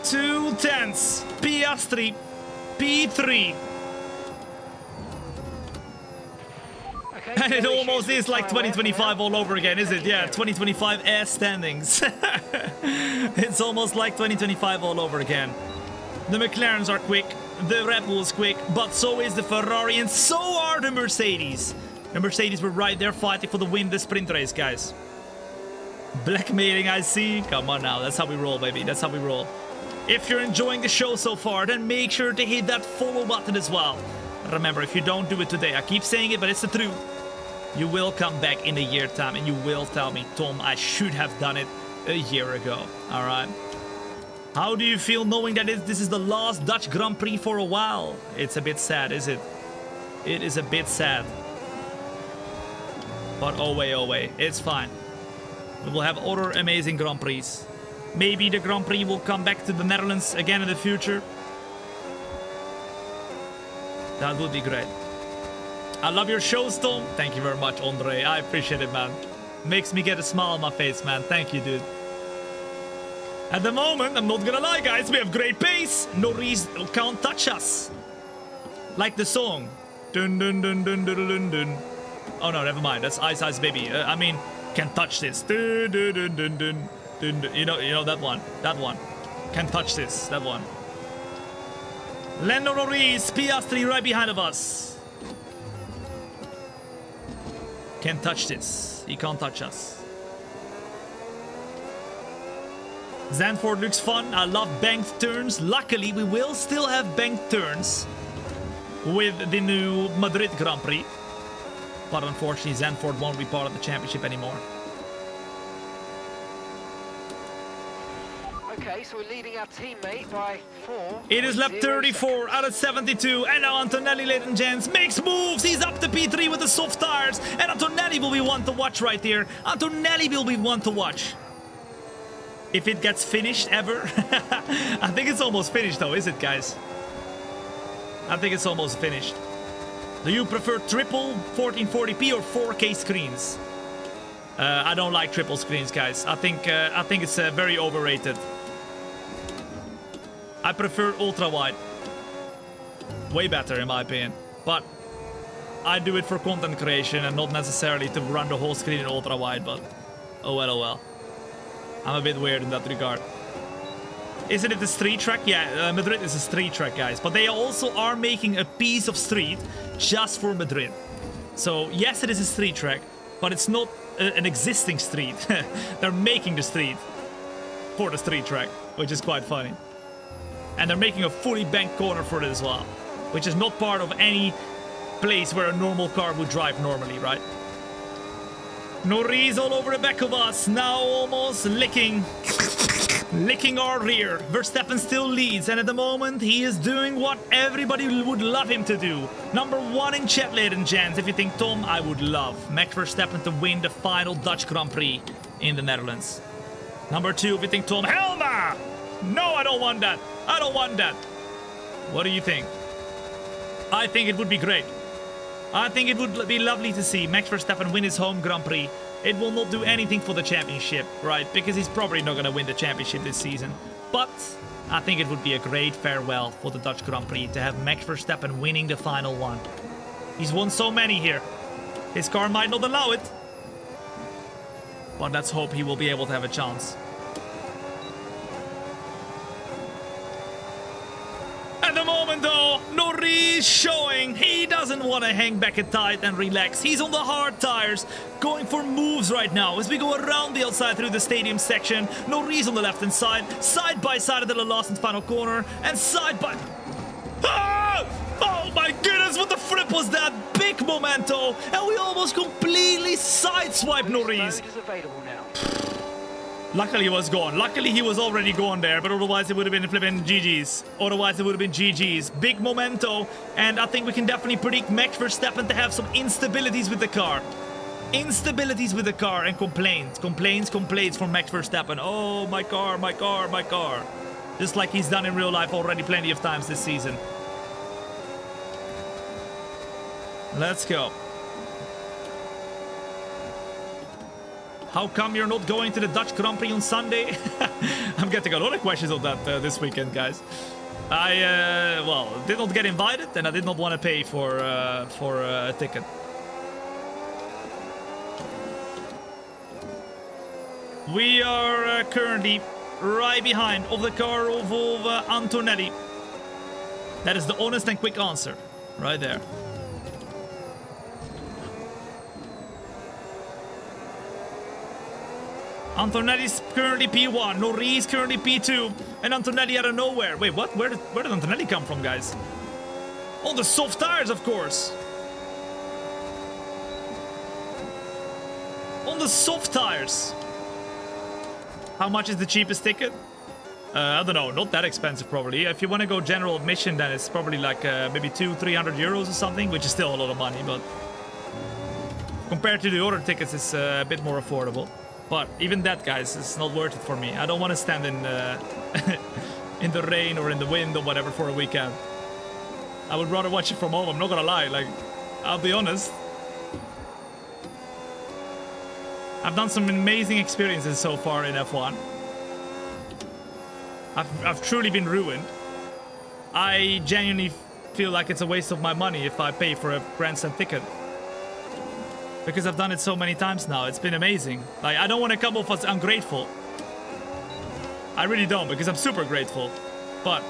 2 tenths. Piastri. P3. And it almost is like 2025 all over again, is it? Yeah, 2025 air standings. It's almost like 2025 all over again. The McLarens are quick, the Red Bull is quick, but so is the Ferrari, and so are the Mercedes. The Mercedes were right there fighting for the win the sprint race, guys. Blackmailing, I see. Come on now, that's how we roll, baby. That's how we roll. If you're enjoying the show so far, then make sure to hit that follow button as well. Remember, if you don't do it today, I keep saying it, but it's the truth. You will come back in a year time and you will tell me, Tom, I should have done it a year ago. All right. How do you feel knowing that this is the last Dutch Grand Prix for a while? It's a bit sad, is it? It is a bit sad. But oh wait, it's fine. We will have other amazing Grand Prix. Maybe the Grand Prix will come back to the Netherlands again in the future. That would be great. I love your shows, Tom. Thank you very much, Andre. I appreciate it, man. Makes me get a smile on my face, man. Thank you, dude. At the moment, I'm not gonna lie, guys, we have great pace. Norris can't touch us. Like the song. Dun dun dun dun dun dun dun. Oh no, never mind. That's Ice Ice Baby. I mean, can't touch this. Dun dun dun dun dun dun. You know that one. That one. Can't touch this. That one. Lando Norris, Piastri right behind of us. Can't touch this. He can't touch us. Zandvoort looks fun. I love banked turns. Luckily, we will still have banked turns with the new Madrid Grand Prix. But unfortunately, Zandvoort won't be part of the championship anymore. Okay, so we're leading our teammate by 4. It is lap 34 out of 72. And now Antonelli, ladies and gents, makes moves. He's up to P3 with the soft tires. And Antonelli will be one to watch right there. Antonelli will be one to watch. If it gets finished ever. I think it's almost finished though, is it, guys? I think it's almost finished. Do you prefer triple 1440p or 4K screens? I don't like triple screens, guys. I think it's very overrated. I prefer ultra wide. Way better in my opinion. But I do it for content creation and not necessarily to run the whole screen in ultra wide, but oh well, oh well. I'm a bit weird in that regard. Isn't it a street track? Yeah, Madrid is a street track, guys. But they also are making a piece of street just for Madrid. So yes, it is a street track, but it's not an existing street. They're making the street for the street track, which is quite funny. And they're making a fully banked corner for it as well, which is not part of any place where a normal car would drive normally, right? Norris all over the back of us, now almost licking our rear. Verstappen still leads, and at the moment he is doing what everybody would love him to do. Number 1 in chat, ladies and gents. If you think, Tom, I would love Max Verstappen to win the final Dutch Grand Prix in the Netherlands. Number 2, if you think, Tom, hell nah! No, I don't want that. I don't want that. What do you think? I think it would be great. I think it would be lovely to see Max Verstappen win his home Grand Prix. It will not do anything for the championship, right? Because he's probably not going to win the championship this season. But I think it would be a great farewell for the Dutch Grand Prix to have Max Verstappen winning the final one. He's won so many here. His car might not allow it. But let's hope he will be able to have a chance. At the moment though, Norris Norris showing he doesn't want to hang back it tight and relax. He's on the hard tires, going for moves right now as we go around the outside through the stadium section. Norris on the left-hand side by side until the last and final corner, and side by... Ah! Oh my goodness, what the flip was that? Big momento, and we almost completely sideswiped Norris. Mode is available now. Luckily he was gone. Luckily he was already gone there, but otherwise it would have been flipping GG's. Otherwise it would have been GG's. Big momento, and I think we can definitely predict Max Verstappen to have some instabilities with the car. Instabilities with the car and complaints from Max Verstappen. Oh, my car, my car, my car. Just like he's done in real life already plenty of times this season. Let's go. How come you're not going to the Dutch Grand Prix on Sunday? I'm getting a lot of questions on that this weekend, guys. I, well, did not get invited, and I did not want to pay for a ticket. We are currently right behind of the car of Antonelli. That is the honest and quick answer, right there. Antonelli's currently P1, Norris currently P2, and Antonelli out of nowhere. Wait, what? Where did Antonelli come from, guys? On the soft tires, of course. On the soft tires. How much is the cheapest ticket? I don't know, not that expensive probably. If you want to go general admission, then it's probably like maybe 200-300 euros or something, which is still a lot of money, but compared to the other tickets, it's a bit more affordable. But even that, guys, is not worth it for me. I don't want to stand in in the rain or in the wind or whatever for a weekend. I would rather watch it from home. I'm not gonna lie. Like, I'll be honest. I've done some amazing experiences so far in F1. I've truly been ruined. I genuinely feel like it's a waste of my money if I pay for a grandstand ticket. Because I've done it so many times now. It's been amazing. Like, I don't want to come off as ungrateful. I really don't, because I'm super grateful. But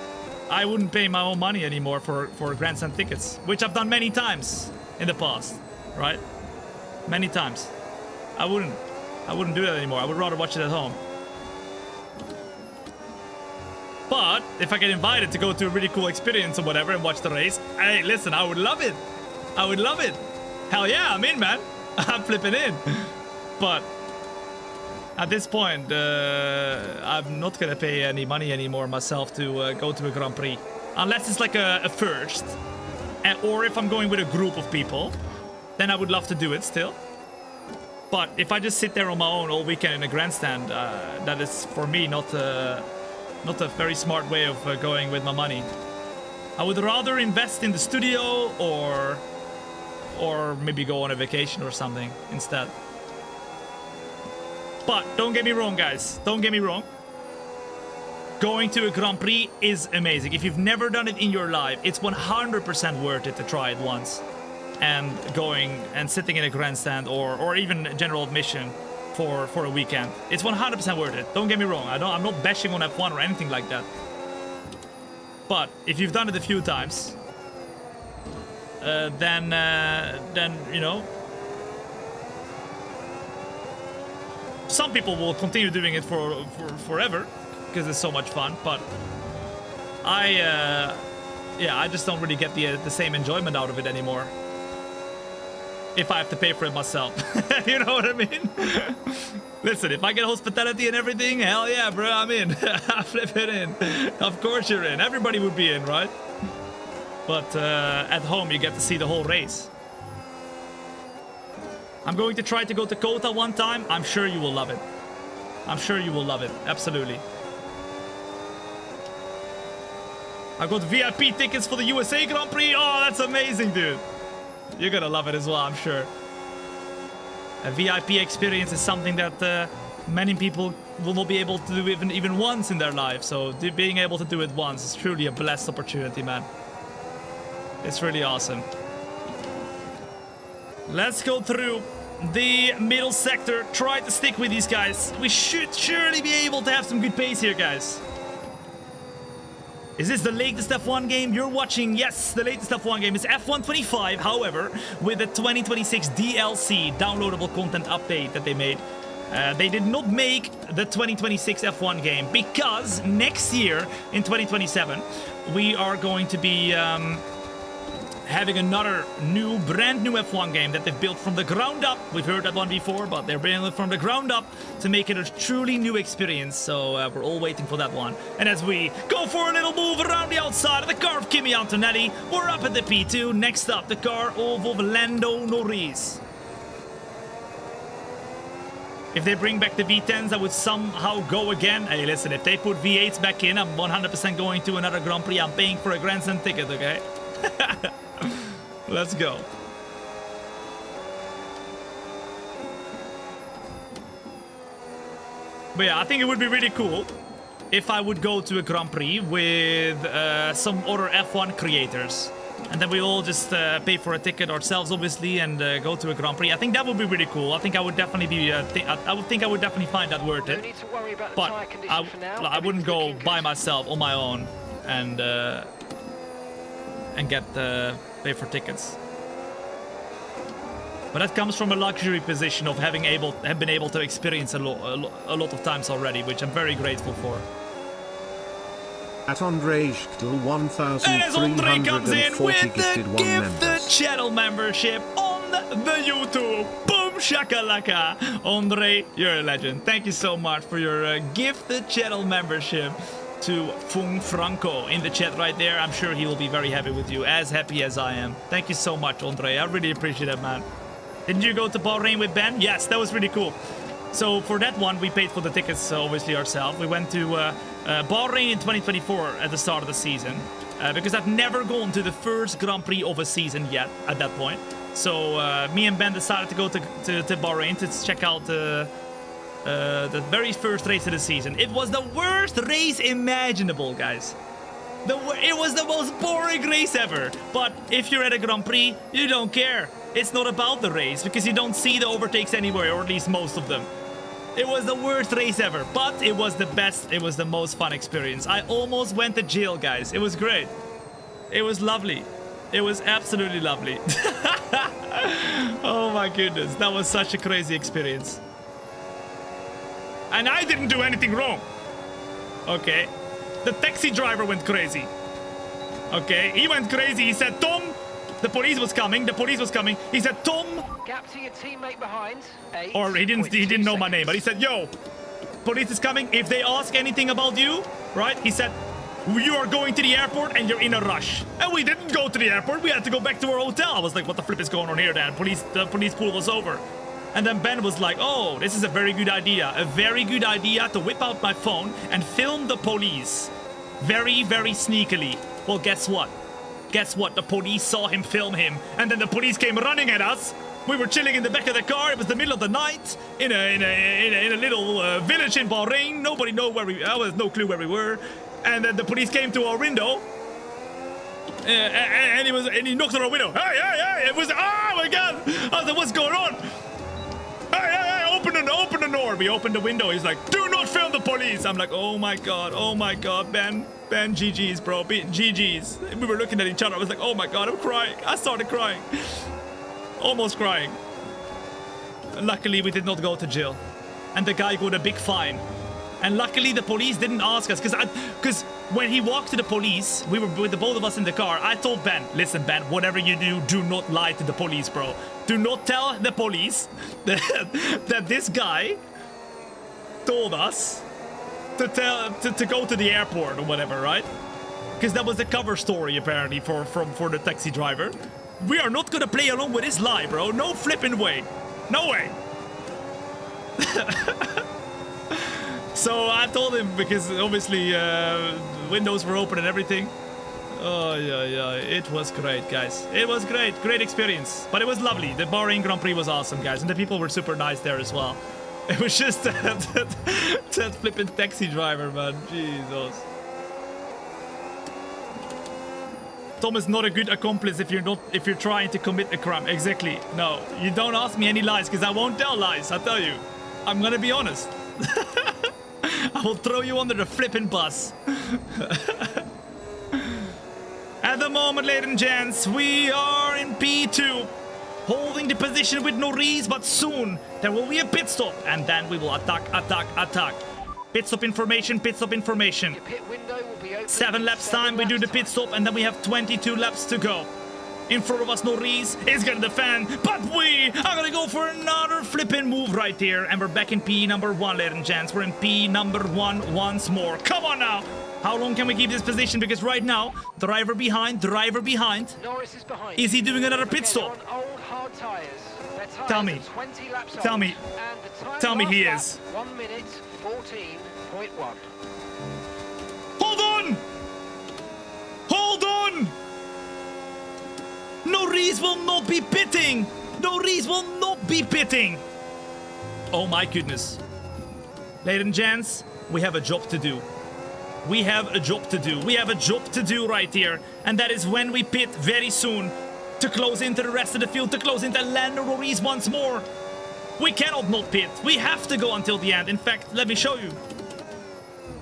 I wouldn't pay my own money anymore for grandstand tickets, which I've done many times in the past, right? Many times. I wouldn't do that anymore. I would rather watch it at home. But if I get invited to go to a really cool experience or whatever and watch the race, hey, listen, I would love it. I would love it. Hell yeah, I'm in, man. I'm flipping in. But at this point, I'm not gonna pay any money anymore myself to go to a Grand Prix. Unless it's like a first. Or if I'm going with a group of people, then I would love to do it still. But if I just sit there on my own all weekend in a grandstand, that is for me not a very smart way of going with my money. I would rather invest in the studio or maybe go on a vacation or something instead. But don't get me wrong, guys. Don't get me wrong. Going to a Grand Prix is amazing. If you've never done it in your life, it's 100% worth it to try it once. And going and sitting in a grandstand or even general admission for a weekend. It's 100% worth it. Don't get me wrong. I'm not bashing on F1 or anything like that. But if you've done it a few times, then you know, some people will continue doing it for forever because it's so much fun. But I just don't really get the same enjoyment out of it anymore. If I have to pay for it myself. You know what I mean? Listen, if I get hospitality and everything, hell yeah, bro, I'm in. I flip it in. Of course you're in. Everybody would be in, right? But at home, you get to see the whole race. I'm going to try to go to Kota one time. I'm sure you will love it. I'm sure you will love it. Absolutely. I got VIP tickets for the USA Grand Prix. Oh, that's amazing, dude. You're gonna love it as well, I'm sure. A VIP experience is something that many people will not be able to do even once in their life. So being able to do it once is truly a blessed opportunity, man. It's really awesome. Let's go through the middle sector. Try to stick with these guys. We should surely be able to have some good pace here, guys. Is this the latest F1 game you're watching? Yes, the latest F1 game is F1 25, however, with the 2026 DLC, downloadable content update that they made. They did not make the 2026 F1 game because next year, in 2027, we are going to be having another brand new F1 game that they've built from the ground up. We've heard that one before, but they're building it from the ground up to make it a truly new experience. So we're all waiting for that one. And as we go for a little move around the outside of the car of Kimi Antonelli, we're up at the P2. Next up, the car of Lando Norris. If they bring back the V10s, I would somehow go again. Hey, listen, if they put V8s back in, I'm 100% going to another Grand Prix. I'm paying for a grandstand ticket, okay? Let's go. But yeah, I think it would be really cool if I would go to a Grand Prix with some other F1 creators. And then we all just pay for a ticket ourselves, obviously, and go to a Grand Prix. I think that would be really cool. I think I would definitely be. I would definitely find that worth it. But I wouldn't go by myself on my own and get pay for tickets. But that comes from a luxury position of have been able to experience a lot of times already, which I'm very grateful for. At Andre Schktel And as Andre comes in with the Give the members. Channel membership on the YouTube. Boom shakalaka. Andre, you're a legend. Thank you so much for your Give the Channel membership to Fung Franco in the chat right there. I'm sure he will be very happy with you, as happy as I am. Thank you so much, Andre. I really appreciate it, man. Didn't you go to Bahrain with Ben? Yes, that was really cool. So for that one, we paid for the tickets, obviously, ourselves. We went to Bahrain in 2024 at the start of the season. Because I've never gone to the first Grand Prix of a season yet at that point. So me and Ben decided to go to Bahrain to check out the very first race of the season. It was the worst race imaginable, guys. It was the most boring race ever. But if you're at a Grand Prix, you don't care. It's not about the race because you don't see the overtakes anywhere, or at least most of them. It was the worst race ever, but it was the best. It was the most fun experience. I almost went to jail, guys. It was great. It was lovely. It was absolutely lovely. Oh my goodness, that was such a crazy experience. And I didn't do anything wrong. Okay. The taxi driver went crazy. Okay, he went crazy. He said, Tom, the police was coming. The police was coming. He said, Tom. Gap to your teammate behind. Or he didn't know my name, but he said, yo, police is coming. If they ask anything about you, right? He said, you are going to the airport and you're in a rush. And we didn't go to the airport. We had to go back to our hotel. I was like, what the flip is going on here, Dan? The police pulled us over. And then Ben was like, oh, this is a very good idea. A very good idea to whip out my phone and film the police. Very, very sneakily. Well, guess what? Guess what? The police saw him film him. And then the police came running at us. We were chilling in the back of the car. It was the middle of the night in a little village in Bahrain. Nobody knew where we. I was no clue where we were. And then the police came to our window. And he knocked on our window. Hey, hey, hey! It was, oh my God! I was like, what's going on? Hey, hey, hey! Open the door. We opened the window. He's like, do not film the police. I'm like, oh my God, Ben, GG's, bro, GG's. We were looking at each other. I was like, oh my God, I'm crying. I started crying. Almost crying. Luckily, we did not go to jail. And the guy got a big fine. And luckily, the police didn't ask us. Because when he walked to the police, we were with the both of us in the car. I told Ben, listen, Ben, whatever you do not lie to the police, bro. Do not tell the police that this guy told us to go to the airport or whatever, right? Because that was the cover story, apparently, for the taxi driver. We are not gonna play along with his lie, bro. No flipping way. No way. So I told him, because obviously windows were open and everything. Oh, yeah. It was great, guys. It was great. Great experience. But it was lovely. The Bahrain Grand Prix was awesome, guys. And the people were super nice there as well. It was just that flipping taxi driver, man. Jesus. Tom is not a good accomplice if you're trying to commit a crime. Exactly. No, you don't ask me any lies, because I won't tell lies. I tell you, I'm gonna be honest. I will throw you under the flipping bus. moment, ladies and gents. We are in P2. Holding the position with Norris, but soon there will be a pit stop. And then we will attack. Pit stop information, pit stop information. Your pit window will be open 7 laps time, we do the pit stop, and then we have 22 laps to go. In front of us, Norris is gonna defend, but we are gonna go for another flipping move right here. And we're back in P number 1, ladies and gents. We're in P number 1 once more. Come on now. How long can we keep this position? Because right now, driver behind. Norris is behind. Is he doing another pit stop? On old hard tires. Their tires Tell me. are 20 laps Tell old, me. and the time Tell me he last is. lap, 1 minute 14.1. Hold on! Hold on! Norris will not be pitting! Norris will not be pitting! Oh my goodness. Ladies and gents, we have a job to do. We have a job to do. We have a job to do right here. And that is when we pit very soon. To close into the rest of the field. To close into Lando Norris once more. We cannot not pit. We have to go until the end. In fact, let me show you.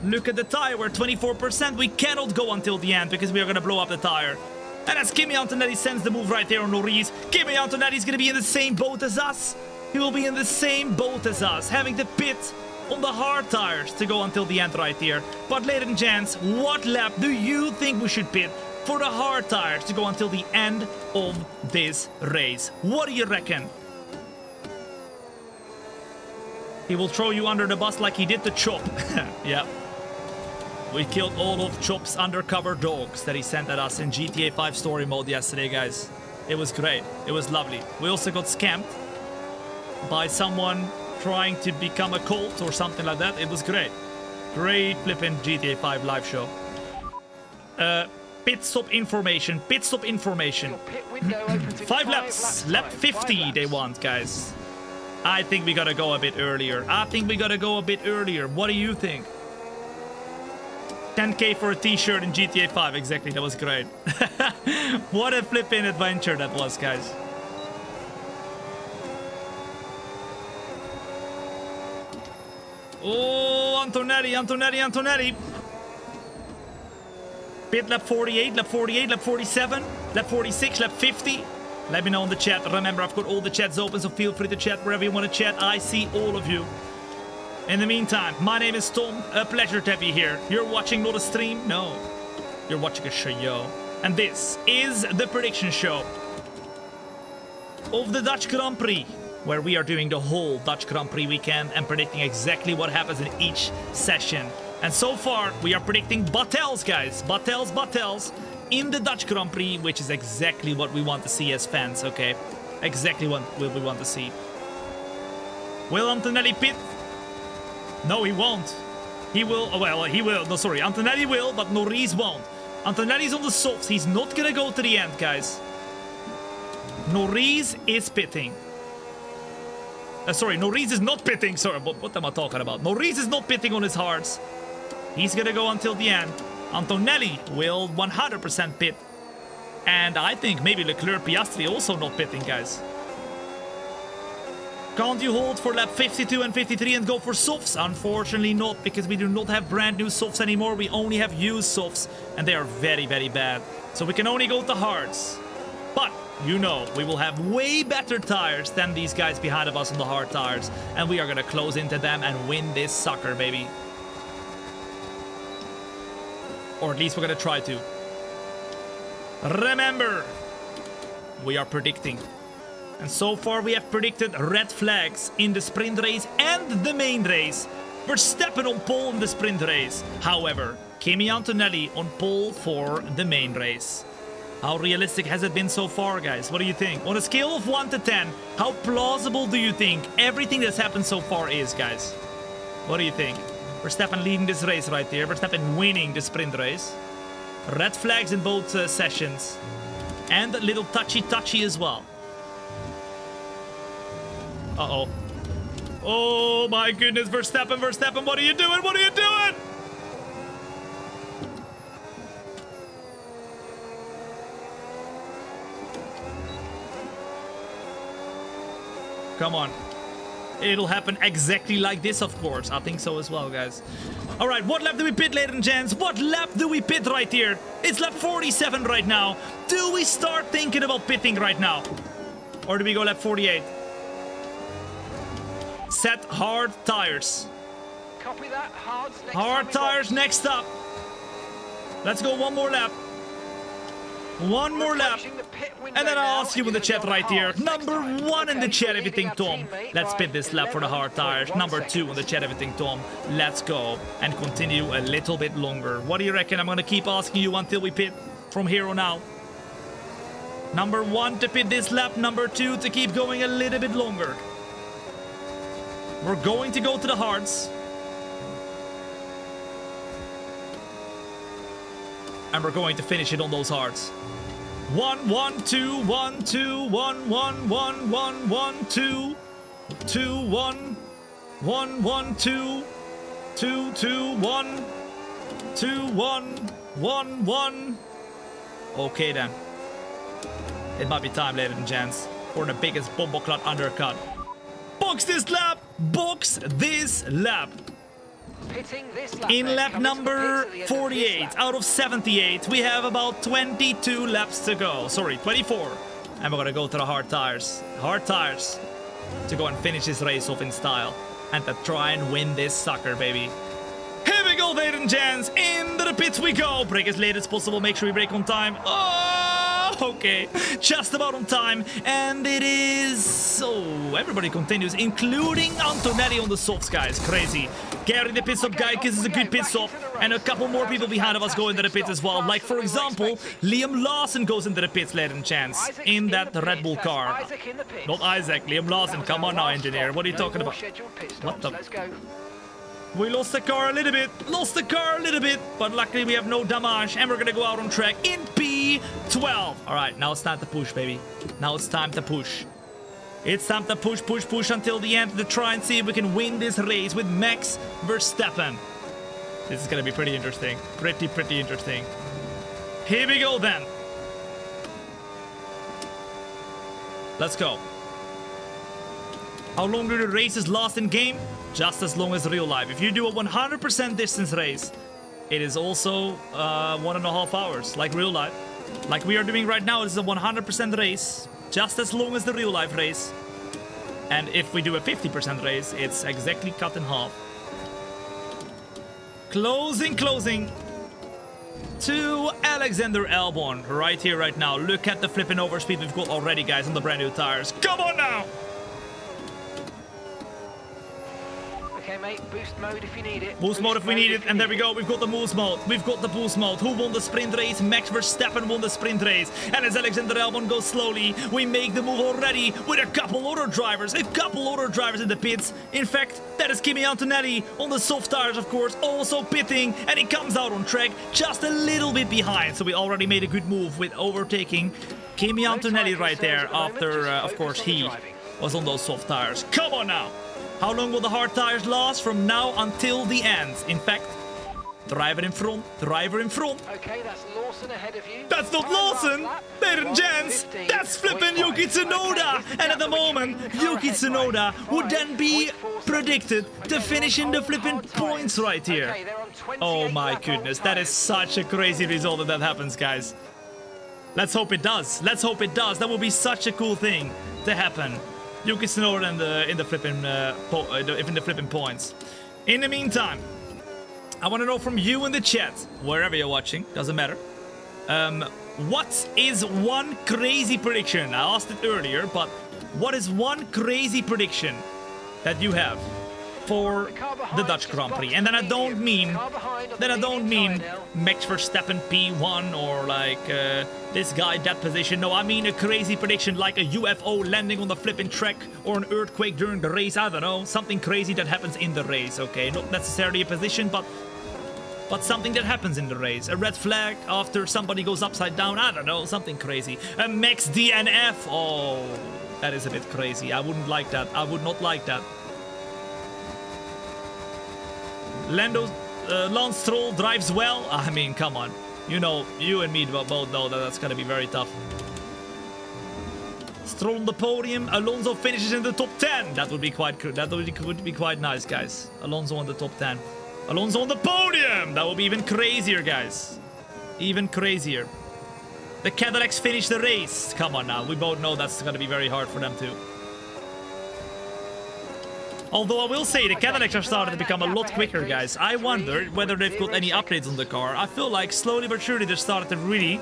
Look at the tire. We're 24%. We cannot go until the end because we are going to blow up the tire. And as Kimi Antonelli sends the move right there on Norris, Kimi Antonelli is going to be in the same boat as us. He will be in the same boat as us, having to pit on the hard tires to go until the end right here. But ladies and gents, what lap do you think we should pit for the hard tires to go until the end of this race? What do you reckon? He will throw you under the bus like he did to Chop. Yeah. We killed all of Chop's undercover dogs that he sent at us in GTA 5 story mode yesterday, guys. It was great. It was lovely. We also got scammed by someone trying to become a cult or something like that. It was great. Great flipping GTA 5 live show. Pit stop information. Pit stop information. Your pit window opens in 5 laps. Lap time. 50 5 they laps. want, guys. I think we gotta go a bit earlier. What do you think? 10k for a t-shirt in GTA 5. Exactly, that was great. What a flipping adventure that was, guys. Oh, Antonelli. Pit lap 48, lap 47, lap 46, lap 50. Let me know in the chat. Remember, I've got all the chats open, so feel free to chat wherever you want to chat. I see all of you. In the meantime, my name is Tom. A pleasure to have you here. You're watching not a stream? No. You're watching a show. And this is the prediction show of the Dutch Grand Prix, where we are doing the whole Dutch Grand Prix weekend and predicting exactly what happens in each session. And so far, we are predicting battles, guys. Battles in the Dutch Grand Prix, which is exactly what we want to see as fans, okay? Exactly what we want to see. Will Antonelli pit? No, he won't. He will. Well, he will. No, sorry. Antonelli will, but Norris won't. Antonelli's on the softs. He's not gonna go to the end, guys. Norris is pitting. Sorry, Norris is not pitting. Sorry, what am I talking about? Norris is not pitting on his hards. He's gonna go until the end. Antonelli will 100% pit. And I think maybe Leclerc Piastri also not pitting, guys. Can't you hold for lap 52 and 53 and go for softs? Unfortunately not, because we do not have brand new softs anymore. We only have used softs, and they are very, very bad. So we can only go to hards. But, you know, we will have way better tires than these guys behind of us on the hard tires. And we are gonna close into them and win this sucker, baby. Or at least we're gonna try to. Remember, we are predicting. And so far we have predicted red flags in the sprint race and the main race. Verstappen on pole in the sprint race. However, Kimi Antonelli on pole for the main race. How realistic has it been so far, guys? What do you think? On a scale of 1 to 10, how plausible do you think everything that's happened so far is, guys? What do you think? Verstappen leading this race right here. Verstappen winning the sprint race. Red flags in both sessions. And a little touchy as well. Uh-oh. Oh my goodness, Verstappen, what are you doing? What are you doing? Come on. it'll happen exactly like this, of course. I think so as well, guys. All right, what lap do we pit, ladies and gents? What lap do we pit right here? It's lap 47 right now. Do we start thinking about pitting right now? Or do we go lap 48? Set hard tires. Copy that. Hard tires next up. Let's go one more lap. One more lap. And then I'll ask you in the chat right here. Number 1 in the chat if you think Tom. Let's pit this lap for the hard tires. Number 2 in the chat if you think Tom. Let's go. And continue a little bit longer. What do you reckon? I'm going to keep asking you until we pit from here on out. Number 1 to pit this lap. Number 2 to keep going a little bit longer. We're going to go to the hards. And we're going to finish it on those hards. 1, 1, 2, 1, 2, 1, 1, 1, 1, 1, 2, 2, 1, 1, 1, 2, 2, 2, 1, 2, 1, 1, 1. Okay then. It might be time, ladies and gents, for the biggest bomboclat undercut. Box this lap! Box this lap! In lap number 48 out of 78, we have about 22 laps to go. Sorry, 24. And we're gonna go to the hard tires. Hard tires. To go and finish this race off in style. And to try and win this sucker, baby. Here we go, ladies and gents. Into the pits we go. Brake as late as possible. Make sure we brake on time. Oh, okay. Just about on time. And it is... So, everybody continues, including Antonelli on the softs, guys. Crazy. Gary, the pit stop guy, because it's a good pit stop. And a couple more people behind of us go into the pits as well. Like, for example, Liam Lawson goes into the pits, ladies and gents. In that Red Bull car. Not Isaac, Liam Lawson. Come on now, engineer. What are you talking about? What the... We lost the car a little bit. But luckily we have no damage. And we're going to go out on track in P12. All right, now it's time to push, baby. Now it's time to push. It's time to push until the end to try and see if we can win this race with Max Verstappen. This is going to be pretty interesting. Pretty interesting. Here we go then. Let's go. How long do the races last in game? Just as long as real life. If you do a 100% distance race, it is also 1.5 hours, like real life. Like we are doing right now, it's a 100% race, just as long as the real life race. And if we do a 50% race, it's exactly cut in half. Closing to Alexander Albon right here, right now. Look at the flipping overspeed we've got already, guys, on the brand new tires. Come on now! Okay, mate, boost mode if you need it. Boost mode if we need it, and there we go, we've got the boost mode. We've got the boost mode. Who won the sprint race? Max Verstappen won the sprint race. And as Alexander Albon goes slowly, we make the move already with a couple other drivers. In the pits. In fact, that is Kimi Antonelli on the soft tires, of course, also pitting, and he comes out on track just a little bit behind. So we already made a good move with overtaking Kimi Antonelli right there after, of course, he was on those soft tires. Come on now! How long will the hard tires last? From now until the end. In fact, driver in front. Okay, that's Lawson ahead of you. That's not Lawson! Ladies and gents, that's flipping Yuki Tsunoda! And at the moment, Yuki Tsunoda would then be predicted to finish in the flipping points right here. Oh my goodness, that is such a crazy result if that happens, guys. Let's hope it does. That would be such a cool thing to happen. Yuki Tsunoda in the flipping points. In the meantime, I want to know from you in the chat, wherever you're watching, doesn't matter. What is one crazy prediction? I asked it earlier, but what is one crazy prediction that you have for the Dutch Grand Prix? And then I don't mean Max Verstappen P1 or like this guy that position. No, I mean a crazy prediction like a UFO landing on the flipping track or an earthquake during the race. I don't know, something crazy that happens in the race. Okay, not necessarily a position, but something that happens in the race. A red flag after somebody goes upside down. I don't know, something crazy. A Max DNF. Oh, that is a bit crazy. I wouldn't like that. I would not like that. Lance Stroll drives well. I mean, come on. You know, you and me both know that that's gonna be very tough. Stroll on the podium. Alonso finishes in the top 10. That would be quite good. That would be quite nice, guys. Alonso on the top 10. Alonso on the podium. That would be even crazier, guys. Even crazier. The Cadillacs finish the race. Come on now. We both know that's going to be very hard for them too. Although I will say the Cadillacs are starting to become a lot quicker, guys. I wonder whether they've got any updates on the car. I feel like slowly but surely they're starting to really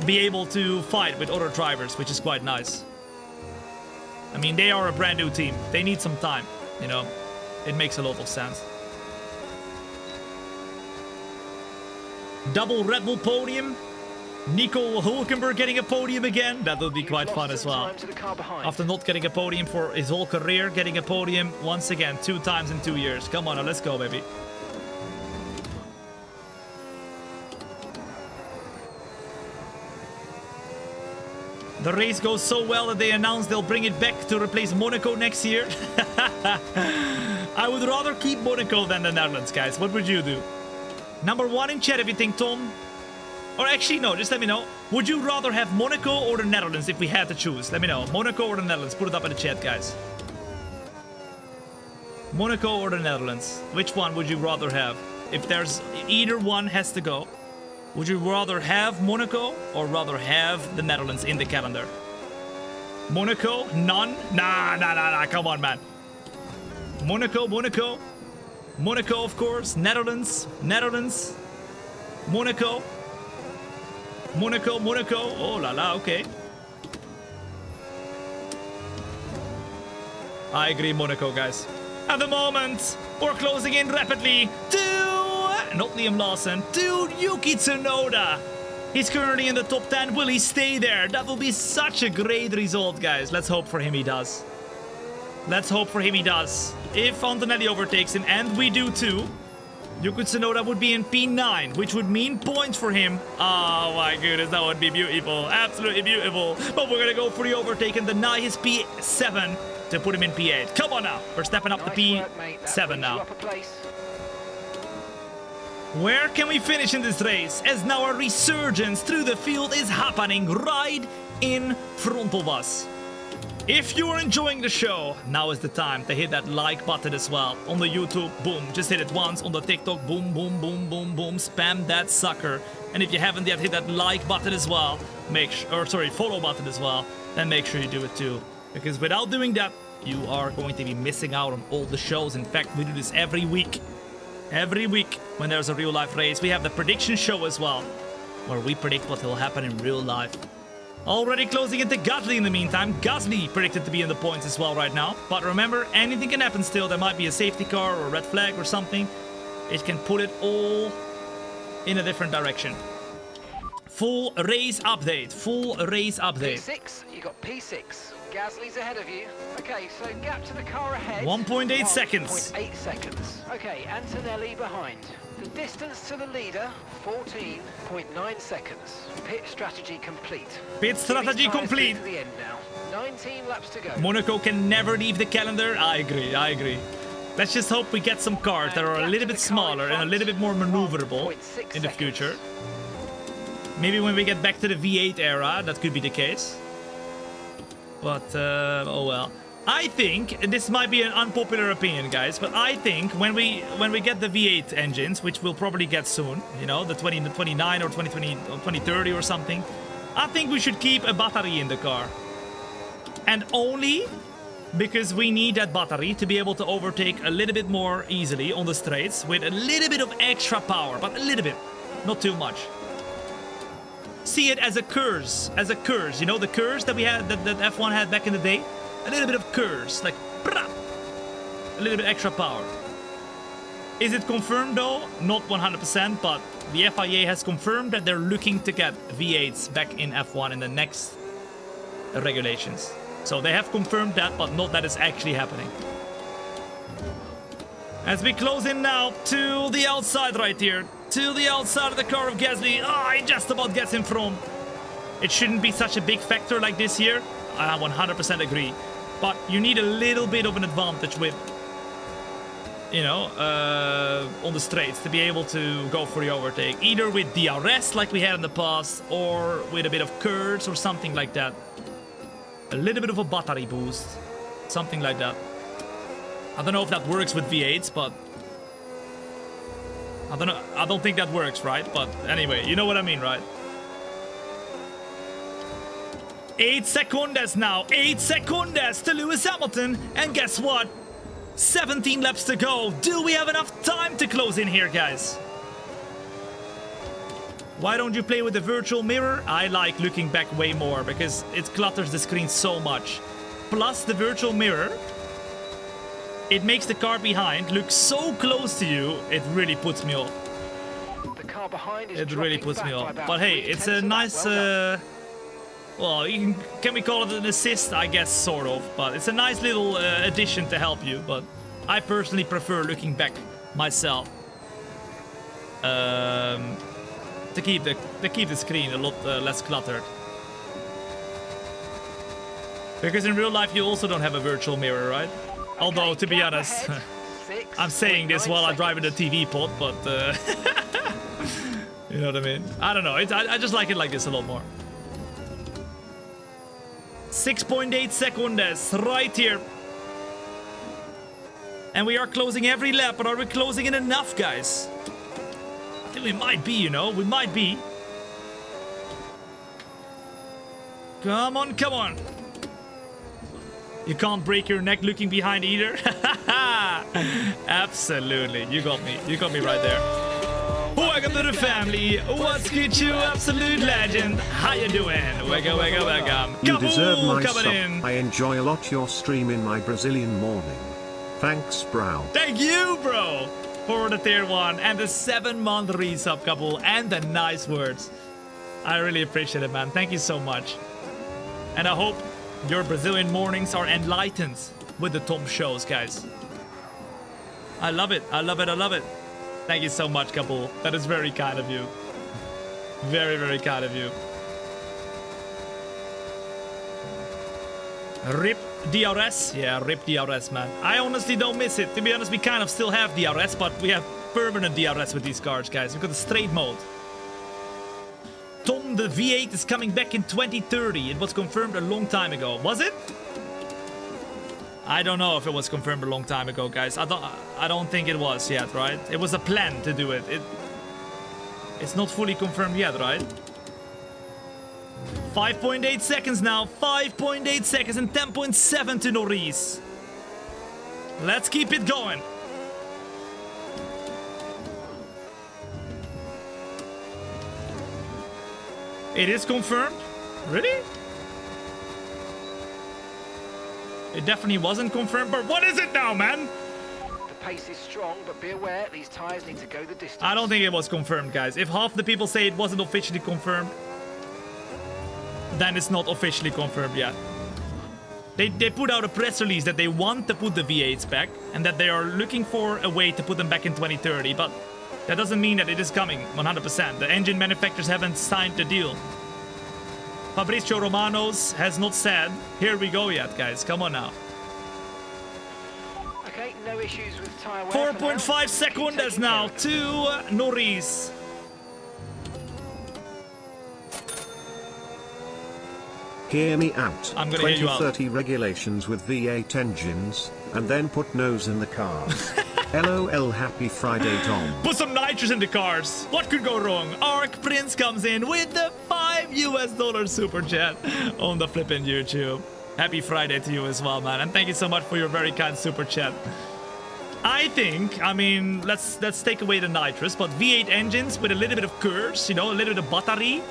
be able to fight with other drivers, which is quite nice. I mean, they are a brand new team. They need some time, you know. It makes a lot of sense. Double Red Bull podium. Nico Hulkenberg getting a podium again. That will be quite fun as well. After not getting a podium for his whole career, getting a podium once again 2 times in 2 years. Come on now, let's go, baby. The race goes so well that they announced they'll bring it back to replace Monaco next year. I would rather keep Monaco than the Netherlands, guys. What would you do? Number 1 in chat if you think, Tom. Or actually, no, just let me know. Would you rather have Monaco or the Netherlands if we had to choose? Let me know. Monaco or the Netherlands? Put it up in the chat, guys. Monaco or the Netherlands? Which one would you rather have? If there's either one has to go, would you rather have Monaco or rather have the Netherlands in the calendar? Monaco? None? Nah. Come on, man. Monaco. Monaco, of course. Netherlands. Monaco. Oh la la, okay. I agree, Monaco, guys. At the moment, we're closing in rapidly to, not Liam Lawson, to Yuki Tsunoda. He's currently in the top 10. Will he stay there? That will be such a great result, guys. Let's hope for him he does. Let's hope for him he does. If Antonelli overtakes him, and we do too, Yuki Tsunoda would be in P9, which would mean points for him. Oh my goodness, that would be beautiful. Absolutely beautiful. But we're going to go for the overtake and deny his P7 to put him in P8. Come on now. We're stepping up to P7 now. Where can we finish in this race? As now a resurgence through the field is happening right in front of us. If you're enjoying the show, now is the time to hit that like button as well. On the YouTube, boom, just hit it once. On the TikTok, boom, spam that sucker. And if you haven't yet hit that like button as well, follow button as well, then make sure you do it too. Because without doing that, you are going to be missing out on all the shows. In fact, we do this every week. Every week when there's a real life race, we have the prediction show as well, where we predict what will happen in real life. Already closing into Gasly in the meantime. Gasly predicted to be in the points as well right now. But remember, anything can happen still. There might be a safety car or a red flag or something. It can put it all in a different direction. Full race update. P6, you got P6. Gasly's ahead of you. Okay, so gap to the car ahead. 1.8 seconds. 1.8 seconds. Okay, Antonelli behind. The distance to the leader, 14.9 seconds. Pit strategy complete. Pit strategy complete. To the end now. 19 laps to go. Monaco can never leave the calendar. I agree. Let's just hope we get some cars that are a little bit smaller and a little bit more maneuverable in the future. Maybe when we get back to the V8 era, that could be the case. But, oh well. I think, this might be an unpopular opinion, guys, but I think when we get the V8 engines, which we'll probably get soon, you know, the 2029 or 2020 or 2030 or something, I think we should keep a battery in the car. And only because we need that battery to be able to overtake a little bit more easily on the straights with a little bit of extra power, but a little bit, not too much. See it as a curse, you know, the curse that we had, that F1 had back in the day. A little bit of curse, like a little bit extra power. Is it confirmed though? Not 100%, but the FIA has confirmed that they're looking to get V8s back in F1 in the next regulations. So they have confirmed that, but not that it's actually happening. As we close in now to the outside right here. To the outside of the car of Gasly. Oh, he just about gets in front. It shouldn't be such a big factor like this here. I 100% agree. But you need a little bit of an advantage with, you know, on the straights to be able to go for the overtake. Either with DRS like we had in the past or with a bit of curves or something like that. A little bit of a battery boost. Something like that. I don't know if that works with V8s, but... I don't know. I don't think that works, right? But anyway, you know what I mean, right? 8 seconds now. 8 seconds to Lewis Hamilton. And guess what? 17 laps to go. Do we have enough time to close in here, guys? Why don't you play with the virtual mirror? I like looking back way more because it clutters the screen so much. Plus the virtual mirror, it makes the car behind look so close to you, it really puts me off. The car behind is It really puts me back by off. about But hey, 3/10 it's a of that. nice, Well done. well, can we call it an assist? I guess, sort of. But it's a nice little addition to help you. But I personally prefer looking back myself. To keep the screen a lot less cluttered. Because in real life you also don't have a virtual mirror, right? Although, to be gap honest, ahead, I'm saying this 6.9 while I drive in the seconds. TV pod, but you know what I mean? I don't know. I just like it like this a lot more. 6.8 seconds right here. And we are closing every lap, but are we closing in enough, guys? I think we might be, you know? We might be. Come on, come on. You can't break your neck looking behind either. Absolutely. You got me. You got me right there. Welcome to the family. What's good, you absolute legend? How you doing? Welcome, welcome, welcome. You deserve my coming sub. in. I enjoy a lot your stream in my Brazilian morning. Thanks, bro. Thank you, bro, for the tier 1 and the 7-month resub, couple, and the nice words. I really appreciate it, man. Thank you so much. And I hope your Brazilian mornings are enlightened with the Tom shows, guys. I love it. I love it. I love it. Thank you so much, couple. That is very kind of you. Very, very kind of you. RIP DRS. Yeah, RIP DRS, man. I honestly don't miss it. To be honest, we kind of still have DRS, but we have permanent DRS with these cars, guys. We've got the straight mode. Tom, the V8 is coming back in 2030. It was confirmed a long time ago. Was it? I don't know if it was confirmed a long time ago, guys. I don't think it was yet, right? It was a plan to do it. It's not fully confirmed yet, right? 5.8 seconds now. 5.8 seconds and 10.7 to Norris. Let's keep it going. It is confirmed? Really? It definitely wasn't confirmed, but what is it now, man? The pace is strong, but be aware these tyres need to go the distance. I don't think it was confirmed, guys. If half the people say it wasn't officially confirmed, then it's not officially confirmed yet. They put out a press release that they want to put the V8s back and that they are looking for a way to put them back in 2030, but that doesn't mean that it is coming 100%. The engine manufacturers haven't signed the deal. Fabrizio Romano's has not said, here we go yet, guys. Come on now. Okay, no issues with tyre wear. 4.5 seconds now to Norris. Hear me out. I'm gonna hear you out. 2030 regulations with V8 engines, and then put nose in the cars. LOL, happy Friday, Tom. Put some nitrous in the cars. What could go wrong? Arc Prince comes in with the $5 super chat on the flippin' YouTube. Happy Friday to you as well, man. And thank you so much for your very kind super chat. I think, I mean, let's take away the nitrous, but V8 engines with a little bit of curves, you know, a little bit of battery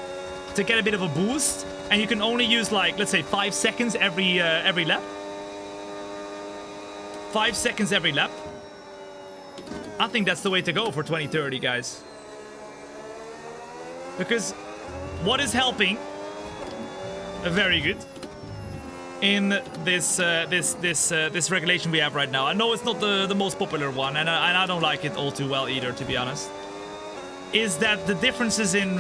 to get a bit of a boost. And you can only use, like, let's say 5 seconds every lap. 5 seconds every lap. I think that's the way to go for 2030, guys. Because what is helping very good in this regulation we have right now. I know it's not the most popular one, and I don't like it all too well either, to be honest. Is that the differences in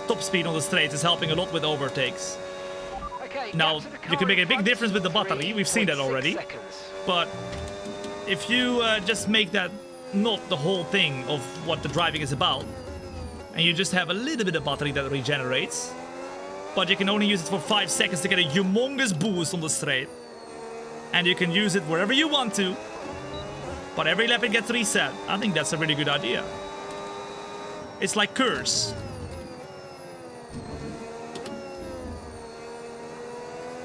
top speed on the straights is helping a lot with overtakes. Okay, Now, you can make a big difference with the battery. We've seen that already. But if you just make that not the whole thing of what the driving is about, and you just have a little bit of battery that regenerates, but you can only use it for 5 seconds to get a humongous boost on the straight. And you can use it wherever you want to, but every lap it gets reset. I think that's a really good idea. It's like Curse.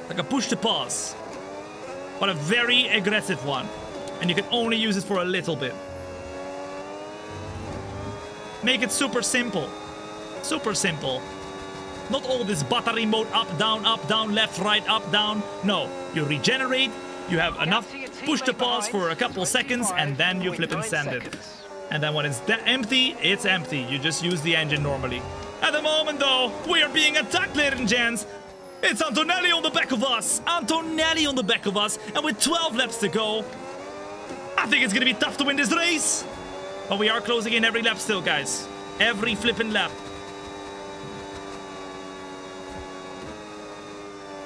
Like a push to pass, but a very aggressive one. And you can only use it for a little bit. Make it super simple. Super simple. Not all this battery mode, up, down, left, right, up, down. No, you regenerate, you have enough push to pass for a couple seconds, and then you flip and send it. And then when it's empty, it's empty. You just use the engine normally. At the moment, though, we are being attacked, ladies and gents. It's Antonelli on the back of us. Antonelli on the back of us. And with 12 laps to go, I think it's going to be tough to win this race. But we are closing in every lap still, guys. Every flipping lap.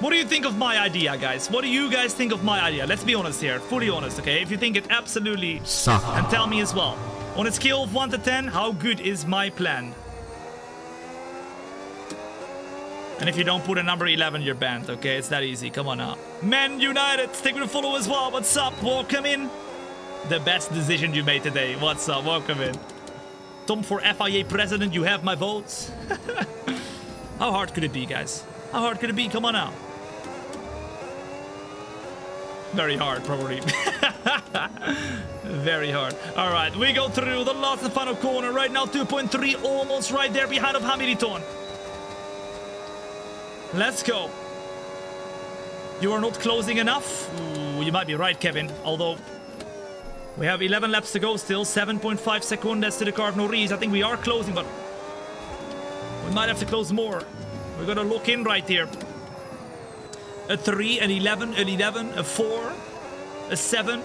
What do you think of my idea, guys? What do you guys think of my idea? Let's be honest here. Fully honest, okay? If you think it absolutely sucks, and tell me as well. On a scale of 1 to 10, how good is my plan? And if you don't put a number 11, you're banned, okay? It's that easy. Come on now. Men United, stick with the follow as well. What's up? Welcome in. The best decision you made today. What's up? Welcome in. Tom for FIA president, you have my votes. How hard could it be, guys? How hard could it be? Come on now. Very hard, probably. Very hard. All right, we go through the last and final corner. Right now, 2.3, almost right there behind of Hamilton. Let's go. You are not closing enough? Ooh, you might be right, Kevin. Although, we have 11 laps to go still. 7.5 seconds to the car of Norris. I think we are closing, but we might have to close more. We're gonna lock in right here. A 3, an 11, an 11, a 4, a 7,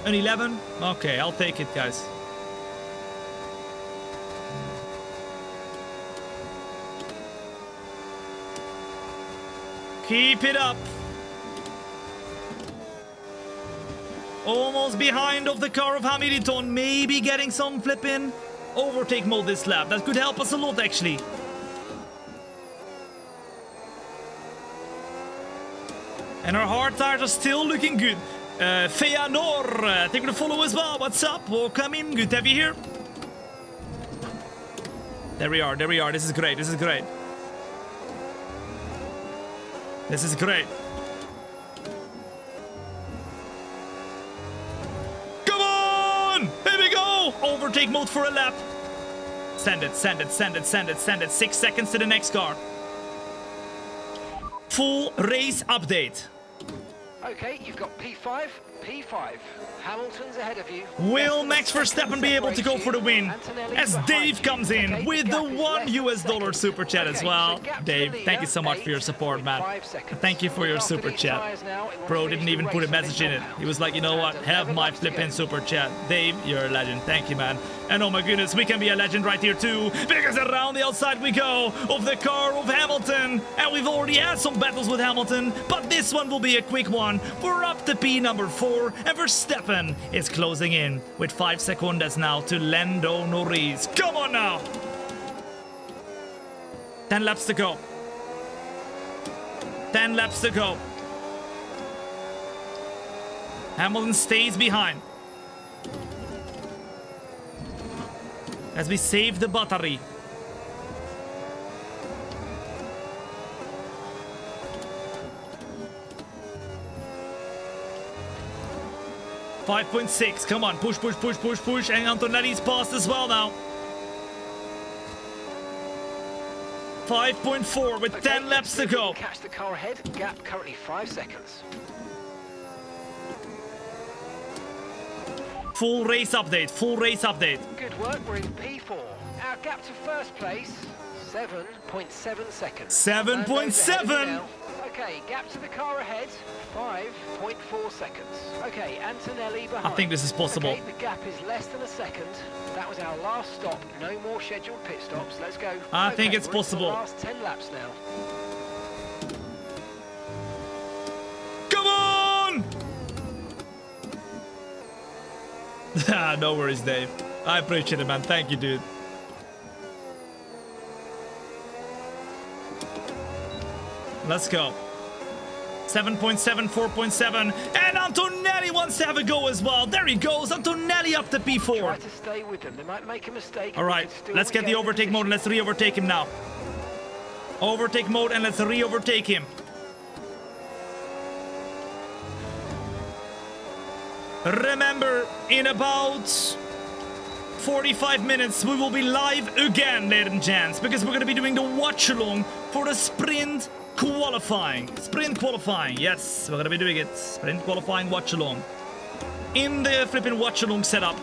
an 11. Okay, I'll take it, guys. Keep it up. Almost behind of the car of Hamilton. Maybe getting some flipping overtake mode this lap. That could help us a lot, actually. And our hard tires are still looking good. Feanor, thank you to follow as well. What's up? Welcome in. Good to have you here. There we are. There we are. This is great. This is great. This is great. Come on! Here we go! Overtake mode for a lap. Send it, send it, send it, send it, send it. 6 seconds to the next car. Full race update. Okay, you've got P5, P5. Hamilton's ahead of you. Will Max Verstappen be able to go for the win? As Dave comes in with the $1 super chat as well. Dave, thank you so much for your support, man. Thank you for your super chat. Bro didn't even put a message in it. He was like, you know what? Have my flippin' super chat. Dave, you're a legend. Thank you, man. And oh my goodness, we can be a legend right here too, because around the outside we go of the car of Hamilton. And we've already had some battles with Hamilton, but this one will be a quick one. We're up to P number 4, and Verstappen is closing in with 5 seconds now to Lando Norris. Come on now! 10 laps to go. 10 laps to go. Hamilton stays behind. As we save the battery. .6, come on, push, push, push, push, push, and Antonelli's passed as well now. 5.4 with 10 laps to go. Catch the car ahead, gap currently 5 seconds. Full race update, full race update. Good work, we're in P4. Our gap to first place, 7.7 seconds. 7.7! Okay, gap to the car ahead, 5.4 seconds. Okay, Antonelli behind. I think this is possible. Okay, the gap is less than a second. That was our last stop. No more scheduled pit stops. Let's go. I think it's possible. The last 10 laps now. Come on! No worries, Dave. I appreciate it, man. Thank you, dude. Let's go. 7.7, 4.7, and Antonelli wants to have a go as well. There he goes, Antonelli up to P4. Try to stay with them. They might make a mistake. All right, let's get the overtake mode and let's re-overtake him now. Overtake mode and let's re-overtake him. Remember, in about 45 minutes, we will be live again, ladies and gents, because we're going to be doing the watch-along for the sprint qualifying. Sprint qualifying, yes, we're going to be doing it. Sprint qualifying watch-along. In the flipping watch-along setup,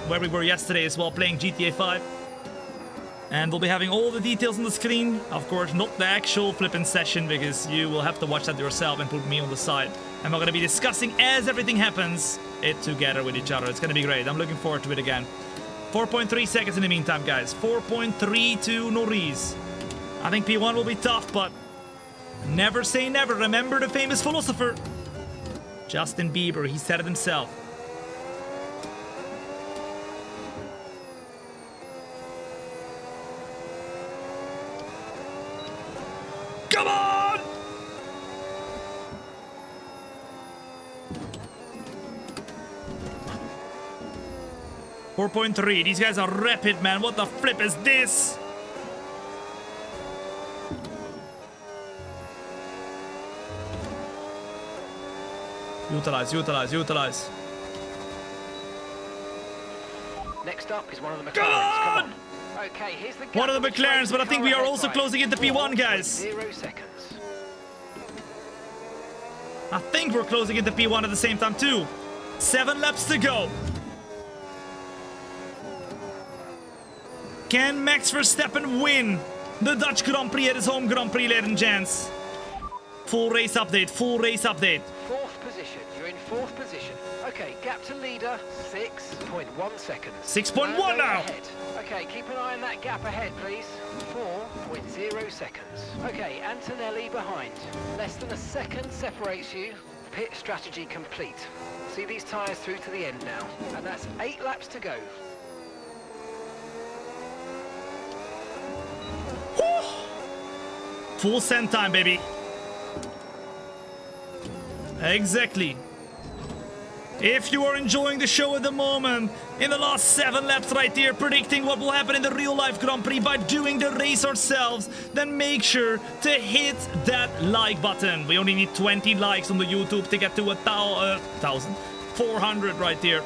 where we were yesterday as well, playing GTA 5. And we'll be having all the details on the screen. Of course, not the actual flipping session, because you will have to watch that yourself and put me on the side. And we're going to be discussing, as everything happens, it together with each other. It's going to be great. I'm looking forward to it again. 4.3 seconds in the meantime, guys. 4.3 to Norris. I think P1 will be tough, but never say never. Remember the famous philosopher, Justin Bieber. He said it himself. Come on! .3. These guys are rapid, man. What the flip is this? Utilize, utilize, utilize. Next up is one of the McLarens. Come on. Okay, here's the gap. One of the McLarens, but I think we are also closing into P1, guys. 0 seconds. I think we're closing into P1 at the same time, too. 7 laps to go. Can Max Verstappen win the Dutch Grand Prix at his home Grand Prix, ladies and gents? Full race update, full race update. Fourth position. You're in fourth position. Okay, gap to leader, 6.1 seconds. 6.1 now. Ahead. Okay, keep an eye on that gap ahead, please. 4.0 seconds. Okay, Antonelli behind. Less than a second separates you. Pit strategy complete. See these tyres through to the end now. And that's 8 laps to go. Full send time, baby. Exactly. If you are enjoying the show at the moment, in the last 7 laps right here, predicting what will happen in the real life Grand Prix by doing the race ourselves, then make sure to hit that like button. We only need 20 likes on the YouTube to get to 1,400 right here.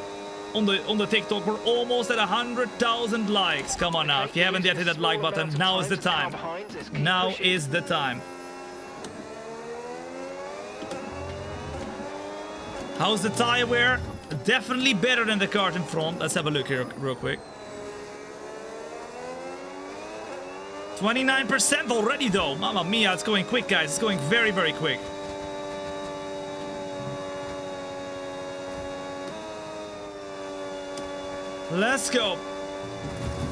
On the TikTok, we're almost at 100,000 likes. Come on now, if you haven't yet hit that like button, now is the time. Now is the time. How's the tire wear? Definitely better than the cart in front. Let's have a look here real quick. 29% already though. Mamma mia, it's going quick, guys. It's going very, very quick. Let's go.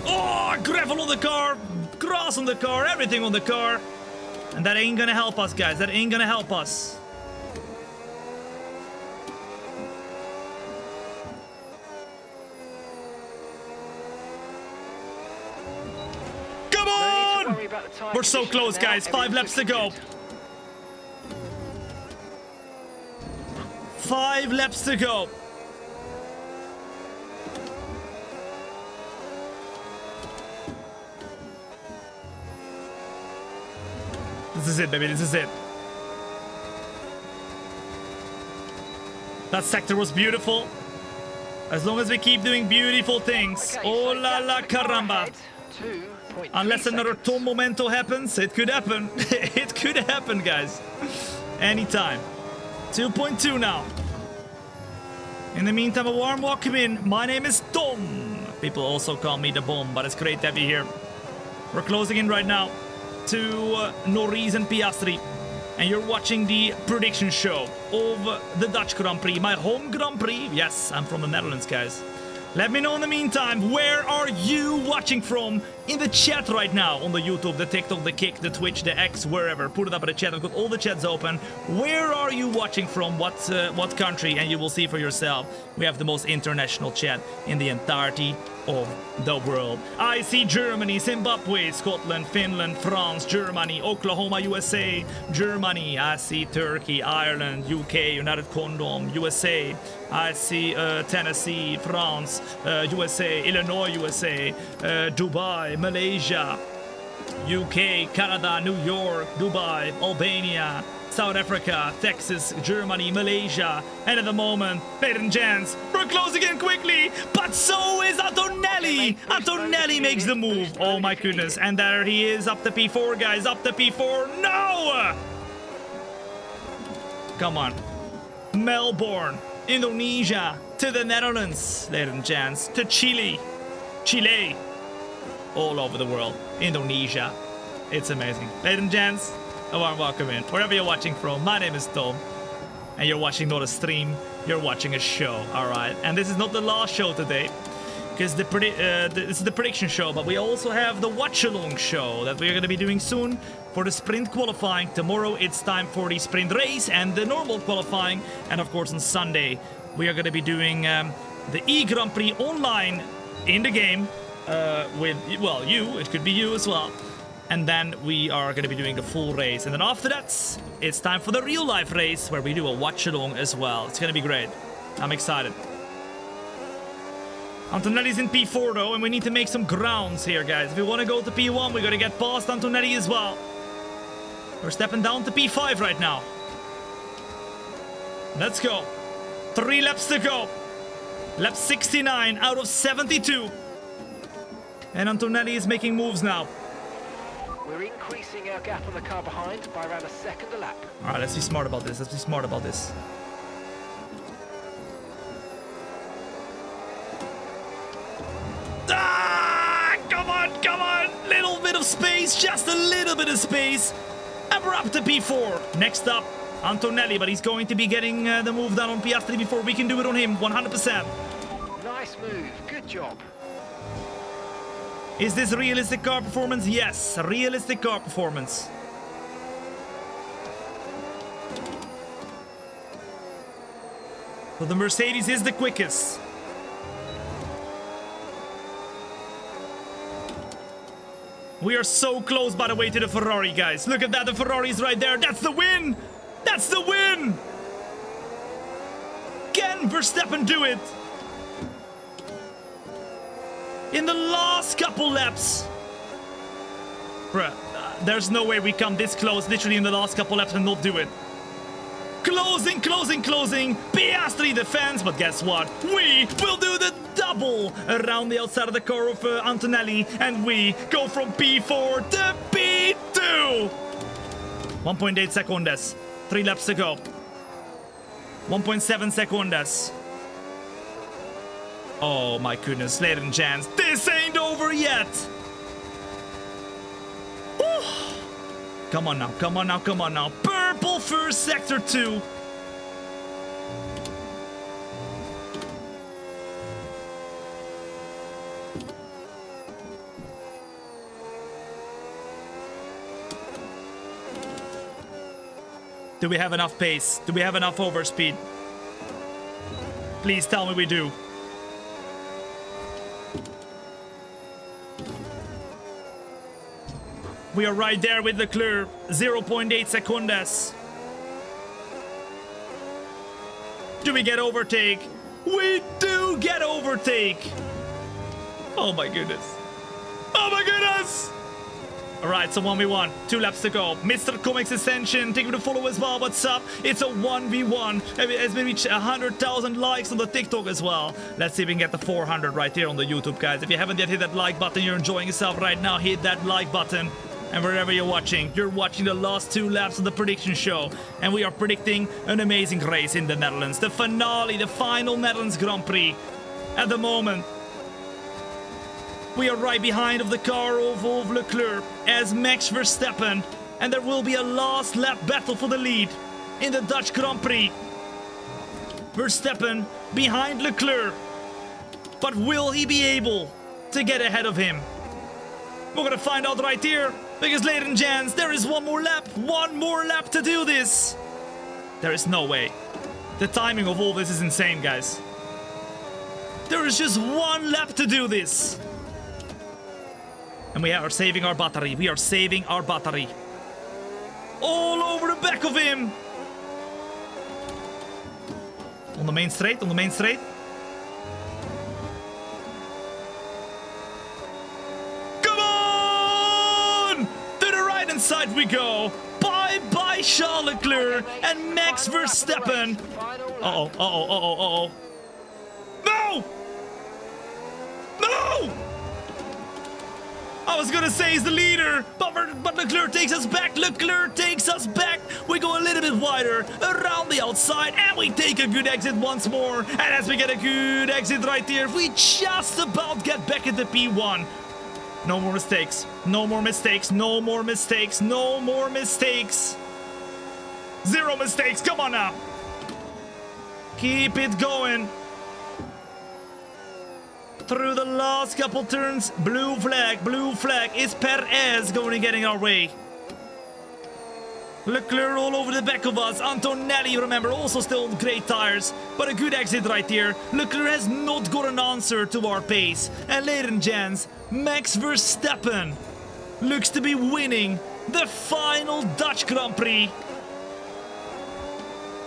Oh, gravel on the car, grass on the car, everything on the car. And that ain't gonna help us, guys. That ain't gonna help us. Come on! We're so close, guys. 5 laps to go. 5 laps to go. This is it, baby. This is it. That sector was beautiful. As long as we keep doing beautiful things. Okay, Oh so la la caramba. 2.3 Unless another seconds. Tom momento happens, it could happen. It could happen, guys. Anytime. 2.2 now. In the meantime, a warm welcome in. My name is Tom. People also call me the Bomb, but it's great to have you here. We're closing in right now to Norris and Piastri, and you're watching the prediction show of the Dutch Grand Prix, my home Grand Prix. Yes, I'm from the Netherlands, guys. Let me know in the meantime, where are you watching from in the chat right now? On the YouTube, the TikTok, the Kick, the Twitch, the X, wherever. Put it up in the chat. I've got all the chats open. Where are you watching from? What country? And you will see for yourself. We have the most international chat in the entirety of the world. I see Germany, Zimbabwe, Scotland, Finland, France, Germany, Oklahoma, USA, Germany. I see Turkey, Ireland, UK, United Kingdom, USA. I see Tennessee, France, USA, Illinois, USA, Dubai, Malaysia, UK, Canada, New York, Dubai, Albania, South Africa, Texas, Germany, Malaysia, and at the moment, ladies and gents, we're closing in quickly, but so is Antonelli! Antonelli makes the move. Oh my goodness, and there he is, up to P4, guys, up to P4. No! Come on. Melbourne, Indonesia, to the Netherlands, ladies and gents, to Chile, all over the world, Indonesia. It's amazing. Ladies and gents, a warm welcome in. Wherever you're watching from, my name is Tom, and you're watching not a stream, you're watching a show, alright? And this is not the last show today, because this is the prediction show, but we also have the watch-along show that we're going to be doing soon for the sprint qualifying. Tomorrow it's time for the sprint race and the normal qualifying, and of course on Sunday we are going to be doing the E-Grand Prix online in the game with, well, you, it could be you as well. And then we are going to be doing the full race. And then after that, it's time for the real life race where we do a watch along as well. It's going to be great. I'm excited. Antonelli's in P4 though, and we need to make some grounds here, guys. If we want to go to P1, we got to get past Antonelli as well. We're stepping down to P5 right now. Let's go. 3 laps to go. Lap 69 out of 72. And Antonelli is making moves now. We're increasing our gap on the car behind by around a second a lap. All right, let's be smart about this. Let's be smart about this. Ah! Come on, come on. Little bit of space, just a little bit of space. And we're up to P4. Next up, Antonelli, but he's going to be getting the move done on Piastri before we can do it on him, 100%. Nice move. Good job. Is this realistic car performance? Yes, realistic car performance. So the Mercedes is the quickest. We are so close, by the way, to the Ferrari, guys. Look at that, the Ferrari's right there. That's the win! That's the win! Can Verstappen do it? In the last couple laps. Bruh, there's no way we come this close literally in the last couple laps and not do it. Closing, closing, closing. Piastri defends, but guess what? We will do the double around the outside of the car of Antonelli, and we go from P4 to P2. 1.8 seconds. 3 laps to go. 1.7 seconds. Oh my goodness, ladies and gents, this ain't over yet! Woo. Come on now, come on now, come on now. Purple first, sector 2. Do we have enough pace? Do we have enough overspeed? Please tell me we do. We are right there with Leclerc, 0.8 seconds. Do we get overtake? We do get overtake. Oh my goodness. Oh my goodness. All right, so 1v1, 2 laps to go. Mr. Comics Ascension, thank you to follow as well. What's up? It's a 1v1. It's been reached 100,000 likes on the TikTok as well. Let's see if we can get the 400 right here on the YouTube, guys. If you haven't yet hit that like button, you're enjoying yourself right now, hit that like button. And wherever you're watching the last 2 laps of the prediction show. And we are predicting an amazing race in the Netherlands. The finale, the final Netherlands Grand Prix. At the moment, we are right behind of the car of Leclerc as Max Verstappen. And there will be a last lap battle for the lead in the Dutch Grand Prix. Verstappen behind Leclerc. But will he be able to get ahead of him? We're gonna find out right here. Because, ladies and gents, there is one more lap to do this. There is no way. The timing of all this is insane, guys. There is just one lap to do this. And we are saving our battery. We are saving our battery. All over the back of him. On the main straight, on the main straight. Come on! To the right-hand side we go. Bye-bye Charles Leclerc and Max Verstappen. Uh-oh, uh-oh, uh-oh, uh-oh. No! No! I was gonna say he's the leader, but Leclerc takes us back. Leclerc takes us back. We go a little bit wider around the outside, and we take a good exit once more. And as we get a good exit right here, we just about get back into P1. No more mistakes. No more mistakes. No more mistakes. No more mistakes. Zero mistakes. Come on now. Keep it going. Through the last couple turns. Blue flag. Blue flag. Is Perez going to get in our way? Leclerc all over the back of us. Antonelli, remember, also still great tires. But a good exit right here. Leclerc has not got an answer to our pace. And ladies and gents, Max Verstappen looks to be winning the final Dutch Grand Prix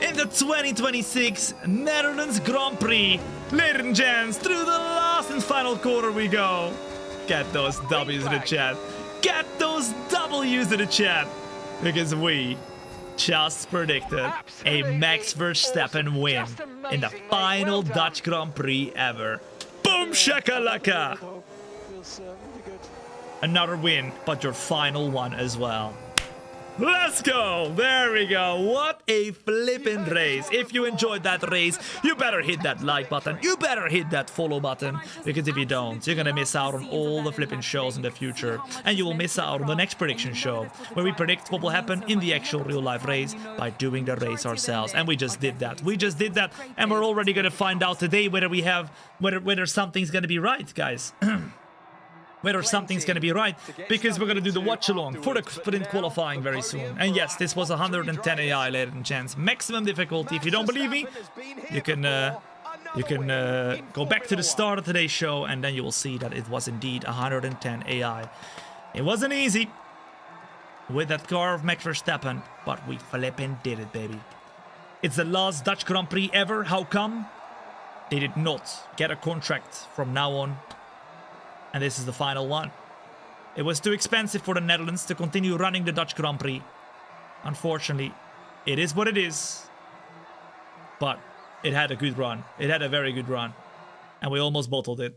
in the 2026 Netherlands Grand Prix. Ladies and gents, through the last and final corner we go. Get those W's in the chat. Get those W's in the chat. Because we just predicted a Max Verstappen win in the final Dutch Grand Prix ever. Boom shakalaka! Another win, but your final one as well. Let's go! There we go. What a flippin' race. If you enjoyed that race, you better hit that like button. You better hit that follow button. Because if you don't, you're gonna miss out on all the flippin' shows in the future. And you will miss out on the next prediction show, where we predict what will happen in the actual real life race by doing the race ourselves. And we just did that. We just did that. And we're already gonna find out today whether something's gonna be right, guys. Whether something's going to be right, because we're going to do the watch-along for the sprint qualifying very soon. And yes, this was 110 AI, ladies and gents. Maximum difficulty. If you don't believe me, you can go back to the start of today's show, and then you will see that it was indeed 110 AI. It wasn't easy with that car of Max Verstappen, but we flippin' did it, baby. It's the last Dutch Grand Prix ever. How come? They did not get a contract from now on. And this is the final one. It was too expensive for the Netherlands to continue running the Dutch Grand Prix. Unfortunately, it is what it is. But it had a good run. It had a very good run. And we almost bottled it.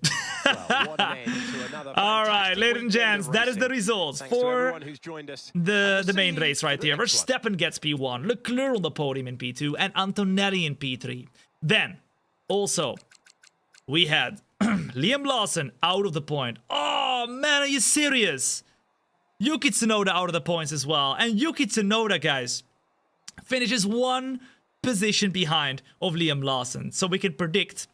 Alright, ladies and gents, that is the results for the main race right here. Verstappen gets P1, Leclerc on the podium in P2, and Antonelli in P3. Then, also, we had Liam Lawson out of the point. Oh, man, are you serious? Yuki Tsunoda out of the points as well. And Yuki Tsunoda, guys, finishes one position behind of Liam Lawson. So we can predict.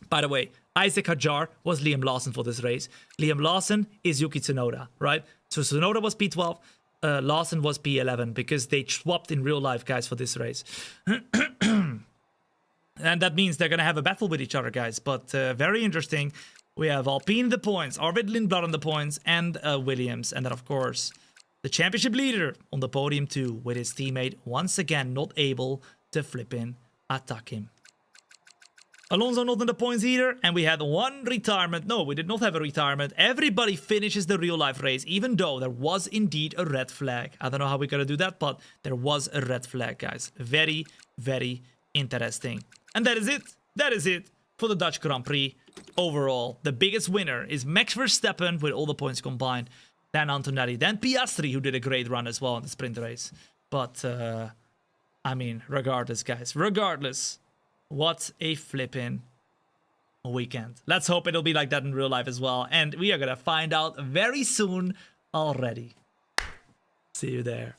By the way, Isaac Hadjar was Liam Lawson for this race. Liam Lawson is Yuki Tsunoda, right? So Tsunoda was P12. Lawson was P11 because they swapped in real life, guys, for this race. And that means they're going to have a battle with each other, guys. But very interesting. We have Alpine in the points, Arvid Lindblad on the points, and Williams. And then, of course, the championship leader on the podium too, with his teammate once again not able to flip in, attack him. Alonso not in the points either, and we had one retirement. No, we did not have a retirement. Everybody finishes the real-life race, even though there was indeed a red flag. I don't know how we're going to do that, but there was a red flag, guys. Very, very interesting. And that is it. That is it for the Dutch Grand Prix. Overall, the biggest winner is Max Verstappen with all the points combined. Then Antonelli. Then Piastri, who did a great run as well in the sprint race. But, I mean, regardless, guys. Regardless, what a flippin' weekend. Let's hope it'll be like that in real life as well. And we are going to find out very soon already. See you there.